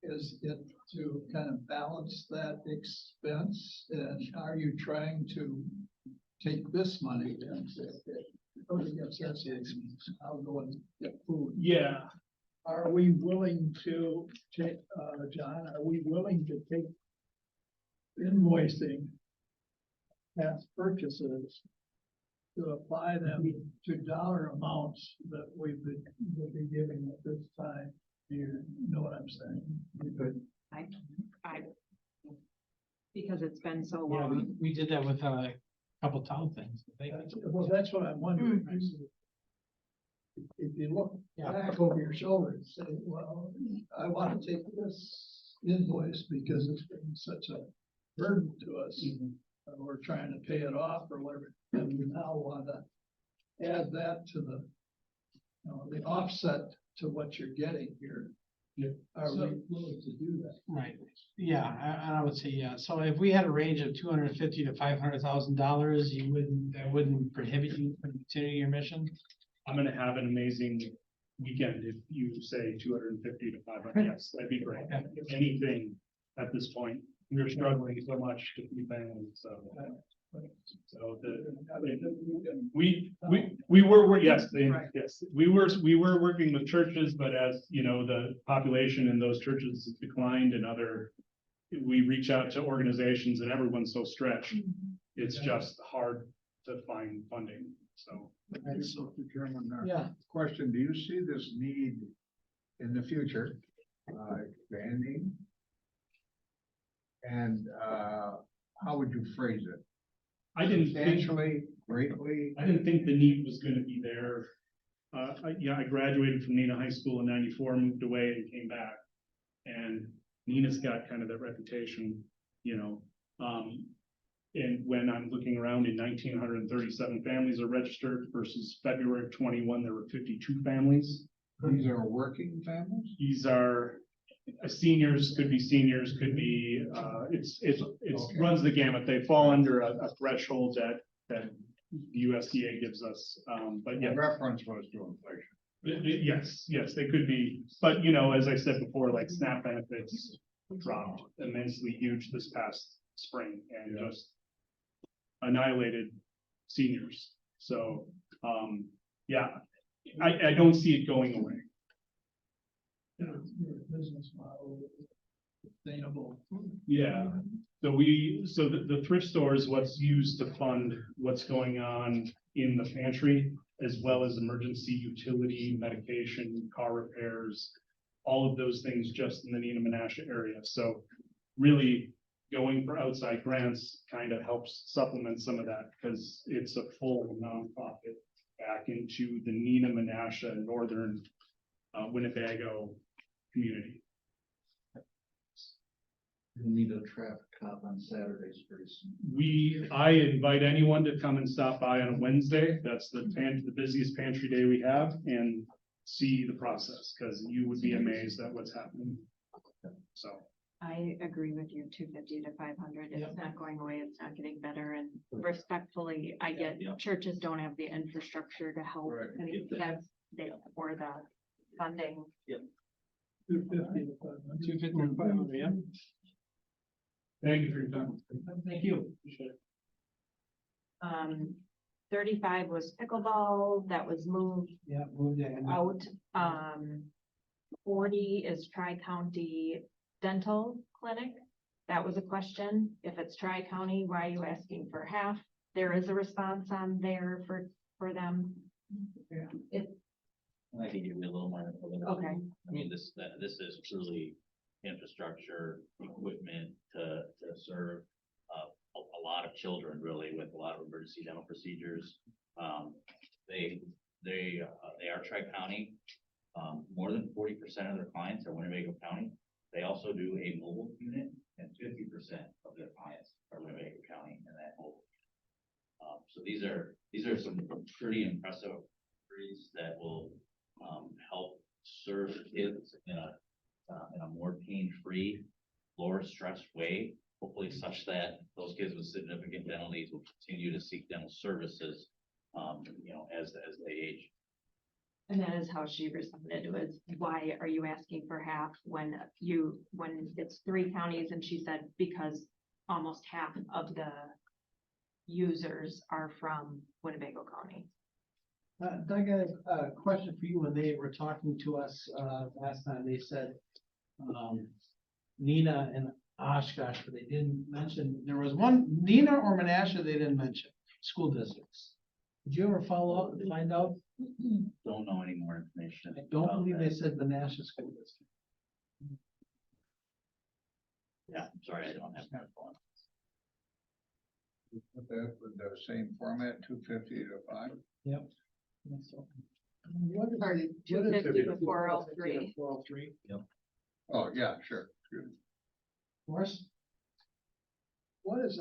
is it to kind of balance that expense? And are you trying to take this money and say, okay, go to get subsidies, I'll go and get food? Yeah. Are we willing to take, John, are we willing to take invoicing past purchases to apply them to dollar amounts that we've been giving at this time? Do you know what I'm saying? I, because it's been so Yeah, long. we did that with a couple town things. I think. Well, that's what I'm wondering. I said, if you look back over your shoulder and say, well, I want to take this invoice because it's been such a burden to us. We're trying to pay it off or whatever, and we now want to add that to the, the offset to what you're getting here. Are we willing to do that? Right, yeah, I would say, yeah, so if we had a range of $250,000 to $500,000, that wouldn't prohibit you from continuing your mission? I'm gonna have an amazing weekend if you say 250 to 500. Yes, that'd be great. Anything at this point, we're struggling so much to keep families, so. So we were, yes, we were working with churches, but as you know, the population in those churches has declined and we reach out to organizations and everyone's so stretched. It's just hard to find funding, so. Mr. Chairman, question, do you see this need in the future, expanding? And, how would you phrase it? I didn't Substantially, greatly? I didn't think the need was gonna be there. I graduated from Neenah High School in '94, moved away and came back. And Neenah's got kind of that reputation, you know. And when I'm looking around, in 1,937 families are registered versus February of 21, there were 52 families. These are working families? These are seniors, could be, runs the gamut. They fall under a threshold that the USDA gives us, but yeah. Reference was to inflation. Yes, they could be, but you know, as I said before, like SNAP benefits dropped immensely huge this past spring and just annihilated seniors. So, I don't see it going away. Your business model, sustainable. Yeah, so the thrift store is what's used to fund what's going on in the pantry, as well as emergency utility, medication, car repairs, all of those things just in the Neenah Menasha area. So really going for outside grants kind of helps supplement some of that because it's a full nonprofit back into the Neenah Menasha northern Winnebago community. You need a traffic cop on Saturdays pretty soon. I invite anyone to come and stop by on a Wednesday. That's the busiest pantry day we have, and see the process, because you would be amazed at what's happening. So. I agree with you, 250 to 500. It's not going away. It's not getting better. And respectfully, I get churches don't have the infrastructure to help. And that's for the funding. 250 to 500. 250 to 500, yeah. Thank you for your time. Thank you. Appreciate it. 35 was pickleball, that was moved Yeah, moved in. out. 40 is Tri-County Dental Clinic. That was a question. If it's Tri-County, why are you asking for half? There is a response on there for them. I can give you a little more. Okay. I mean, this is truly infrastructure, equipment to serve a lot of children, really, with a lot of emergency dental procedures. They are Tri-County. More than 40% of their clients are Winnebago County. They also do a mobile unit, and 50% of their clients are Winnebago County in that mobile. So these are some pretty impressive breeds that will help serve kids in a more pain-free, lower stress way, hopefully such that those kids with significant dental needs will continue to seek dental services, as they age. And that is how she responded, was why are you asking for half when it's 3 counties? And she said, because almost half of the users are from Winnebago County. Doug, I have a question for you. When they were talking to us, last time, they said, Nina and Oshkosh, but they didn't mention, there was one, Nina or Menasha, they didn't mention, school districts. Did you ever follow up and find out? Don't know any more information. I don't about believe that. they said Menasha School District. Yeah, I'm sorry, I don't have that phone. Put that with the same format, 250 to 5. Yep. What is Or the- 250 to 403. 403. Yep. Oh, yeah, sure. Good. Morris? What is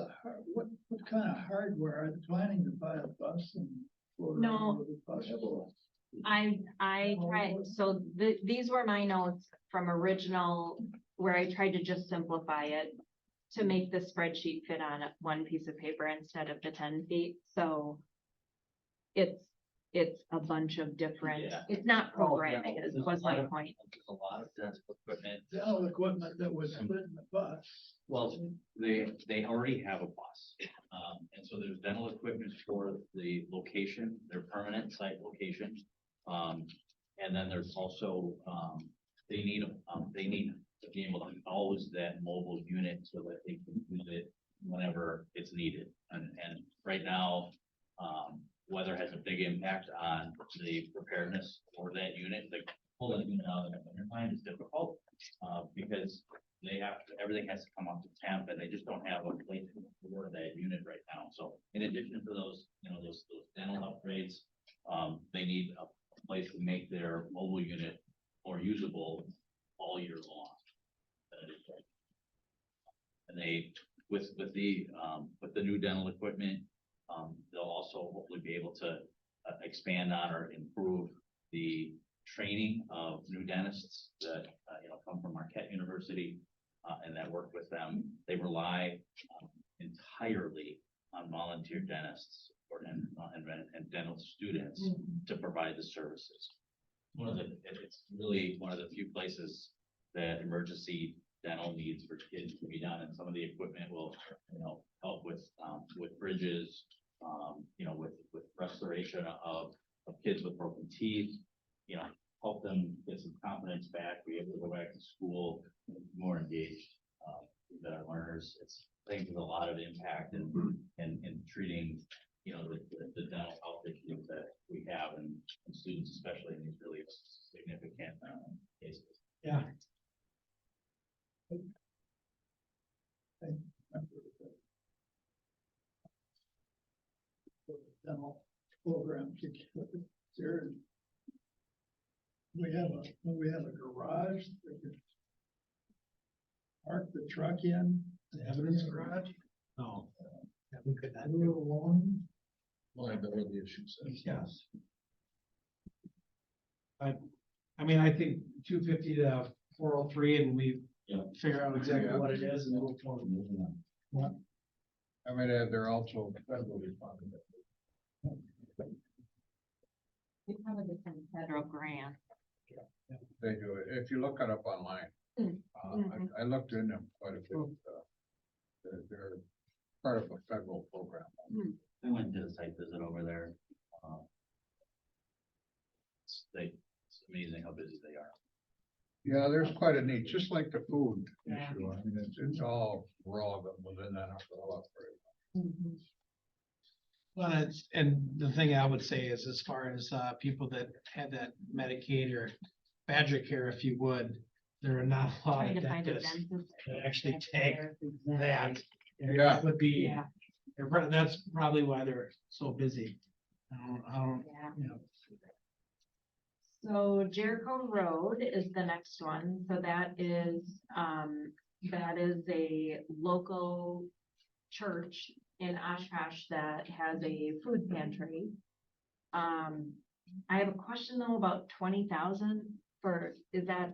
what kind of hardware are they planning to buy a bus and? float No. around with a bus? I tried, so these were my notes from original, where I tried to just simplify it to make the spreadsheet fit on one piece of paper instead of the 10 feet, so it's a bunch of different, Yeah. it's not programming, is was my point. There's a lot of dental equipment. Dental equipment that would fit in the bus. Well, they already have a bus. And so there's dental equipment for the location, their permanent site location. And then there's also, they need to be able to house that mobile unit so that they can use it whenever it's needed. And right now, weather has a big impact on the preparedness for that unit. Like pulling it out in the wintertime is difficult, because everything has to come up to temp, and they just don't have a place for that unit right now. So in addition to those, those dental upgrades, they need a place to make their mobile unit more usable all year long. And they, with the new dental equipment, they'll also hopefully be able to expand on or improve the training of new dentists that, come from Marquette University, and that work with them. They rely entirely on volunteer dentists and dental students to provide the services. It's really one of the few places that emergency dental needs for kids to be done, and some of the equipment will, help with bridges, with restoration of kids with broken teeth, help them get some confidence back, be able to go back to school, more engaged, better learners. I think there's a lot of impact in treating, the dental health issues that we have, and students, especially in these really significant cases. Yeah. Dental program there. We have a garage that could park the truck in, the evidence garage. No. Yeah, we could not A little long. Liability issues. Yes. I mean, I think 250 to 403, and we figure out exactly what it is and move forward. I might add, they're also federally funded. We probably get some federal grant. They do it. If you look it up online, I looked in them quite a bit. They're part of a federal program. went and did a site visit over there. It's amazing how busy they are. Yeah, there's quite a need, just like the food issue. I mean, it's all raw within that umbrella. Well, and the thing I would say is as far as people that had that Medicaid or Badger care, if you would, there are not a lot Trying of to find a dentists dentist. that actually take that. And Yeah. that would be, Yeah. that's probably why they're so busy. I don't, Yeah. you know. So Jericho Road is the next one. So that is a local church in Oshkosh that has a food pantry. I have a question though about 20,000 for, is the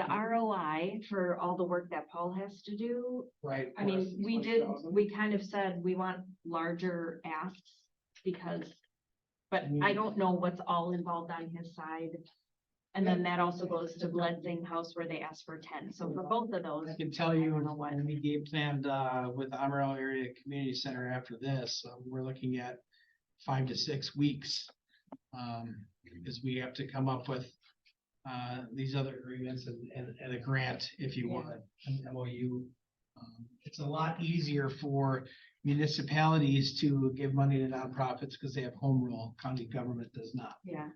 ROI for all the work that Paul has to do? Right. I mean, we kind of said we want larger asks because, but I don't know what's all involved on his side. And then that also goes to Blensing House where they asked for 10. So for both of those. I can tell you when we game planned with the Amarillo Area Community Center after this, we're looking at 5 to 6 weeks. Because we have to come up with these other agreements and a grant, if you want, an MOU. It's a lot easier for municipalities to give money to nonprofits because they have home rule. County government does not. Yeah.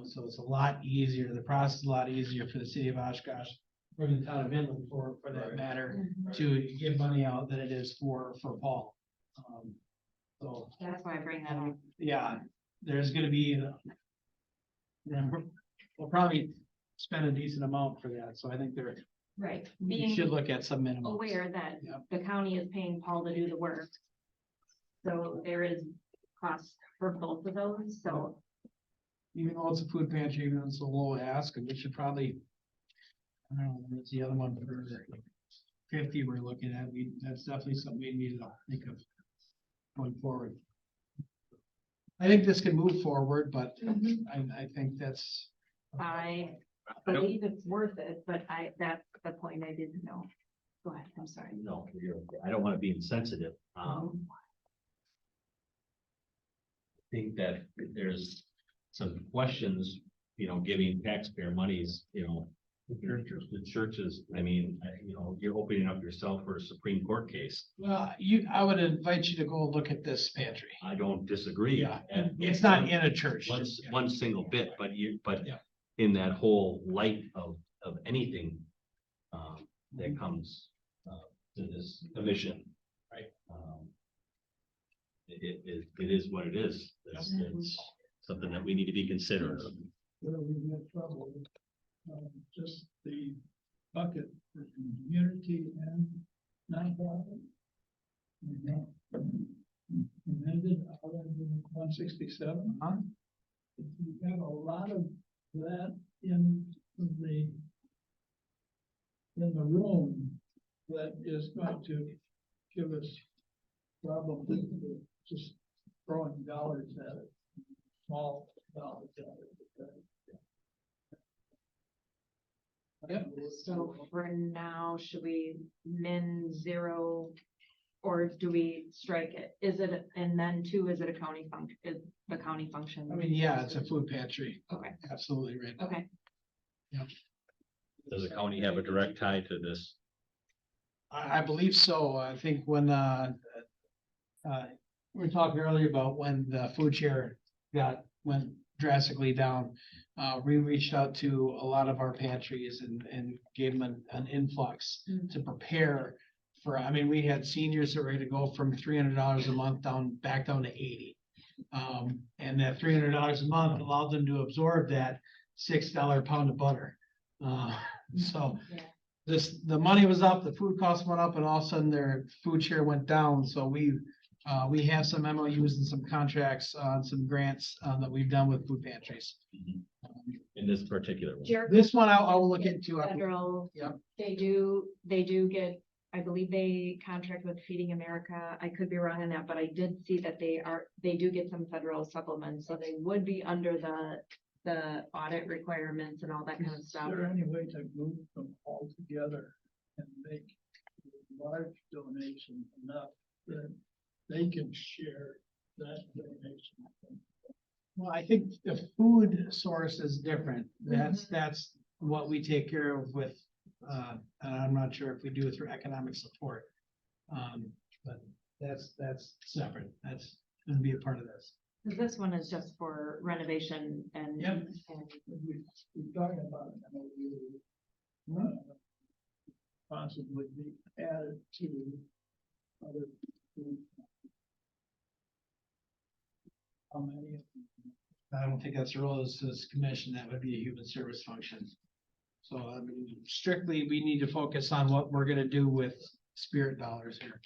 So it's a lot easier. The process is a lot easier for the city of Oshkosh, for the town of Inland, for that matter, to give money out than it is for Paul. So That's why I bring that up. yeah, there's gonna be, we'll probably spend a decent amount for that. So I think Right. you should look at some minimum. Aware that Yep. the county is paying Paul to do the work. So there is cost for both of those, so. Even though it's a food pantry, even though it's a low ask, and we should probably, I don't know, what's the other one for 50 we're looking at, that's definitely something we need to think of going forward. I think this can move forward, but I think that's. I believe it's worth it, but that's the point I didn't know. Go ahead, I'm sorry. No, I don't want to be insensitive. I think that there's some questions, giving taxpayer monies, the churches, I mean, you're opening up yourself for a Supreme Court case. Well, I would invite you to go look at this pantry. I don't disagree. Yeah, it's not in a church. One single bit, but Yeah. in that whole light of anything that comes to this commission. Right. It is what it is. It's something that we need to be considerate of. Where we have trouble, just the bucket for community and nonprofit. Amended out of 167. We have a lot of that in the room that is going to give us problems with just throwing dollars at it, small dollars at it. Yep. So for now, should we min zero or do we strike it? Is it, and then two, is it a county function? Is the county function? I mean, yeah, it's a food pantry. Okay. Absolutely right. Okay. Yep. Does the county have a direct tie to this? I believe so. I think when we were talking earlier about when the food share went drastically down. We reached out to a lot of our pantries and gave them an influx to prepare for, I mean, we had seniors that were ready to go from $300 a month back down to 80. And that $300 a month allowed them to absorb that $6 pound of butter. So the money was up, the food costs went up, and all of a sudden their food share went down. So we have some MOUs and some contracts on some grants that we've done with food pantries. In this particular one? This one I'll look into. Federal, Yep. they do get, I believe they contract with Feeding America. I could be wrong on that, but I did see that they do get some federal supplements, so they would be under the audit requirements and all that kind of Is stuff. there any way to group them all together and make a large donation enough that they can share that donation. Well, I think the food source is different. That's what we take care of with, and I'm not sure if we do it through economic support. But that's separate. That's gonna be a part of this. This one is just for renovation and. Yep. We're talking about an MOU, possibly be added to other. How many? I don't think that's the role of this commission. That would be a human service function. So, I mean, strictly, we need to focus on what we're gonna do with spirit dollars here.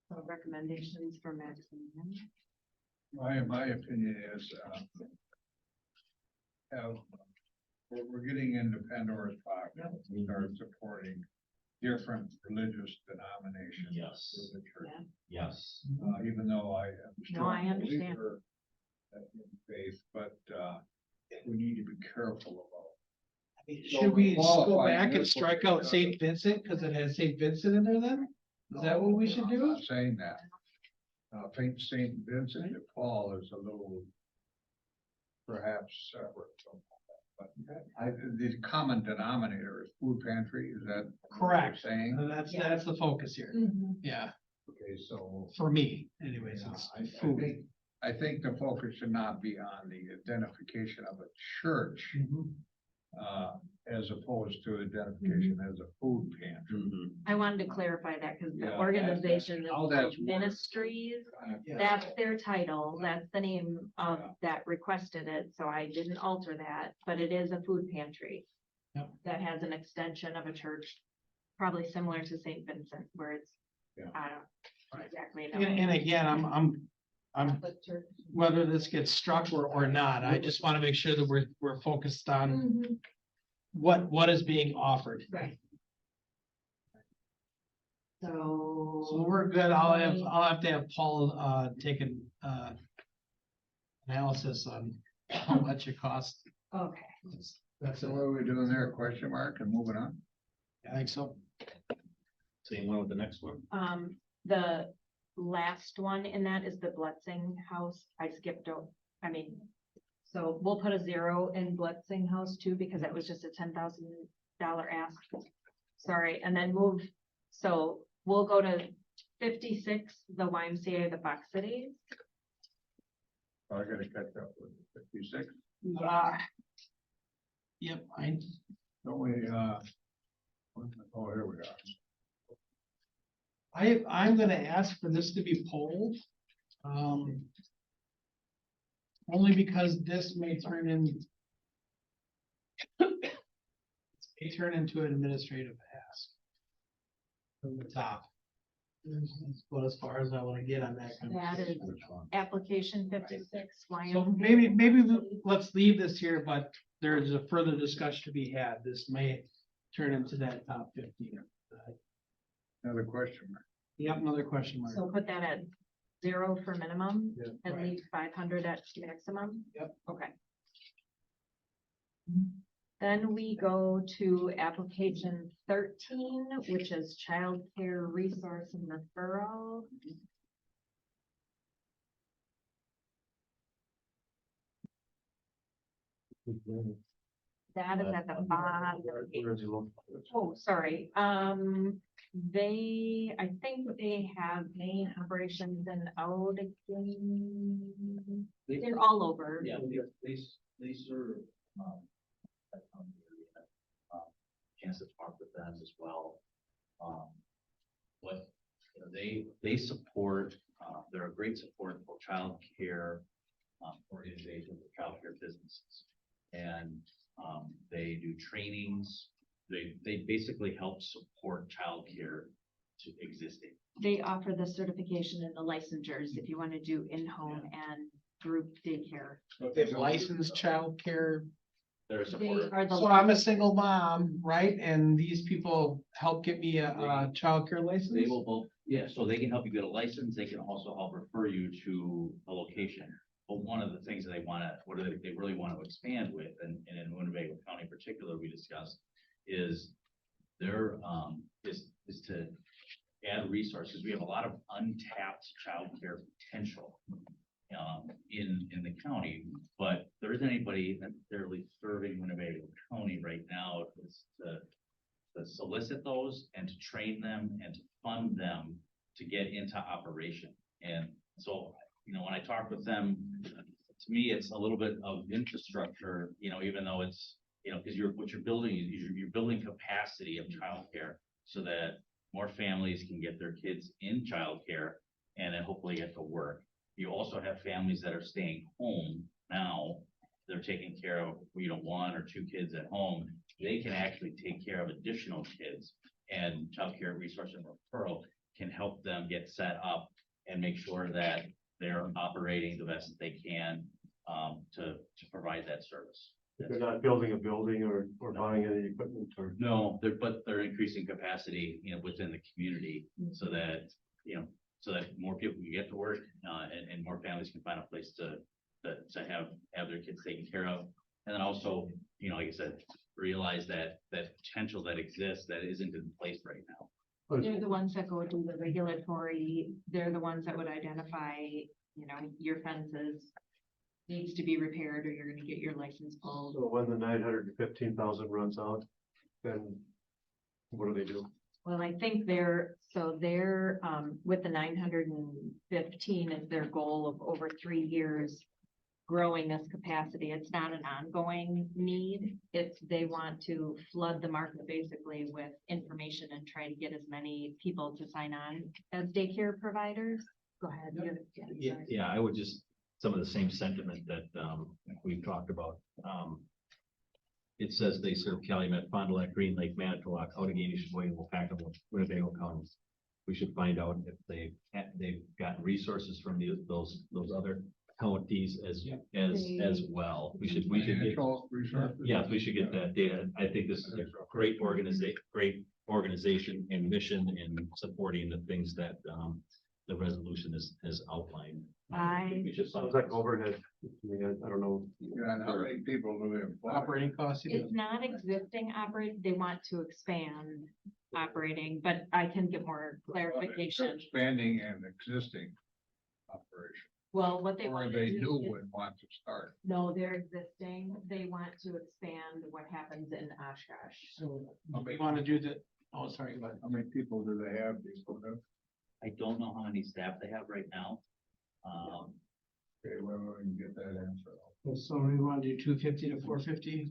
So recommendations for Maximilian. My opinion is, we're getting into Pandora's box. We start supporting different religious denominations. Yes. through the church. Yes. Even though I am a No, I strong understand. believer in faith, but, we need to be careful about. Should we go Qualifying back and this one strike out because- Saint Vincent because it has Saint Vincent in there then? Is that what we should I'm do? not saying that. Saint Vincent de Paul is a little perhaps separate from that, but the common denominator is food pantry, is that? what you're Correct. Saying, That's the focus here. Yeah, okay, so. for me anyways, it's food. I think the focus should not be on the identification of a church, as opposed to identification as a food pantry. I wanted to clarify that because the Yeah, organization is how called that's Ministries. Yeah. That's their title. That's the name of that requested it. So I didn't alter that, but it is a food pantry. Yep. That has an extension of a church, probably similar to Saint Vincent, where it's, Yeah. I don't exactly know. And again, I'm, Catholic church. whether this gets struck or not, I just want to make sure that we're focused on Mhm. what is being offered. Right. So So. we're good. I'll have to have Paul, take an, analysis on how much it costs. Okay. That's So it. what are we doing there, question mark, and moving on? I think so. Same one with the next one. The last one in that is the Blitzing House. I skipped over, so we'll put a 0 in Blitzing House too, because that was just a $10,000 ask. Sorry, and then so we'll go to 56, the YMCA, the Fox Cities. I gotta catch up with 56. Yep, Don't we, oh, here we are. I'm gonna ask for this to be polled. Only because this may turn into an administrative ask. From the top. That's about as far as I wanna get on that. That is application 56, So YMCA. maybe let's leave this here, but there's a further discussion to be had. This may turn into that top 15. Another question mark. Yep, another question mark. So put that at 0 for minimum Yeah, and right. leave 500 at maximum? Yep. Okay. Then we go to application 13, which is childcare resource and referral. That is at the bottom. Oh, sorry. I think they have main operations in Oregon. They're all over. Yeah, they serve, chance to talk with them as well. What, they support, they're a great support for childcare, organizations, for childcare businesses. And, they do trainings, they basically help support childcare to existing. They offer the certification and the licensures if you want to do in-home and group daycare. They've licensed childcare. They're a They supporter. are the. So I'm a single mom, right? And these people help get me a childcare license? They will both, yeah, so they can help you get a license, they can also help refer you to a location. But one of the things that they really want to expand with, and in Winnebago County in particular, we discussed, is their, is to add resources. We have a lot of untapped childcare potential in the county, but there isn't anybody necessarily serving Winnebago County right now to solicit those and to train them and to fund them to get into operation. And so, when I talk with them, to me, it's a little bit of infrastructure, even though it's, because what you're building is you're building capacity of childcare so that more families can get their kids in childcare and then hopefully get to work. You also have families that are staying home now. They're taking care of, 1 or 2 kids at home. They can actually take care of additional kids, and childcare resource and referral can help them get set up and make sure that they're operating the best that they can to provide that service. They're not building a building or buying any equipment or. No, but they're increasing capacity, within the community so that, so that more people can get to work, and more families can find a place to have their kids taken care of. And then also, like I said, realize that potential that exists that isn't in place right now. They're the ones that go do the regulatory, they're the ones that would identify, your fences needs to be repaired or you're gonna get your license pulled. So when the 915,000 runs out, then what do they do? Well, I think with the 915 is their goal of over 3 years growing this capacity. It's not an ongoing need. They want to flood the market basically with information and try to get as many people to sign on as daycare providers. Go ahead. Yeah, I would just, some of the same sentiment that we've talked about. It says they serve Calumet, Fond du Lac, Green Lake, Manitowoc, Outagamie, Sheboygan, Wapakam, Winnebago counties. We should find out if they've gotten resources from those other counties as well. We should get, yes, we should get that data. I think this is a great organization and mission in supporting the things that the resolution has outlined. We should Sounds like overhead. I don't know. Yeah, and how many people do we have? Operating costs. It's not existing operating, they want to expand operating, but I can get more clarification. Expanding and existing operation. Well, what they Or want to they do do is- would want to start. No, they're existing. They want to expand what happens in Oshkosh. So we want to do that. Oh, sorry, but How many people do they have? I don't know how many staff they have right now. Okay, well, we can get that answer. so we want to do 250 to 450.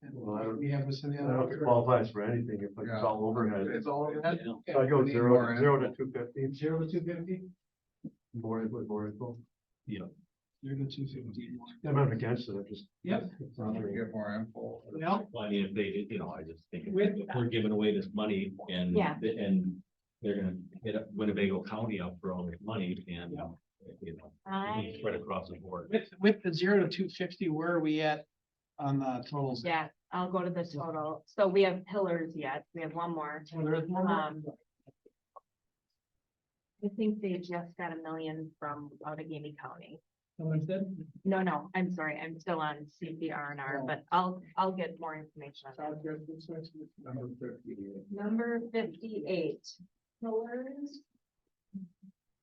And Well, I don't- we have this in the I don't know if it qualifies for anything if it's all overhead. It's all overhead. So I go We need zero more to 250. 0 to 250. More info. Yeah. 0 to 250. I'm not against it. I just. Yep. It's not very- Get more info. Well, Well, I mean, if they, I just think if With- we're giving away this money and, Yeah. and they're gonna hit up Winnebago County up for all this money and, spread across the board. with the 0 to 250, where are we at on the totals? Yeah, I'll go to the total. So we have pillars yet. We have one more. Oh, there is more? I think they just got $1 million from Outagamie County. Someone said? No, I'm sorry. I'm still on CPR&R, but I'll get more information on that. Number 58. Number 58, pillars.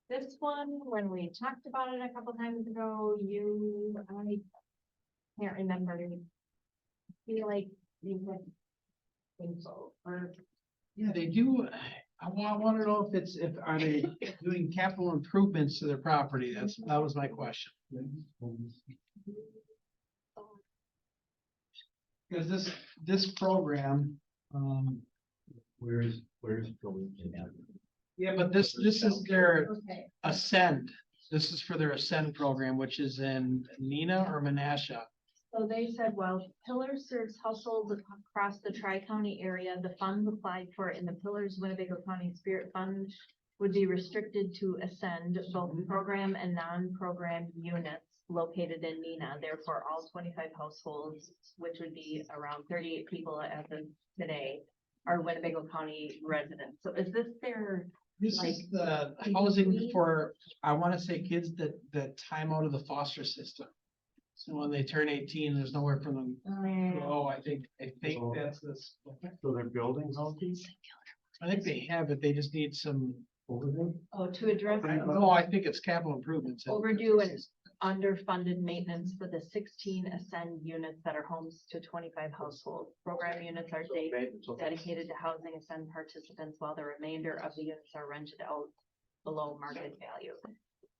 This one, when we talked about it a couple times ago, I can't remember. Feel like you had info or. Yeah, they do. I want to know are they doing capital improvements to their property? That was my question. Because this program, Where's going? yeah, but this is their Okay. Ascend. This is for their Ascend program, which is in Neenah or Menasha. So they said, well, Pillars serves households across the Tri-County area. The funds applied for in the Pillars Winnebago County Spirit Fund would be restricted to Ascend, both program and non-program units located in Neenah. Therefore, all 25 households, which would be around 38 people as of today, are Winnebago County residents. So is this their? This Like, is the do you housing need- for, I want to say kids that time out of the foster system. So when they turn 18, there's nowhere for them to go. I think that's this. So they're building houses? I think they have it, they just need some. Oh, to address No, I think it's capital improvements. overdue and underfunded maintenance for the 16 Ascend units that are homes to 25 households. Program units are dedicated to housing Ascend participants, while the remainder of the units are rented out below market value.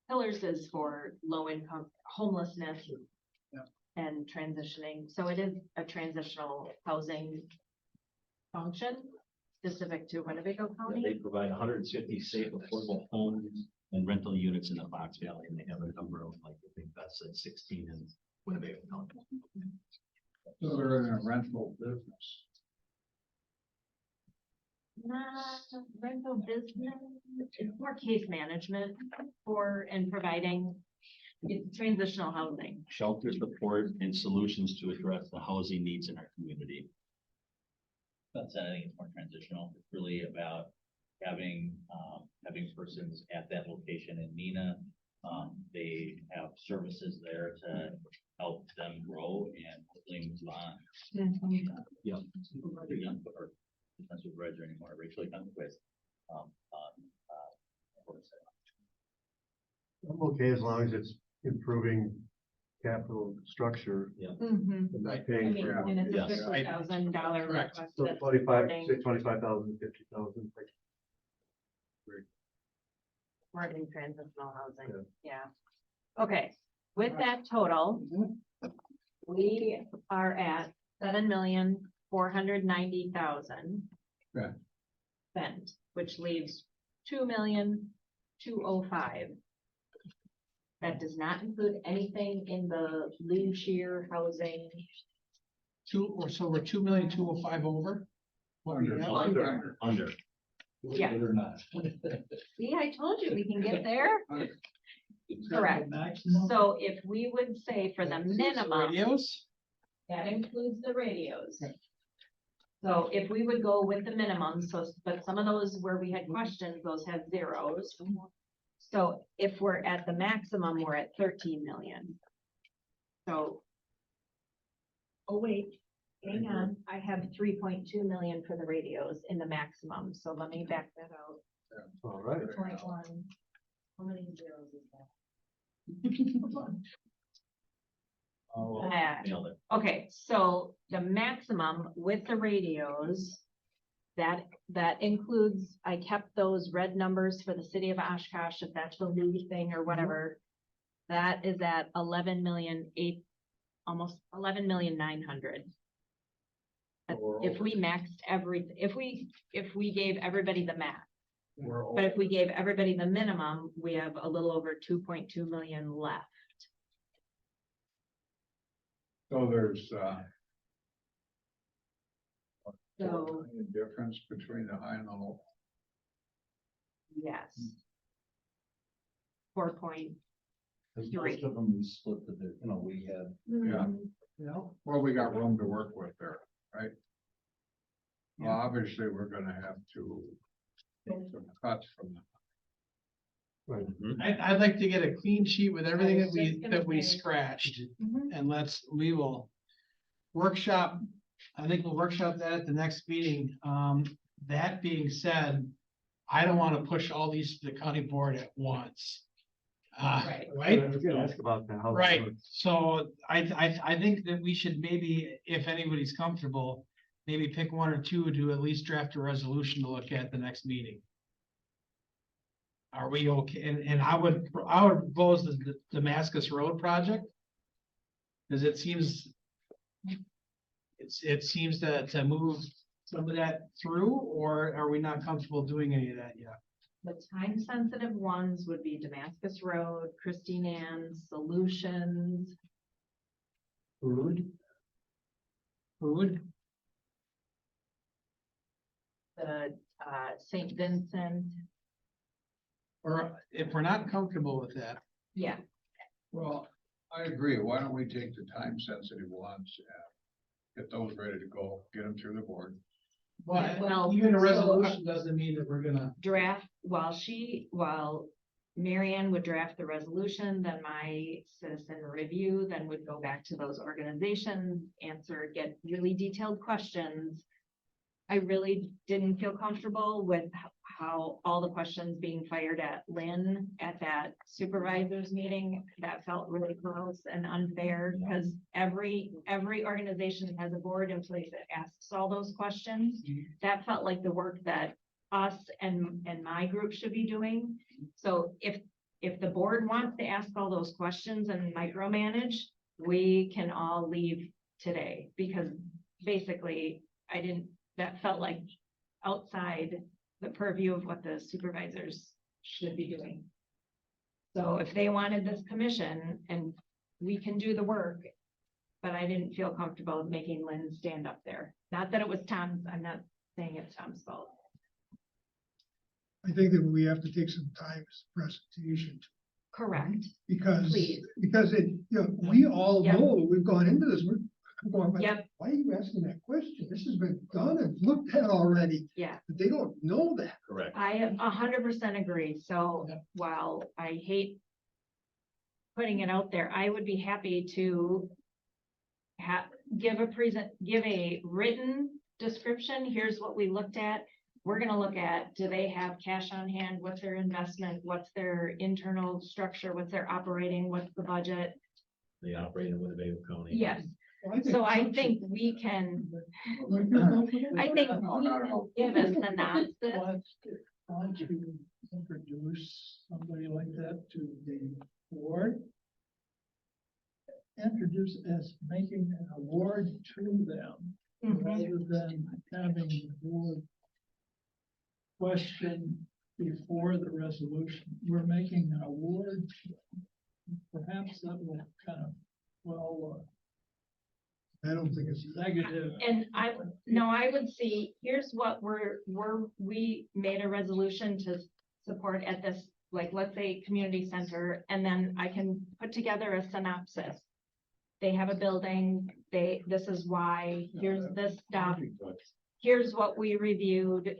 Pillars is for low income homelessness and transitioning. So it is a transitional housing function specific to Winnebago They County. provide 150 safe, affordable homes and rental units in the Fox Valley, and they have a number of, like, I think that's at 16 in Winnebago County. So they're in a rental business. Not rental business, it's more case management for and providing it's transitional housing. Shelter support and solutions to address the housing needs in our community. That's, I think it's more transitional. It's really about having persons at that location in Neenah. They have services there to help them grow and hopefully move on. Yeah. Or that's what Reg anymore, Rachel comes with. I'm okay as long as it's improving capital structure. Yeah. And not paying for. And it's a Yes. $50,000 request. So that's 25, supporting- say 25,000, 50,000. supporting transitional housing, yeah. Okay, with that total, we are at $7,490,000 Okay. spent, which leaves $2,205,000. That does not include anything in the Lee Shear housing. So we're 2,205,000 over? What we have? Under. Yeah. Believe it or not. See, I told you we can get there. Correct. Maximum? So if we would say for the minimum, Radios? that includes the radios. So if we would go with the minimum, so, but some of those where we had questions, those have zeros. So if we're at the maximum, we're at 13 million. So. Oh, wait, hang on, I have 3.2 million for the radios in the maximum, so let me back that out. All right. 0.1. How many zeros is that? Oh, Nailed it. Okay, so the maximum with the radios, that includes, I kept those red numbers for the city of Oshkosh, if that's the Lee thing or whatever. That is at 11,000,008, almost 11,900,000. If we maxed if we gave everybody the max, but if we gave everybody the minimum, we have a little over 2.2 million left. So there's, So, difference between the high and the low. yes. 4.3. Most of them we split the, we had. Yeah. Mm-hmm. Well, we got room to work with there, right? Well, obviously, we're gonna have to make some cuts from the. I'd like to get a clean sheet with everything I was just gonna that we say. scratched. Mhm. And we will workshop, I think we'll workshop that at the next meeting. That being said, I don't want to push all these to the county board at once. Right. Right? I was gonna ask about that. how that Right, works. so I think that we should maybe, if anybody's comfortable, maybe pick one or two to at least draft a resolution to look at the next meeting. Are we okay? And I would propose the Damascus Road project. Cause it seems to move some of that through, or are we not comfortable doing any of that yet? The time sensitive ones would be Damascus Road, Christine Ann's Solutions. Food? The St. Vincent, Or if we're not comfortable with that, yeah, Well, I agree. Why don't we take the time sensitive ones and get those ready to go, get them through the board. Well, even a so- resolution doesn't mean that we're gonna. draft, while Marianne would draft the resolution, then my citizen review, then would go back to those organizations, get really detailed questions. I really didn't feel comfortable with how all the questions being fired at Lynn at that supervisors meeting. That felt really gross and unfair because every organization has a board in place that asks all those questions. That felt like the work that us and my group should be doing. So if the board wants to ask all those questions and micromanage, we can all leave today because basically that felt like outside the purview of what the supervisors should be doing. So if they wanted this commission and we can do the work, but I didn't feel comfortable making Lynn stand up there. Not that it was Tom's, I'm not saying it's Tom's fault. I think that we have to take some time as a presentation. Correct. Because Please. we all Yep. know, we've gone into this, we're going, Yep. why are you asking that question? This has been done and looked at already. Yeah. But they don't know that. Correct. I 100% agree. So while I hate putting it out there, I would be happy to give a written description. Here's what we looked at. We're gonna look at, do they have cash on hand? What's their investment? What's their internal structure? What's their operating? What's the budget? They operate in Winnebago County. Yes. So I think we can, I think we can give a synopsis. Why don't you introduce somebody like that to the board? Introduce as making an award to them, rather than having the board question before the resolution. We're making an award. Perhaps that will kind of, I don't think it's negative. And I would see, here's what we made a resolution to support at this, like, let's say, community center, and then I can put together a synopsis. They have a building, this is why, here's this stuff, here's what we reviewed.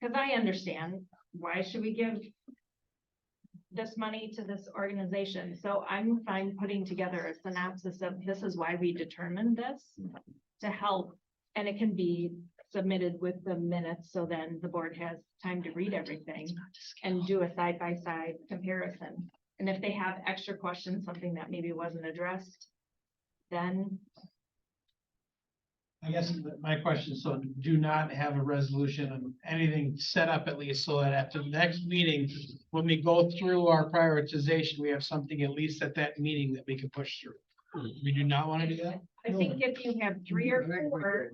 Cause I understand, why should we give this money to this organization? So I'm fine putting together a synopsis of this is why we determined this to help. And it can be submitted with the minutes, so then the board has time to read everything and do a side-by-side comparison. And if they have extra questions, something that maybe wasn't addressed, then I guess my question, so do not have a resolution and anything set up at least so that at the next meeting, when we go through our prioritization, we have something at least at that meeting that we can push through. We do not want to do that? I think if you have 3 or 4,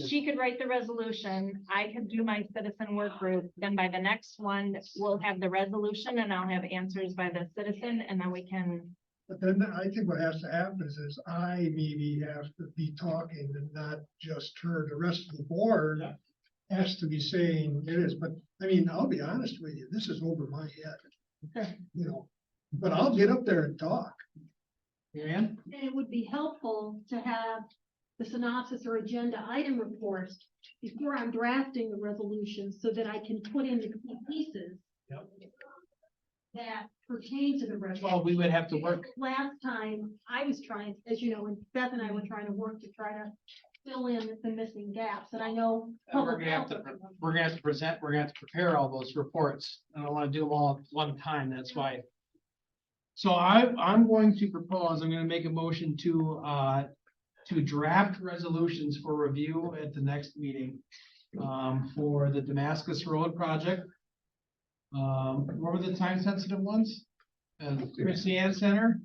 she could write the resolution, I could do my citizen work group, then by the next one, we'll have the resolution and I'll have answers by the citizen, and then we can. But then I think what has to happen is I maybe have to be talking and not just her. The rest of the board has to be saying it is, but I mean, I'll be honest with you, this is over my head. Okay. But I'll get up there and talk. Marianne? And it would be helpful to have the synopsis or agenda item reports before I'm drafting the resolution so that I can put in the key pieces that pertain to the resolution. Well, we would have to work. Last time I was trying, as you know, and Beth and I were trying to work to try to fill in the missing gaps, and I know. We're gonna have to prepare all those reports. I don't want to do them all at one time, that's why. So I'm going to propose, I'm gonna make a motion to draft resolutions for review at the next meeting. For the Damascus Road project. What were the time sensitive ones? Christiane Center.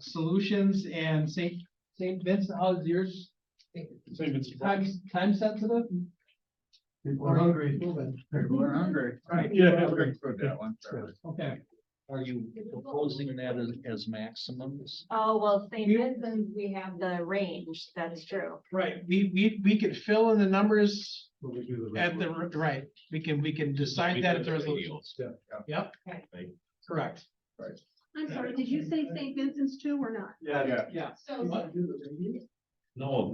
Solutions and St. Vincent, how's yours? Time sensitive? People are hungry. People are hungry. Right. Yeah. Okay. Are you proposing that as maximums? Oh, well, St. Vincent's, we have the range, that's true. Right, we could fill in the numbers at the, right, we can decide that at the resolution. Yep, correct. I'm sorry, did you say St. Vincent's too or not? Yeah. So. No.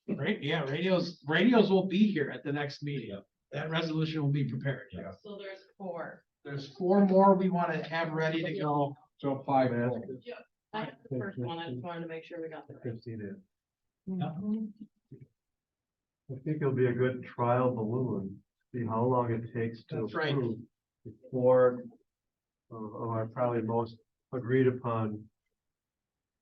Right, yeah, radios will be here at the next meeting. That resolution will be prepared. So there's 4. There's 4 more we want to have ready to go. So 5. Yeah. I have the first one, I just wanted to make sure we got the. 15 in. Yep. I think it'll be a good trial balloon, see how long it takes to That's right. approve before our probably most agreed upon.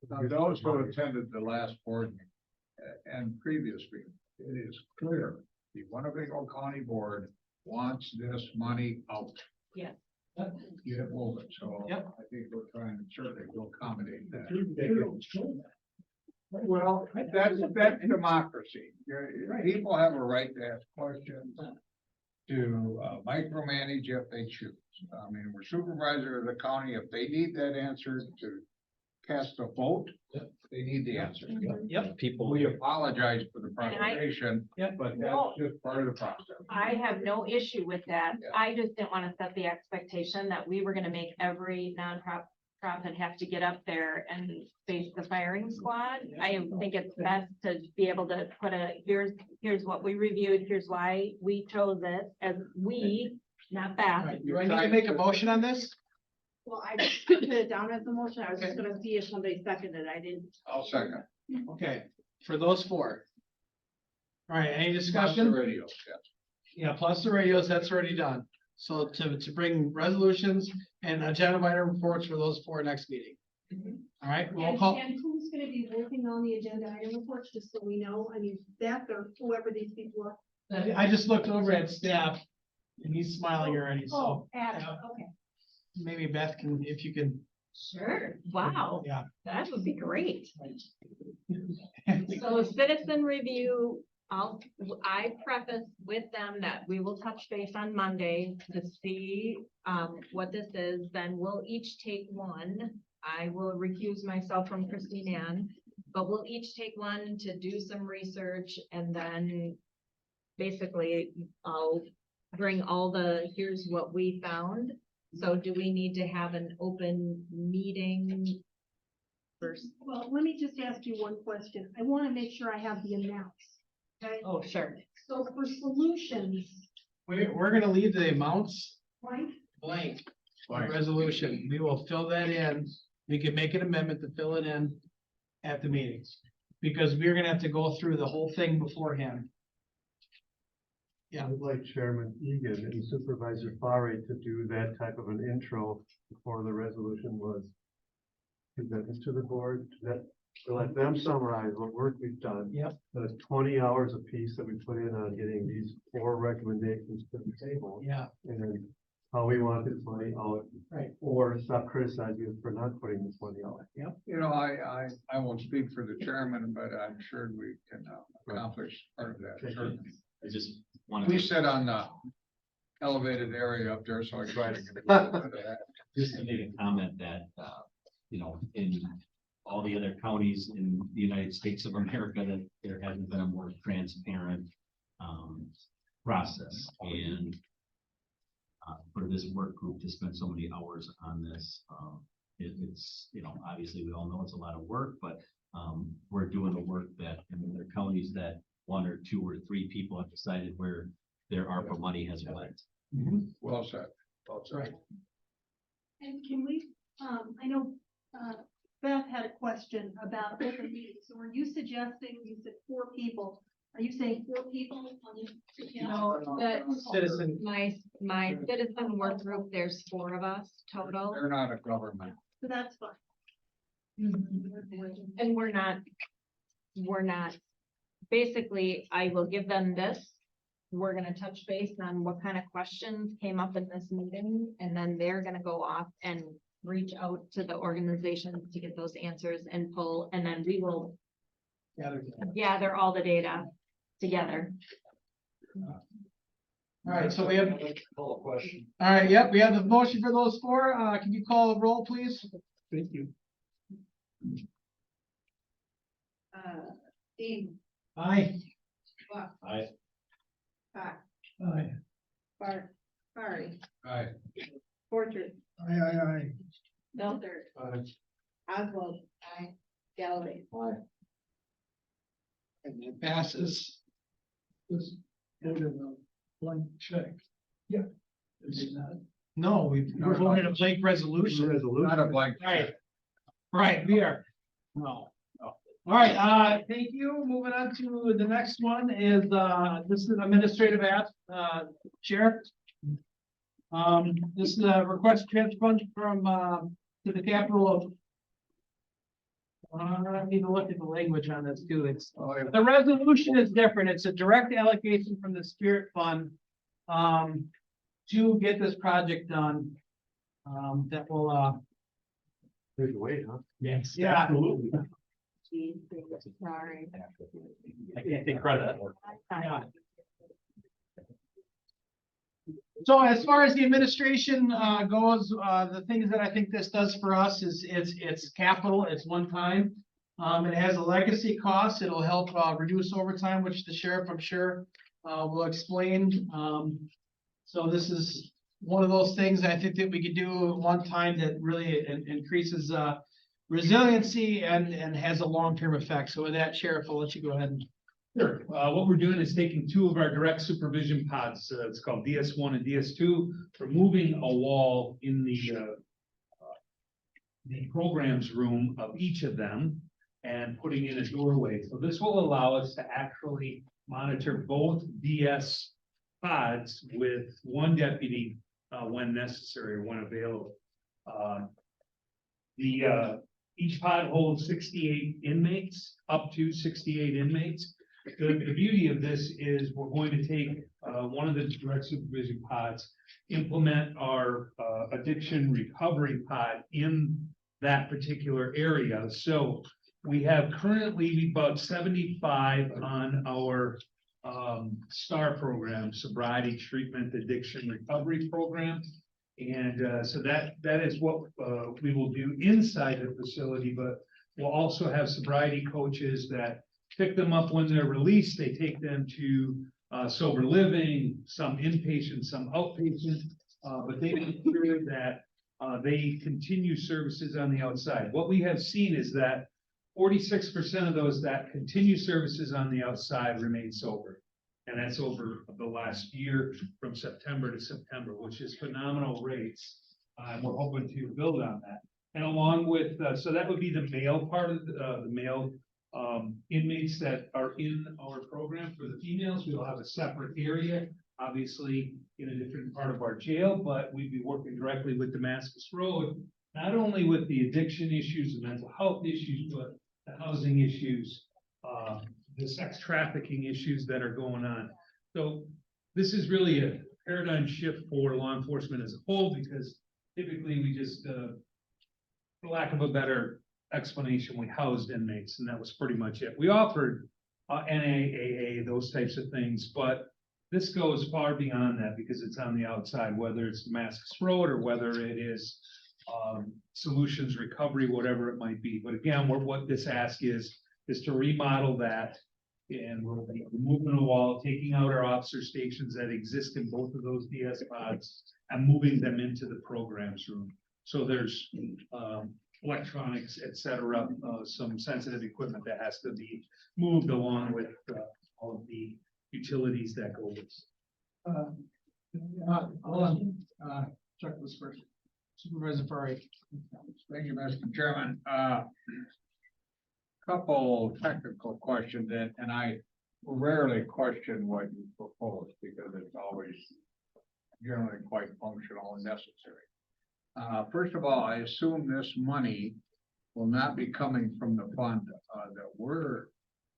Now, those who attended the last board meeting and previous meeting, it is clear the Winnebago County Board wants this money out. Yes. Get it moving, so Yep. I think we're trying to certainly to accommodate that. Well, That's democracy. People have a right to ask questions, to micromanage if they choose. I mean, we're supervisor of the county. If they need that answer to cast a vote, they need the answer. Yep. We apologize for the proclamation, Yep. but No. that's just part of the process. I have no issue with that. Yeah. I just didn't want to set the expectation that we were gonna make every nonprofit have to get up there and face the firing squad. I think it's best to be able to put here's what we reviewed, here's why we chose it as we, not Beth. Do I need to make a motion on this? Well, I just put it down as a motion. I was just gonna see if somebody seconded. I didn't. I'll second. Okay, for those four. All right, any Plus the discussion? radios, yes. Yeah, plus the radios, that's already done. So to bring resolutions and agenda item reports for those four next meeting. All right, roll call. And who's gonna be working on the agenda item reports, just so we know? I mean, Beth or whoever these people are. I just looked over at staff and he's smiling already, so Oh, Adam, okay. maybe Beth can, if you can. Sure. Wow, Yeah. that would be great. So citizen review, I preface with them that we will touch base on Monday to see what this is, then we'll each take one. I will recuse myself from Christine Ann, but we'll each take one to do some research and then basically I'll bring all here's what we found. So do we need to have an open meeting first? Well, let me just ask you one question. I wanna make sure I have the amounts. Okay? Oh, sure. So for solutions, We're gonna leave the amounts right? blank. Resolution, we will fill that in. We can make an amendment to fill it in at the meetings. Because we're gonna have to go through the whole thing beforehand. Yeah. I'd like Chairman Egan and Supervisor Fari to do that type of an intro before the resolution was presented to the board, to let them summarize what work we've done. Yep. The 20 hours apiece that we put in on getting these 4 recommendations to the table. Yeah. And how we want this money out. Right. Or stop criticizing us for not putting this money out. Yep. You know, I won't speak for the chairman, but I'm sure we can accomplish part of that. Certainly. I just wanted We to, sit on the elevated area up there, so I try to get a little bit of that. just to make a comment that, you know, in all the other counties in the United States of America, that there hasn't been a more transparent, process. And for this work group to spend so many hours on this, it's, you know, obviously we all know it's a lot of work, but we're doing the work that in other counties that 1 or 2 or 3 people have decided where their ARPA money has went. Well said. That's right. And can we, I know, Beth had a question about open meetings. So are you suggesting, you said 4 people, are you saying 4 people? No, but Citizen. my citizen work group, there's 4 of us total. They're not a government. So that's fine. And we're not, basically, I will give them this. We're gonna touch base on what kind of questions came up in this meeting, and then they're gonna go off and reach out to the organizations to get those answers and pull, and then we will gather all the data together. All right, so we have, Call a question. all right, yep, we have the motion for those 4. Can you call a roll, please? Thank you. Dean. Aye. Buck. Aye. Cox. Aye. Barry. Aye. Porter. Aye. Melter. Oswald. Aye. Galloway. And it passes. Just voted a blank check. Yeah. Is it not? No, we're voting a blank resolution. Not a blank. Right. Right, we are. No. All right, thank you. Moving on to the next one is, this is administrative ask, Sheriff. This is a request to transfer funds from, to the capital of. I need to look at the language on this too. It's, the resolution is different. It's a direct allocation from the Spirit Fund, to get this project done. That will, There's a way, huh? yes, Yeah, absolutely. Sorry. I can't take credit. yeah. So as far as the administration goes, the things that I think this does for us is it's capital, it's one time. It has a legacy cost. It'll help reduce overtime, which the sheriff, I'm sure, will explain. So this is one of those things I think that we could do at one time that really increases resiliency and has a long-term effect. So with that, Sheriff, I'll let you go ahead and. Sure. What we're doing is taking two of our direct supervision pods, it's called DS1 and DS2, removing a wall in the programs room of each of them and putting in a doorway. So this will allow us to actually monitor both DS pods with one deputy when necessary or when available. Each pod holds 68 inmates, up to 68 inmates. The beauty of this is we're going to take one of the direct supervision pods, implement our addiction recovery pod in that particular area. So we have currently about 75 on our STAR program, sobriety treatment addiction recovery program. And so that is what we will do inside the facility, but we'll also have sobriety coaches that pick them up when they're released. They take them to sober living, some inpatient, some outpatient, but they make sure that they continue services on the outside. What we have seen is that 46% of those that continue services on the outside remain sober. And that's over the last year from September to September, which is phenomenal rates. We're hoping to build on that. And along with, so that would be the male part of the male inmates that are in our program. For the females, we'll have a separate area, obviously in a different part of our jail, but we'd be working directly with Damascus Road, not only with the addiction issues and mental health issues, but the housing issues, the sex trafficking issues that are going on. So this is really a paradigm shift for law enforcement as a whole, because typically we just, for lack of a better explanation, we housed inmates, and that was pretty much it. We offered NAAA, those types of things, but this goes far beyond that because it's on the outside, whether it's Damascus Road or whether it is Solutions Recovery, whatever it might be. But again, what this ask is to remodel that, and we'll be removing a wall, taking out our officer stations that exist in both of those DS pods and moving them into the programs room. So there's electronics, et cetera, some sensitive equipment that has to be moved along with all of the utilities that go with it. Hold on, check this first. Supervisor Fari. Thank you, Mr. Chairman. Couple technical questions, and I rarely question what you propose because it's always generally quite functional and necessary. First of all, I assume this money will not be coming from the fund that we're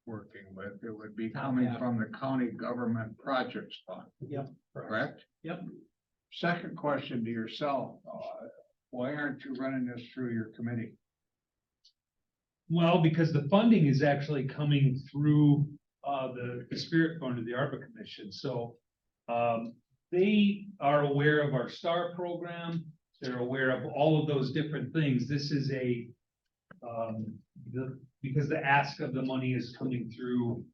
working with. It would be coming from the county government projects fund. Yep. Correct? Yep. Second question to yourself, why aren't you running this through your committee? Well, because the funding is actually coming through the Spirit Fund of the ARPA Commission. So they are aware of our STAR program. They're aware of all of those different things. This is because the ask of the money is coming through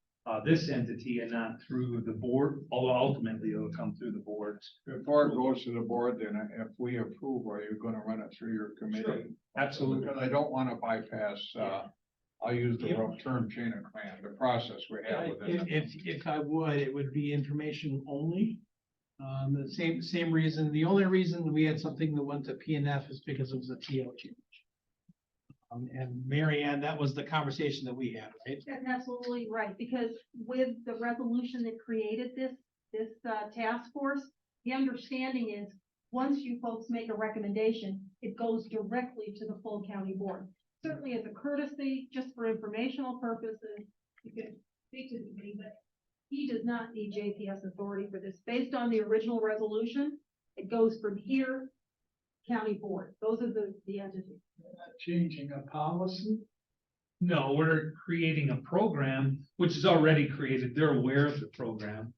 this entity and not through the board, although ultimately it'll come through the board. Before it goes to the board, then if we approve, are you gonna run it through your committee? Sure. Absolutely. Because I don't wanna bypass, I'll use the rough term chain of command, the process we have with it. If I would, it would be information only. The same reason, the only reason we had something that went to PNF is because it was a TO change. And Mary Ann, that was the conversation that we had, right? That's absolutely right, because with the resolution that created this task force, the understanding is, once you folks make a recommendation, it goes directly to the full county board. Certainly as a courtesy, just for informational purposes, you can speak to the committee, but he does not need JPS authority for this. Based on the original resolution, it goes from here, county board. Those are the entities. Changing a policy? No, we're creating a program which is already created. They're aware of the program.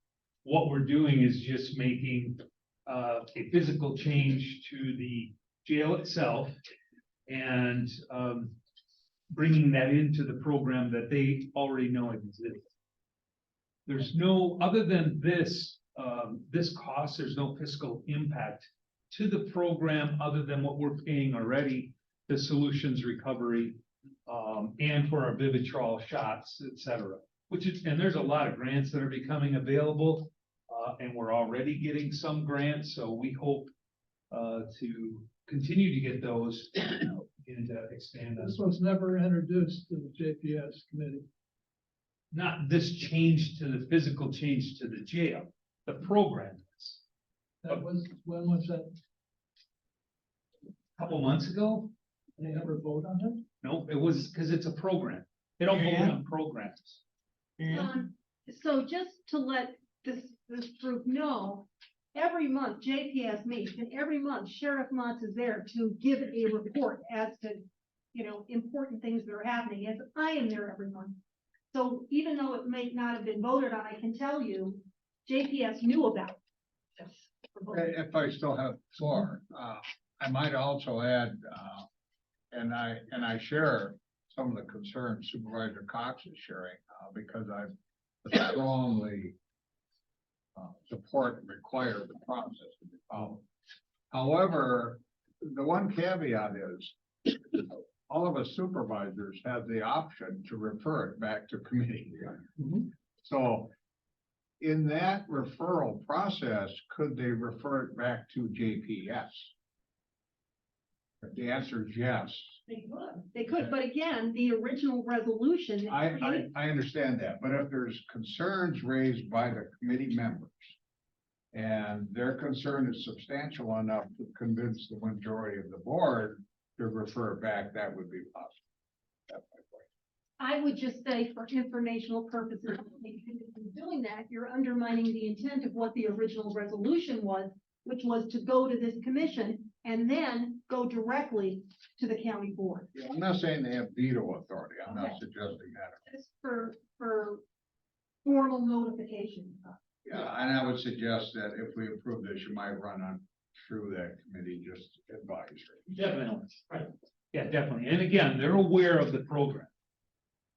What we're doing is just making a physical change to the jail itself and bringing that into the program that they already know exists. There's no, other than this, this cost, there's no fiscal impact to the program other than what we're paying already, the solutions recovery, and for our Vivitrol shots, et cetera. Which is, and there's a lot of grants that are becoming available, and we're already getting some grants, so we hope to continue to get those and expand This them. was never introduced to the JPS committee. Not this change to the physical change to the jail, the program is. That was, when was that? A couple months ago? They ever vote on it? No, it was because it's a program. They don't vote on programs. So just to let this group know, every month JPS meets, and every month Sheriff Motts is there to give a report as to, important things that are happening, as I am there every month. So even though it may not have been voted on, I can tell you, JPS knew about this. If I still have floor, I might also add, and I share some of the concerns Supervisor Cox is sharing, because I strongly support and require the process to be followed. However, the one caveat is, all of us supervisors have the option to refer it back to committee. So in that referral process, could they refer it back to JPS? If the answer is yes. They could, but again, the original resolution. I understand that, but if there's concerns raised by the committee members and their concern is substantial enough to convince the majority of the board to refer it back, that would be possible. That's my point. I would just say for informational purposes, if you're doing that, you're undermining the intent of what the original resolution was, which was to go to this commission and then go directly to the county board. Yeah, I'm not saying they have veto authority. I'm not Okay. suggesting that. Just for formal notification. Yeah, and I would suggest that if we approve this, you might run on through that committee, just advisory. Definitely, right. Yeah, definitely. And again, they're aware of the program.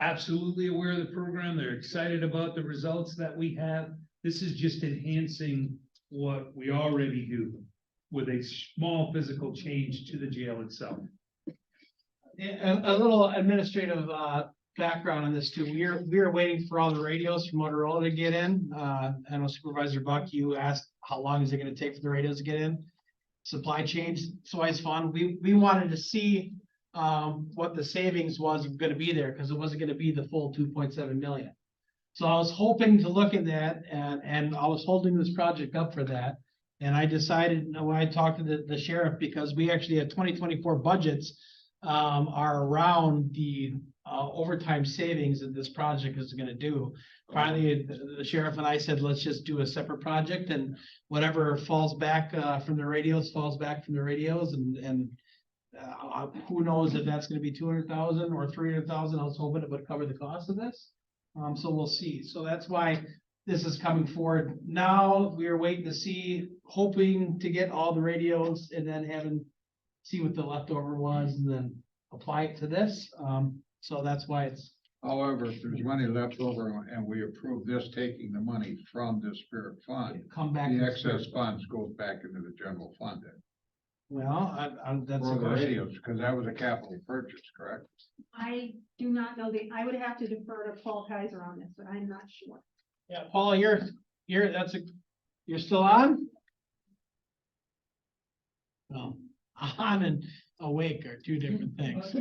Absolutely aware of the program. They're excited about the results that we have. This is just enhancing what we already do with a small physical change to the jail itself. A little administrative background on this too. We are waiting for all the radios from Motorola to get in. I know Supervisor Buck, you asked how long is it gonna take for the radios to get in? Supply chains, so I fun. We wanted to see what the savings was gonna be there, because it wasn't gonna be the full 2.7 million. So I was hoping to look at that, and I was holding this project up for that. And I decided, when I talked to the sheriff, because we actually had 2024 budgets are around the overtime savings that this project is gonna do. Finally, the sheriff and I said, let's just do a separate project, and whatever falls back from the radios, falls back from the radios, and who knows if that's gonna be 200,000 or 300,000. I was hoping it would cover the cost of this. So we'll see. So that's why this is coming forward. Now we are waiting to see, hoping to get all the radios and then see what the leftover was and then apply it to this. So that's why it's. However, if there's money left over and we approve this, taking the money from the spirit fund, Come back. the to excess funds goes back into the general fund then. Well, that's For a the question. radios, because that was a capital purchase, correct? I do not know I would have to defer to Paul Kaiser on this, but I'm not sure. Yeah, Paul, you're still on? No, on, and awake are two different things.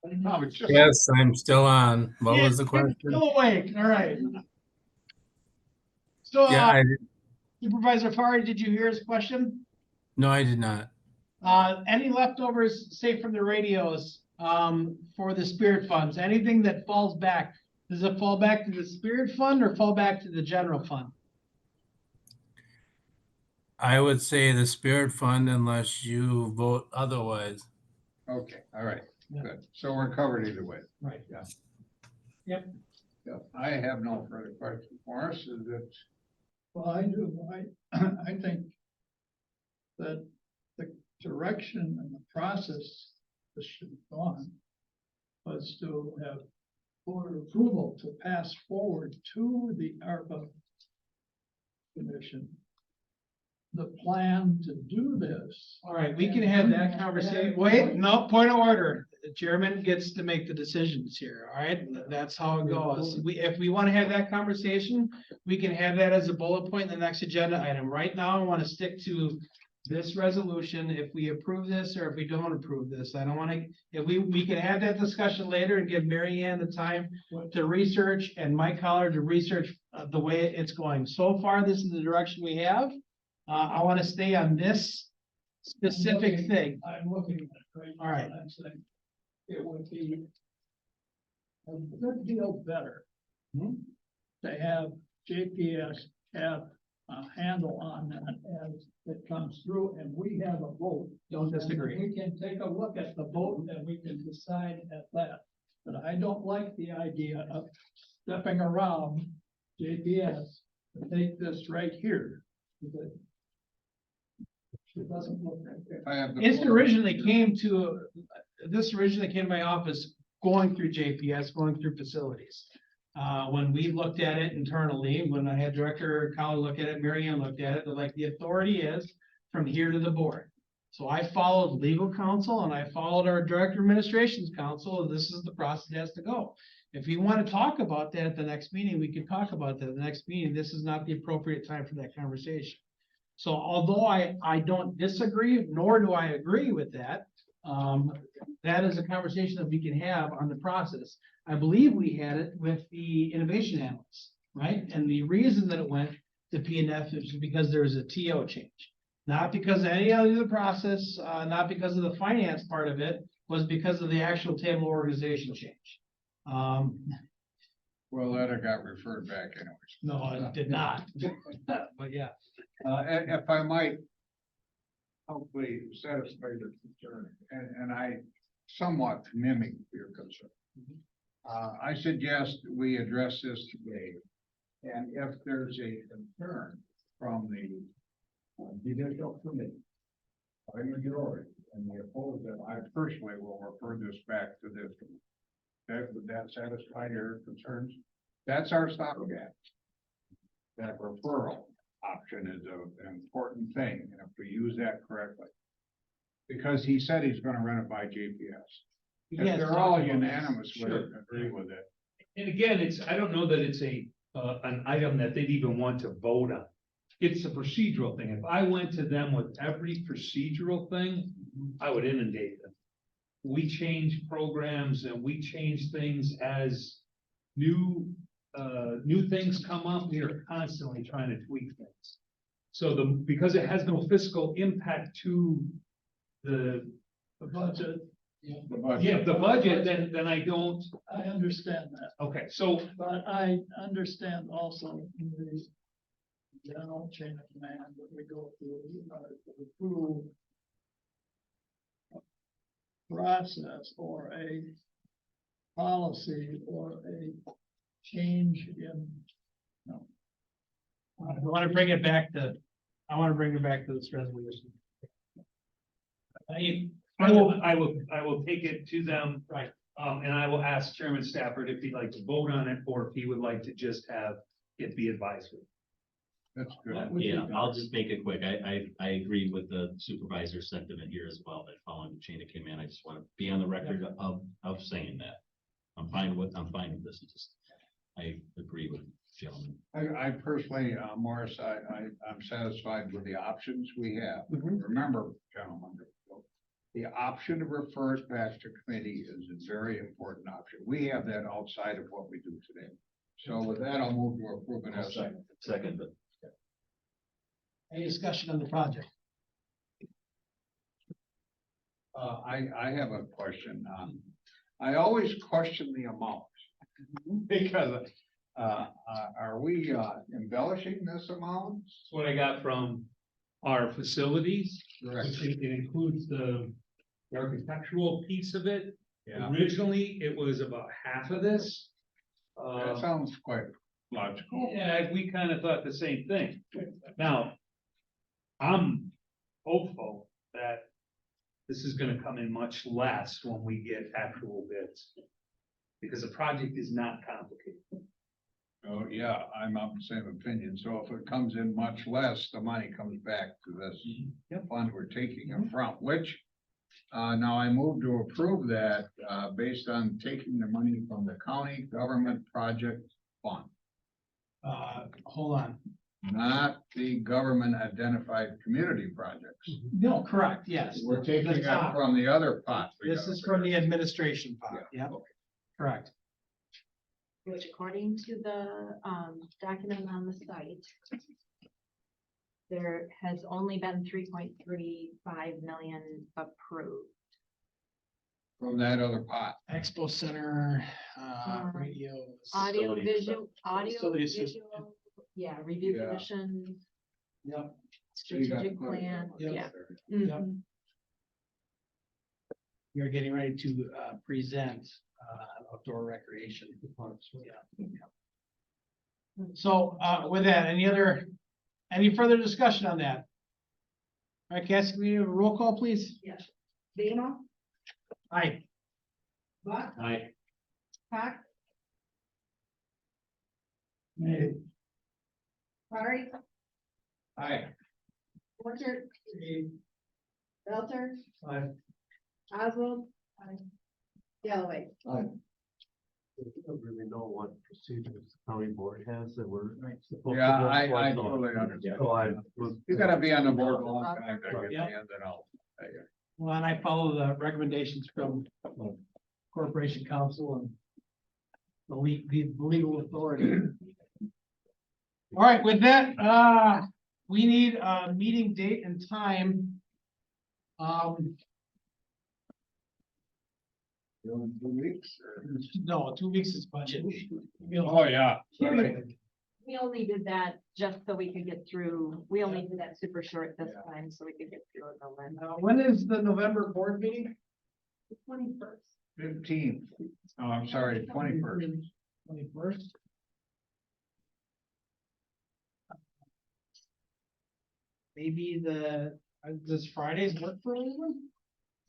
No, it's just. Yes, I'm still on. What was the question? Still awake, all right. So, Yeah, Supervisor Fari, did you hear his question? no, I did not. Any leftovers, say from the radios, for the spirit funds, anything that falls back, does it fall back to the spirit fund or fall back to the general fund? I would say the spirit fund unless you vote otherwise. Okay, all right, good. So we're covered either way. Right. Yeah. Yep. Yeah, I have no further questions. Morris, is it? Well, I do, I think that the direction and the process this should have gone was to have board approval to pass forward to the ARPA commission the plan to do this. All right, we can have that conversation. Wait, no, point of order. The chairman gets to make the decisions here, all right? That's how it goes. If we want to have that conversation, we can have that as a bullet point in the next agenda item. Right now, I want to stick to this resolution, if we approve this or if we don't approve this. I don't want to, if we can have that discussion later and give Mary Ann the time to research and Mike Collar to research the way it's going. So far, this is the direction we have. I want to stay on this specific thing. I'm looking at it right now. All right. And I'm saying it would be a good deal better to have JPS have a handle on that as it comes through and we have a vote. Don't disagree. We can take a look at the vote and we can decide at that. But I don't like the idea of stepping around JPS to take this right here. Because it doesn't look right. This originally came to my office going through JPS, going through facilities. When we looked at it internally, when I had Director Collar look at it, Mary Ann looked at it, they're like, the authority is from here to the board. So I followed legal counsel and I followed our Director of Administration's counsel, and this is the process it has to go. If you want to talk about that at the next meeting, we can talk about that at the next meeting. This is not the appropriate time for that conversation. So although I don't disagree, nor do I agree with that, that is a conversation that we can have on the process. I believe we had it with the innovation analysts, right? And the reason that it went to P&F is because there was a TO change. Not because of any other process, not because of the finance part of it, was because of the actual table organization change. Well, that got referred back anyways. No, it did not. But yeah. If I might hopefully satisfy your concern, and I somewhat mimic your concern. I suggest we address this today. And if there's a concern from the judicial committee by majority and they oppose it, I personally will refer this back to this. Would that satisfy your concerns? That's our stopgap. That referral option is an important thing, and if we use that correctly. Because he said he's gonna run it by JPS. If Yes, they're all unanimous with it, Sure. agree with it. And again, I don't know that it's an item that they'd even want to vote on. It's a procedural thing. If I went to them with every procedural thing, I would inundate them. We change programs and we change things as new things come up. We are constantly trying to tweak things. So because it has no fiscal impact to the budget. The budget, then I don't. I understand that. Okay, so. But I understand also the general chain of command that we go through, to approve a process or a policy or a change in, I want to bring it back to this resolution. I will take it to them. Right. And I will ask Chairman Stafford if he'd like to vote on it or if he would like to just have it be advisory. That's good. Yeah, I'll just make it quick. I agree with the supervisor's sentiment here as well, that following the chain of command, I just want to be on the record of saying that. I'm fine with this. It's just, I agree with gentlemen. I personally, Morris, I'm satisfied with the options we have. Remember, gentlemen, the option to refer it back to committee is a very important option. We have that outside of what we do today. So with that, I'll move to approve it as. Second. Any discussion on the project? I have a question. I always question the amount. Because, are we, embellishing this amount? That's what I got from our facilities, Correct. which it includes the architectural piece of it. Yeah, Originally, it was about half of this. that sounds quite logical. Yeah, we kind of thought the same thing. Now, I'm hopeful that this is gonna come in much less when we get actual bids. Because the project is not complicated. Oh, yeah, I'm of the same opinion. So if it comes in much less, the money comes back to this fund we're taking it from, which, now I move to approve that, based on taking the money from the county government project fund, Hold on. not the government identified community projects. No, correct, yes. We're taking The it top. from the other pot. This is from the administration part, yeah, correct. Which according to the, document on the site, there has only been 3.35 million approved. From that other pot. Expo Center, radio. Audio, visual, Facilities system. visual, yeah, review Yeah. commission, Yep. So you got strategic to put it plan, in. yeah. Yep. Mhm. You're getting ready to present outdoor recreation. Yeah. So with that, any further discussion on that? All right, Cassie, can we have a roll call, please? Yes. Dana, Aye. Buck, Aye. Cox, Aye. Barry, Aye. Orchard, Belter, Aye. Oswald, Galloway. I don't really know what procedures the county board has that we're. supposed to Yeah, go I for. totally understand. So I was. You gotta be on the board a long time to get the Yep. ins and outs. Well, and I follow the recommendations from Corporation Council and the legal authority. All right, with that, we need a meeting date and time. In 2 weeks or? No, 2 weeks is budget. Oh, yeah. Sorry. We only did that just so we could get through, we only did that super short this time, so we could get through it all then. When is the November board meeting? 21st. 15th. Oh, I'm sorry, 21st. 21st. Maybe does Fridays work for everyone?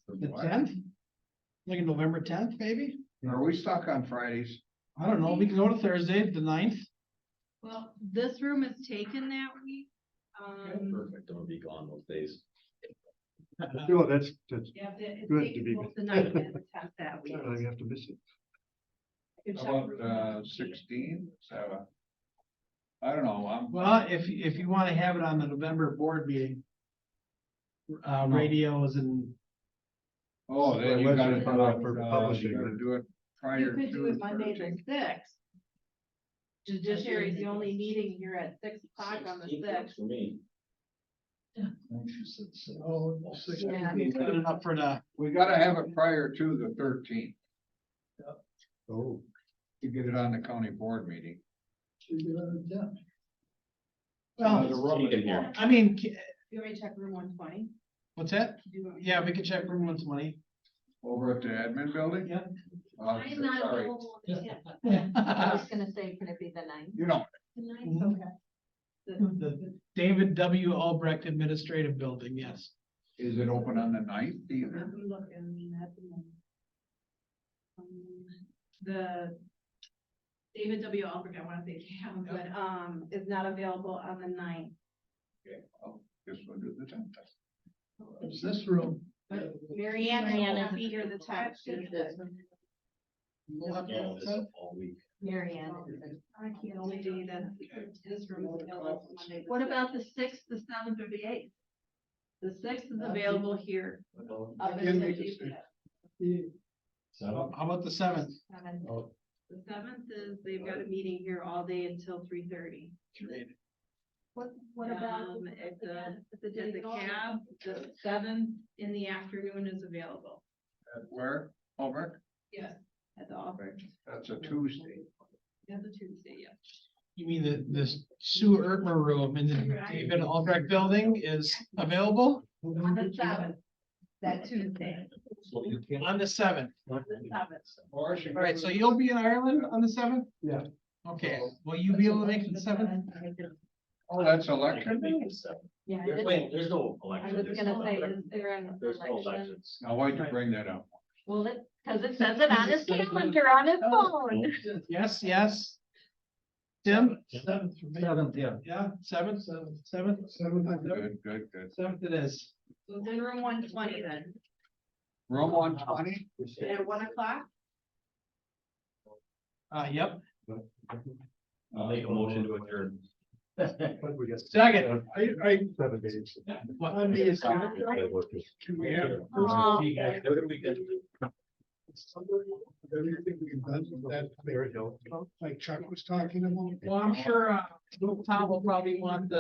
The 10th? Like November 10th, maybe? Are we stuck on Fridays? I don't know, we can go to Thursday, the 9th. Well, this room is taken that week. Perfect, I'm gonna be gone those days. No, that's Yeah, it's good to taken be. both the 9th and the 10th that week. I have to miss it. I could check How room about, 1. 16? I don't know, Well, if you want to have it on the November board meeting. Radios and, oh, then you Well, gotta cut off for publishing. you gotta do it You prior could do to it Monday the 13th. 6th. Judiciary is the only meeting here at 6 o'clock on the 6th. For me. oh, Yeah. put it up for the, We gotta have it prior to the 13th Oh. to get it on the county board meeting. well, The room is here. full. I mean, You want me to check room 120? what's that? Do you want me- Yeah, we could check room 120. Over at the admin building? Yeah. I am not Sorry. available. on the 10th. I was gonna say, can it be the 9th? You know, The 9th, Mhm. okay. The David W. Albrecht Administrative Building, yes. is it open on the 9th either? Let me look in at the moment. The David W. Albrecht, I want to say Cam, but, is not available on the 9th. Okay, well, guess we'll do the 10th. It's this room. But Mary Ann will not be here the 10th. We'll have Yeah, this to- all week. Mary Ann. I can only do that because his room is available Monday. What about the 6th, the 7th, or the 8th? The sixth is available here. Up Again, until make a 8 statement. p.m. How about the seventh? The seventh is, they've got a meeting here all day until 3:30. What about? At the cab, the seventh in the afternoon is available. At where? Over? Yes. At the Auburn. That's a Tuesday. That's a Tuesday, yeah. You mean the Sue Ertmer room in the David Albrecht building is available? On the seventh, that Tuesday. On the seventh. On the seventh. All right, so you'll be in Ireland on the seventh? Yeah. Okay, will you be able to make it the seventh? Oh, that's election? Yeah. Wait, there's no I election. was gonna say, is there an There's no election? elections. Now, why'd you bring that up? Well, cause it says it on his calendar on his phone. Yes, yes. Tim? Seventh for me. Yeah, seventh. Good. Seventh it is. So it's in room 120 then, Room 120? at 1 o'clock. Yep. I'll make a motion to adjourn. Second. I, 7 days. What? on the agenda, can we have Oh. everything we've done with that, like Chuck was talking about? Well, I'm sure, Tom will probably want,